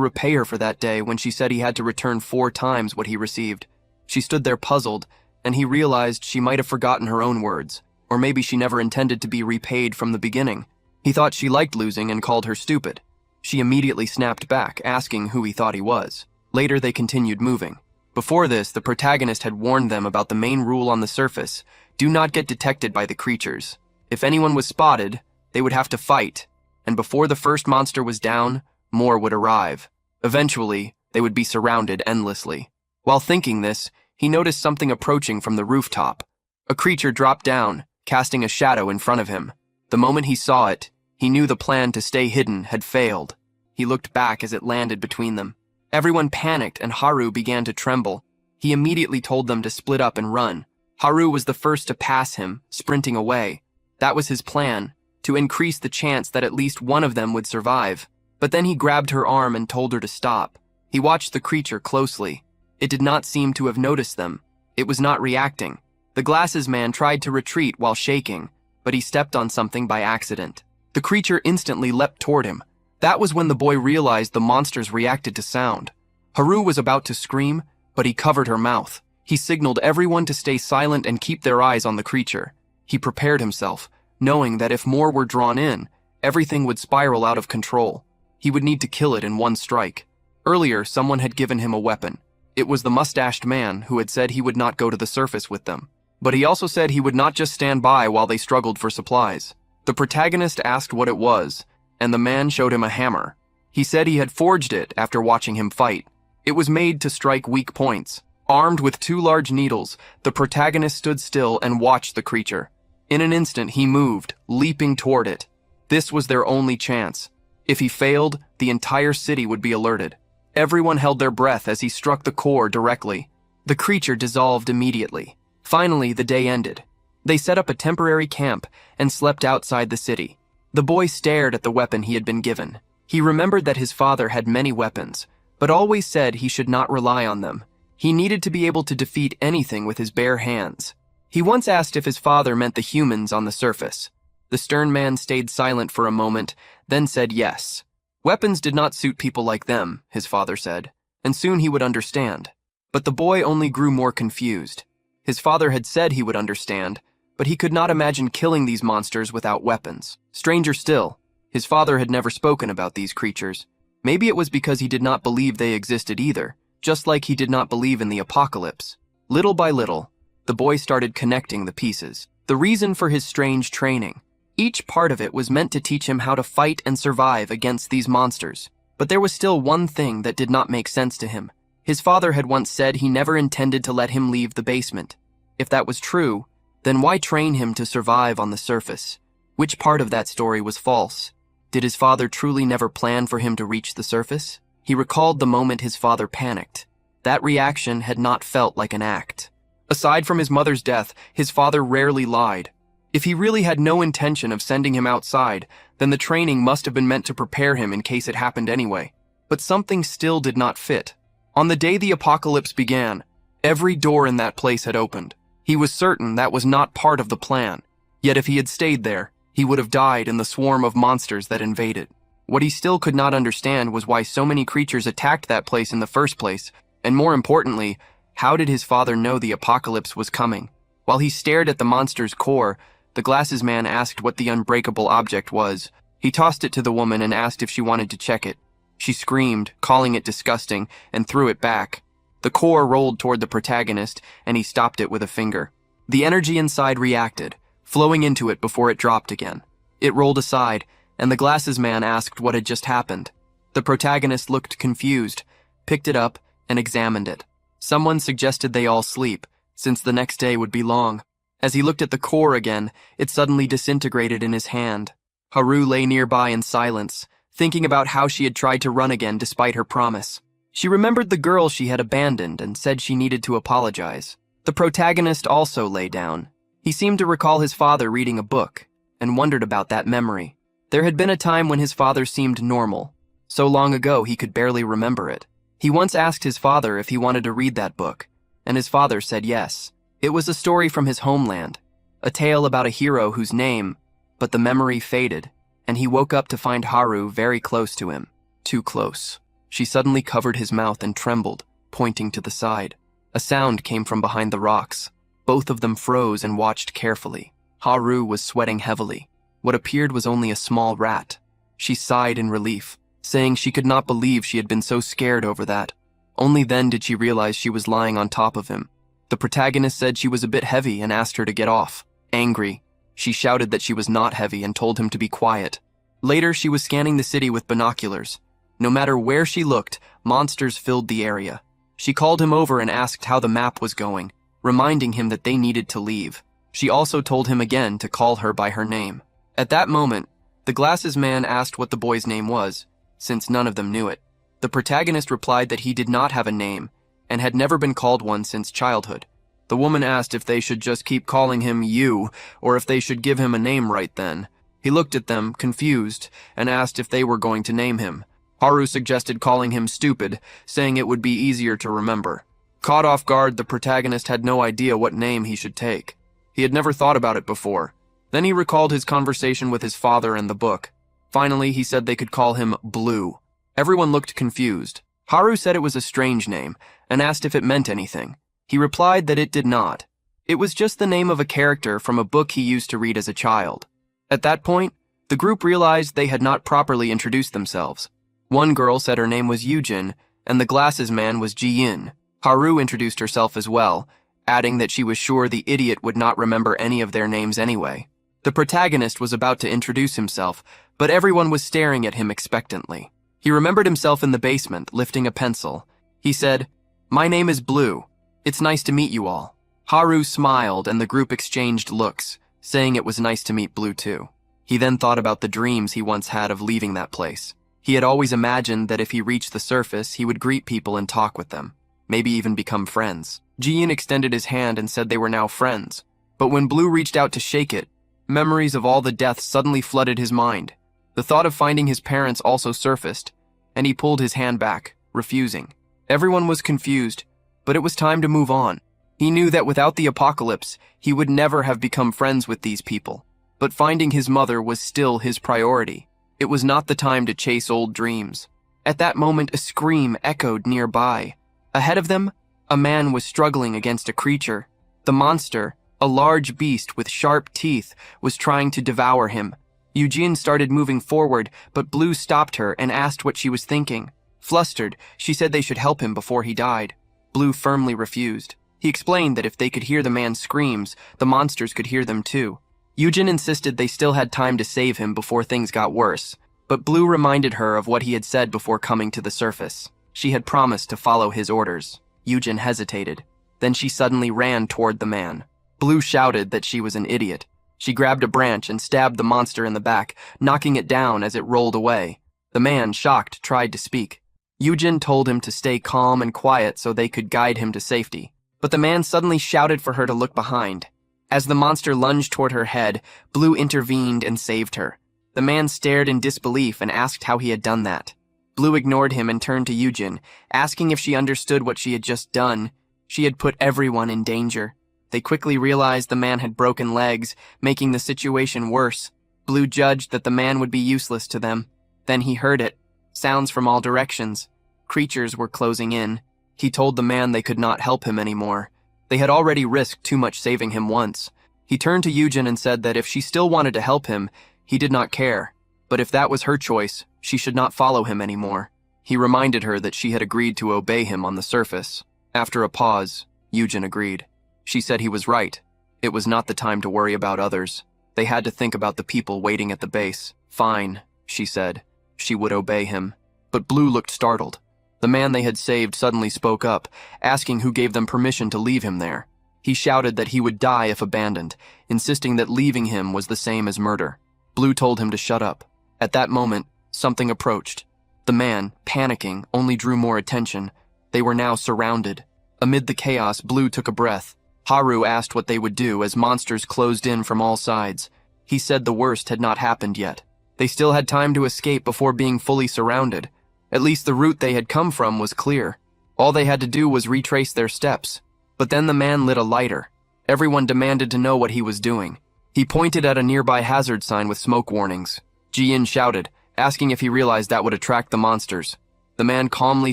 repay her for that day when she said he had to return 4 times what he received. She stood there puzzled, and he realized she might have forgotten her own words, or maybe she never intended to be repaid from the beginning. He thought she liked losing and called her stupid. She immediately snapped back, asking who he thought he was. Later, they continued moving. Before this, the protagonist had warned them about the main rule on the surface: do not get detected by the creatures. If anyone was spotted, they would have to fight, and before the first monster was down, more would arrive. Eventually, They would be surrounded endlessly. While thinking this, he noticed something approaching from the rooftop. A creature dropped down, casting a shadow in front of him. The moment he saw it, he knew the plan to stay hidden had failed. He looked back as it landed between them. Everyone panicked and Haru began to tremble. He immediately told them to split up and run. Haru was the first to pass him, sprinting away. That was his plan, to increase the chance that at least one of them would survive. But then he grabbed her arm and told her to stop. He watched the creature closely. It did not seem to have noticed them. It was not reacting. The glasses man tried to retreat while shaking, but he stepped on something by accident. The creature instantly leapt toward him. That was when the boy realized the monsters reacted to sound. Haru was about to scream, but he covered her mouth. He signaled everyone to stay silent and keep their eyes on the creature. He prepared himself, knowing that if more were drawn in, everything would spiral out of control. He would need to kill it in one strike. Earlier, someone had given him a weapon. It was the mustached man who had said he would not go to the surface with them. But he also said he would not just stand by while they struggled for supplies. The protagonist asked what it was, and the man showed him a hammer. He said he had forged it after watching him fight. It was made to strike weak points. Armed with 2 large needles, the protagonist stood still and watched the creature. In an instant, he moved, leaping toward it. This was their only chance. If he failed, the entire city would be alerted. Everyone held their breath as he struck the core directly. The creature dissolved immediately. Finally, the day ended. They set up a temporary camp and slept outside the city. The boy stared at the weapon he had been given. He remembered that his father had many weapons, but always said he should not rely on them. He needed to be able to defeat anything with his bare hands. He once asked if his father meant the humans on the surface. The stern man stayed silent for a moment, then said yes. Weapons did not suit people like them, his father said, and soon he would understand. But the boy only grew more confused. His father had said he would understand, but he could not imagine killing these monsters without weapons. Stranger still, his father had never spoken about these creatures. Maybe it was because he did not believe they existed either, just like he did not believe in the apocalypse. Little by little, the boy started connecting the pieces. The reason for his strange training. Each part of it was meant to teach him how to fight and survive against these monsters. But there was still one thing that did not make sense to him. His father had once said he never intended to let him leave the basement. If that was true, then why train him to survive on the surface? Which part of that story was false? Did his father truly never plan for him to reach the surface? He recalled the moment his father panicked. That reaction had not felt like an act. Aside from his mother's death, his father rarely lied. If he really had no intention of sending him outside, then the training must have been meant to prepare him in case it happened anyway. But something still did not fit. On the day the apocalypse began, every door in that place had opened. He was certain that was not part of the plan. Yet if he had stayed there, he would have died in the swarm of monsters that invaded. What he still could not understand was why so many creatures attacked that place in the first place, and more importantly, how did his father know the apocalypse was coming? While he stared at the monster's core, the glasses man asked what the unbreakable object was. He tossed it to the woman and asked if she wanted to check it. She screamed, calling it disgusting, and threw it back. The core rolled toward the protagonist, and he stopped it with a finger. The energy inside reacted, flowing into it before it dropped again. It rolled aside, and the glasses man asked what had just happened. The protagonist looked confused, picked it up, and examined it. Someone suggested they all sleep, since the next day would be long. As he looked at the core again, it suddenly disintegrated in his hand. Haru lay nearby in silence, thinking about how she had tried to run again despite her promise. She remembered the girl she had abandoned and said she needed to apologize. The protagonist also lay down. He seemed to recall his father reading a book, and wondered about that memory. There had been a time when his father seemed normal. So long ago he could barely remember it. He once asked his father if he wanted to read that book, and his father said yes. It was a story from his homeland, a tale about a hero whose name, but the memory faded, and he woke up to find Haru very close to him. Too close. She suddenly covered his mouth and trembled, pointing to the side. A sound came from behind the rocks. Both of them froze and watched carefully. Haru was sweating heavily. What appeared was only a small rat. She sighed in relief, saying she could not believe she had been so scared over that. Only then did she realize she was lying on top of him. The protagonist said she was a bit heavy and asked her to get off. Angry, she shouted that she was not heavy and told him to be quiet. Later, she was scanning the city with binoculars. No matter where she looked, monsters filled the area. She called him over and asked how the map was going, reminding him that they needed to leave. She also told him again to call her by her name. At that moment, the glasses man asked what the boy's name was, since none of them knew it. The protagonist replied that he did not have a name and had never been called one since childhood. The woman asked if they should just keep calling him you or if they should give him a name right then. He looked at them, confused, and asked if they were going to name him. Haru suggested calling him stupid, saying it would be easier to remember. Caught off guard, the protagonist had no idea what name he should take. He had never thought about it before. Then he recalled his conversation with his father and the book. Finally, he said they could call him Blue. Everyone looked confused. Haru said it was a strange name and asked if it meant anything. He replied that it did not. It was just the name of a character from a book he used to read as a child. At that point, the group realized they had not properly introduced themselves. One girl said her name was Yujin, and the glasses man was Ji-in. Haru introduced herself as well, adding that she was sure the idiot would not remember any of their names anyway. The protagonist was about to introduce himself, but everyone was staring at him expectantly. He remembered himself in the basement, lifting a pencil. He said, "My name is Blue. It's nice to meet you all." Haru smiled and the group exchanged looks, saying it was nice to meet Blue too. He then thought about the dreams he once had of leaving that place. He had always imagined that if he reached the surface, he would greet people and talk with them, maybe even become friends. Ji-in extended his hand and said they were now friends. But when Blue reached out to shake it, memories of all the deaths suddenly flooded his mind. The thought of finding his parents also surfaced, and he pulled his hand back, refusing. Everyone was confused, but it was time to move on. He knew that without the apocalypse, he would never have become friends with these people. But finding his mother was still his priority. It was not the time to chase old dreams. At that moment, a scream echoed nearby. Ahead of them, a man was struggling against a creature. The monster, a large beast with sharp teeth, was trying to devour him. Eugene started moving forward, but Blue stopped her and asked what she was thinking. Flustered, she said they should help him before he died. Blue firmly refused. He explained that if they could hear the man's screams, the monsters could hear them too. Eugene insisted they still had time to save him before things got worse, but Blue reminded her of what he had said before coming to the surface. She had promised to follow his orders. Eugene hesitated. Then she suddenly ran toward the man. Blue shouted that she was an idiot. She grabbed a branch and stabbed the monster in the back, knocking it down as it rolled away. The man, shocked, tried to speak. Eugene told him to stay calm and quiet so they could guide him to safety. But the man suddenly shouted for her to look behind. As the monster lunged toward her head, Blue intervened and saved her. The man stared in disbelief and asked how he had done that. Blue ignored him and turned to Eugene, asking if she understood what she had just done. She had put everyone in danger. They quickly realized the man had broken legs, making the situation worse. Blue judged that the man would be useless to them. Then he heard it. Sounds from all directions. Creatures were closing in. He told the man they could not help him anymore. They had already risked too much saving him once. He turned to Eugene and said that if she still wanted to help him, he did not care. But if that was her choice, she should not follow him anymore. He reminded her that she had agreed to obey him on the surface. After a pause, Eugene agreed. She said he was right. It was not the time to worry about others. They had to think about the people waiting at the base. Fine, she said. She would obey him. But Blue looked startled. The man they had saved suddenly spoke up, asking who gave them permission to leave him there. He shouted that he would die if abandoned, insisting that leaving him was the same as murder. Blue told him to shut up. At that moment, something approached. The man, panicking, only drew more attention. They were now surrounded. Amid the chaos, Blue took a breath. Haru asked what they would do as monsters closed in from all sides. He said the worst had not happened yet. They still had time to escape before being fully surrounded. At least the route they had come from was clear. All they had to do was retrace their steps. But then the man lit a lighter. Everyone demanded to know what he was doing. He pointed at a nearby hazard sign with smoke warnings. Ji-in shouted, asking if he realized that would attract the monsters. The man calmly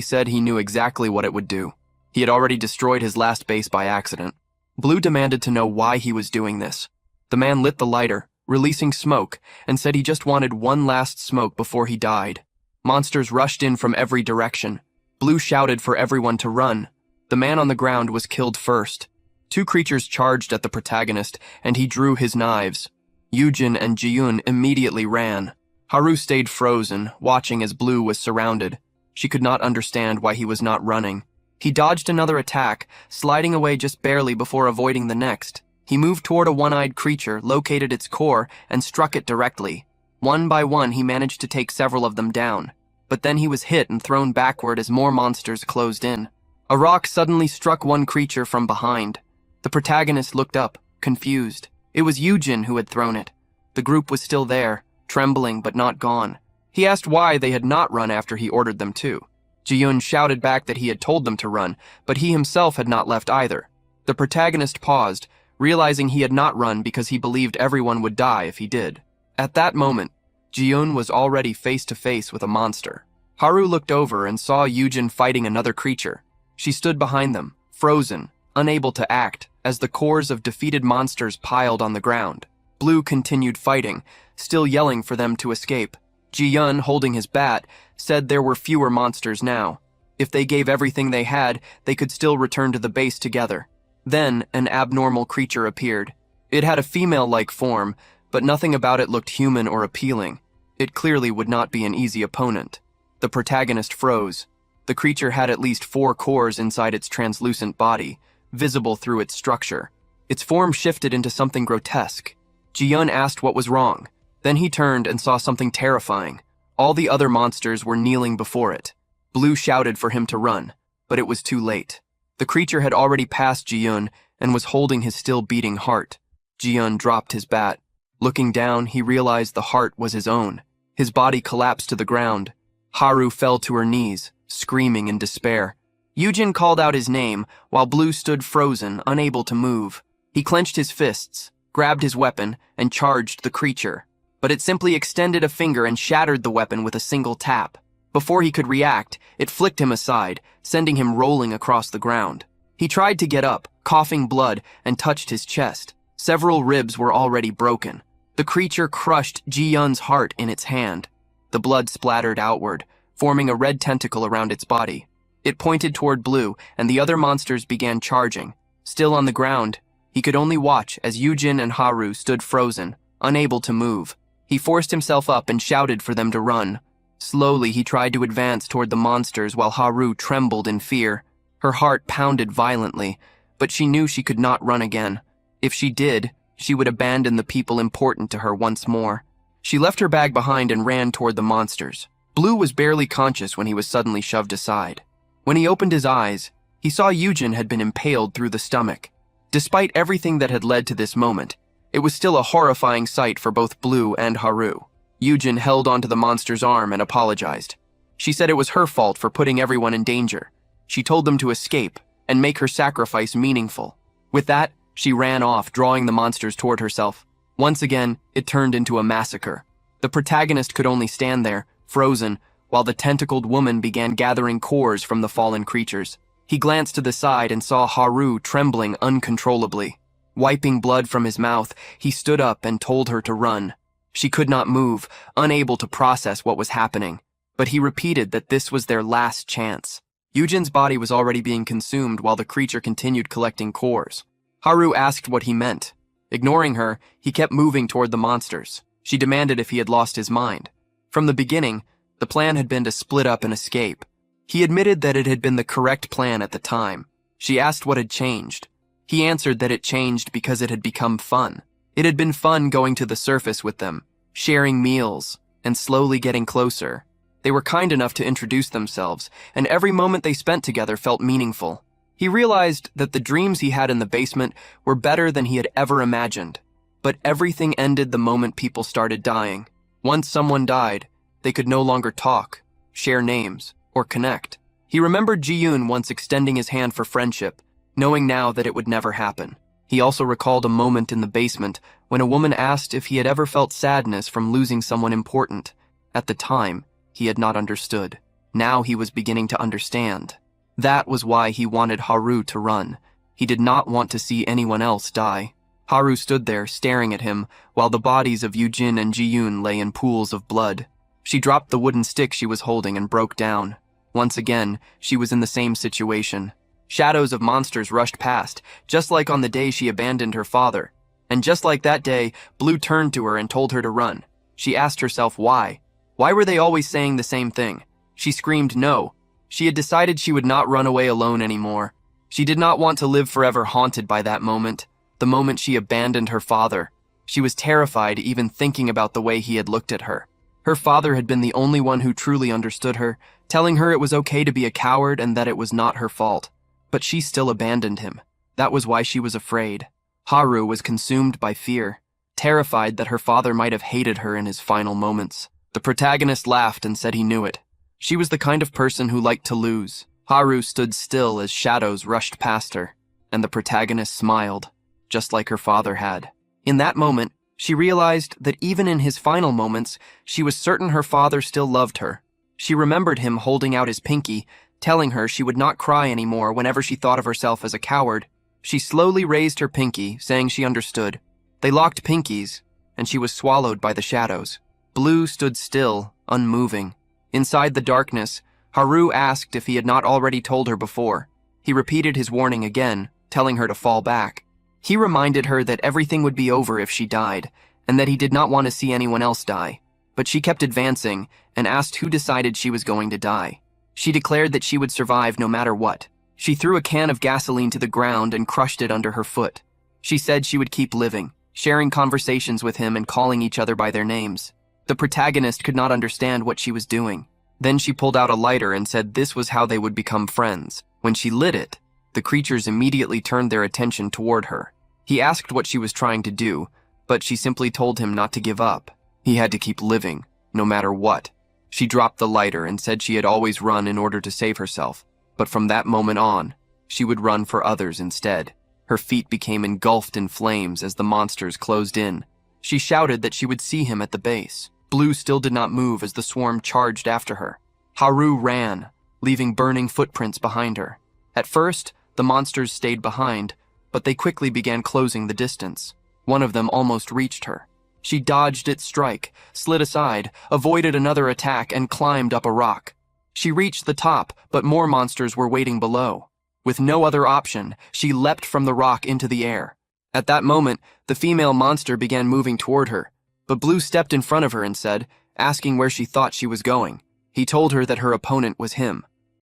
said he knew exactly what it would do. He had already destroyed his last base by accident. Blue demanded to know why he was doing this. The man lit the lighter, releasing smoke, and said he just wanted one last smoke before he died. Monsters rushed in from every direction. Blue shouted for everyone to run. The man on the ground was killed first. Two creatures charged at the protagonist, and he drew his knives. Eugene and Ji-un immediately ran. Haru stayed frozen, watching as Blue was surrounded. She could not understand why he was not running. He dodged another attack, sliding away just barely before avoiding the next. He moved toward a one-eyed creature, located its core, and struck it directly. One by one, he managed to take several of them down. But then he was hit and thrown backward as more monsters closed in. A rock suddenly struck one creature from behind. The protagonist looked up, confused. It was Yujin who had thrown it. The group was still there, trembling but not gone. He asked why they had not run after he ordered them to. Ji-yoon shouted back that he had told them to run, but he himself had not left either. The protagonist paused, realizing he had not run because he believed everyone would die if he did. At that moment, Ji-yoon was already face to face with a monster. Haru looked over and saw Yujin fighting another creature. She stood behind them, frozen, unable to act, as the cores of defeated monsters piled on the ground. Blue continued fighting, still yelling for them to escape. Ji-yoon, holding his bat, said there were fewer monsters now. If they gave everything they had, they could still return to the base together. Then, an abnormal creature appeared. It had a female-like form, but nothing about it looked human or appealing. It clearly would not be an easy opponent. The protagonist froze. The creature had at least 4 cores inside its translucent body, visible through its structure. Its form shifted into something grotesque. Ji-yoon asked what was wrong. Then he turned and saw something terrifying. All the other monsters were kneeling before it. Blue shouted for him to run, but it was too late. The creature had already passed Ji-yoon and was holding his still beating heart. Ji-yoon dropped his bat. Looking down, he realized the heart was his own. His body collapsed to the ground. Haru fell to her knees, screaming in despair. Yujin called out his name, while Blue stood frozen, unable to move. He clenched his fists, grabbed his weapon, and charged the creature. But it simply extended a finger and shattered the weapon with a single tap. Before he could react, it flicked him aside, sending him rolling across the ground. He tried to get up, coughing blood, and touched his chest. Several ribs were already broken. The creature crushed Ji-yoon's heart in its hand. The blood splattered outward, forming a red tentacle around its body. It pointed toward Blue, and the other monsters began charging. Still on the ground, he could only watch as Yujin and Haru stood frozen, unable to move. He forced himself up and shouted for them to run. Slowly, he tried to advance toward the monsters while Haru trembled in fear. Her heart pounded violently, but she knew she could not run again. If she did, she would abandon the people important to her once more. She left her bag behind and ran toward the monsters. Blue was barely conscious when he was suddenly shoved aside. When he opened his eyes, he saw Yujin had been impaled through the stomach. Despite everything that had led to this moment, it was still a horrifying sight for both Blue and Haru. Yujin held onto the monster's arm and apologized. She said it was her fault for putting everyone in danger. She told them to escape and make her sacrifice meaningful. With that, she ran off, drawing the monsters toward herself. Once again, it turned into a massacre. The protagonist could only stand there, frozen, while the tentacled woman began gathering cores from the fallen creatures. He glanced to the side and saw Haru trembling uncontrollably. Wiping blood from his mouth, he stood up and told her to run. She could not move, unable to process what was happening. But he repeated that this was their last chance. Yujin's body was already being consumed while the creature continued collecting cores. Haru asked what he meant. Ignoring her, he kept moving toward the monsters. She demanded if he had lost his mind. From the beginning, the plan had been to split up and escape. He admitted that it had been the correct plan at the time. She asked what had changed. He answered that it changed because it had become fun. It had been fun going to the surface with them, sharing meals, and slowly getting closer. They were kind enough to introduce themselves, and every moment they spent together felt meaningful. He realized that the dreams he had in the basement were better than he had ever imagined. But everything ended the moment people started dying. Once someone died, they could no longer talk, share names, or connect. He remembered Ji-yoon once extending his hand for friendship, knowing now that it would never happen. He also recalled a moment in the basement when a woman asked if he had ever felt sadness from losing someone important. At the time, he had not understood. Now he was beginning to understand. That was why he wanted Haru to run. He did not want to see anyone else die. Haru stood there, staring at him, while the bodies of Yujin and Ji-yoon lay in pools of blood. She dropped the wooden stick she was holding and broke down. Once again, she was in the same situation. Shadows of monsters rushed past, just like on the day she abandoned her father. And just like that day, Blue turned to her and told her to run. She asked herself why, Why were they always saying the same thing? She screamed no. She had decided she would not run away alone anymore. She did not want to live forever haunted by that moment, the moment she abandoned her father. She was terrified even thinking about the way he had looked at her. Her father had been the only one who truly understood her, telling her it was okay to be a coward and that it was not her fault. But she still abandoned him. That was why she was afraid. Haru was consumed by fear, terrified that her father might have hated her in his final moments. The protagonist laughed and said he knew it. She was the kind of person who liked to lose. Haru stood still as shadows rushed past her, and the protagonist smiled, just like her father had. In that moment, she realized that even in his final moments, she was certain her father still loved her. She remembered him holding out his pinky, telling her she would not cry anymore whenever she thought of herself as a coward. She slowly raised her pinky, saying she understood. They locked pinkies, and she was swallowed by the shadows. Blue stood still, unmoving. Inside the darkness, Haru asked if he had not already told her before. He repeated his warning again, telling her to fall back. He reminded her that everything would be over if she died, and that he did not want to see anyone else die. But she kept advancing and asked who decided she was going to die. She declared that she would survive no matter what. She threw a can of gasoline to the ground and crushed it under her foot. She said she would keep living, sharing conversations with him and calling each other by their names. The protagonist could not understand what she was doing. Then she pulled out a lighter and said this was how they would become friends. When she lit it, the creatures immediately turned their attention toward her. He asked what she was trying to do, but she simply told him not to give up. He had to keep living, no matter what. She dropped the lighter and said she had always run in order to save herself, but from that moment on, she would run for others instead. Her feet became engulfed in flames as the monsters closed in. She shouted that she would see him at the base. Blue still did not move as the swarm charged after her. Haru ran, leaving burning footprints behind her. At first, the monsters stayed behind, but they quickly began closing the distance. One of them almost reached her. She dodged its strike, slid aside, avoided another attack, and climbed up a rock. She reached the top, but more monsters were waiting below. With no other option, she leapt from the rock into the air. At that moment, the female monster began moving toward her, but Blue stepped in front of her and said, asking where she thought she was going. He told her that her opponent was him.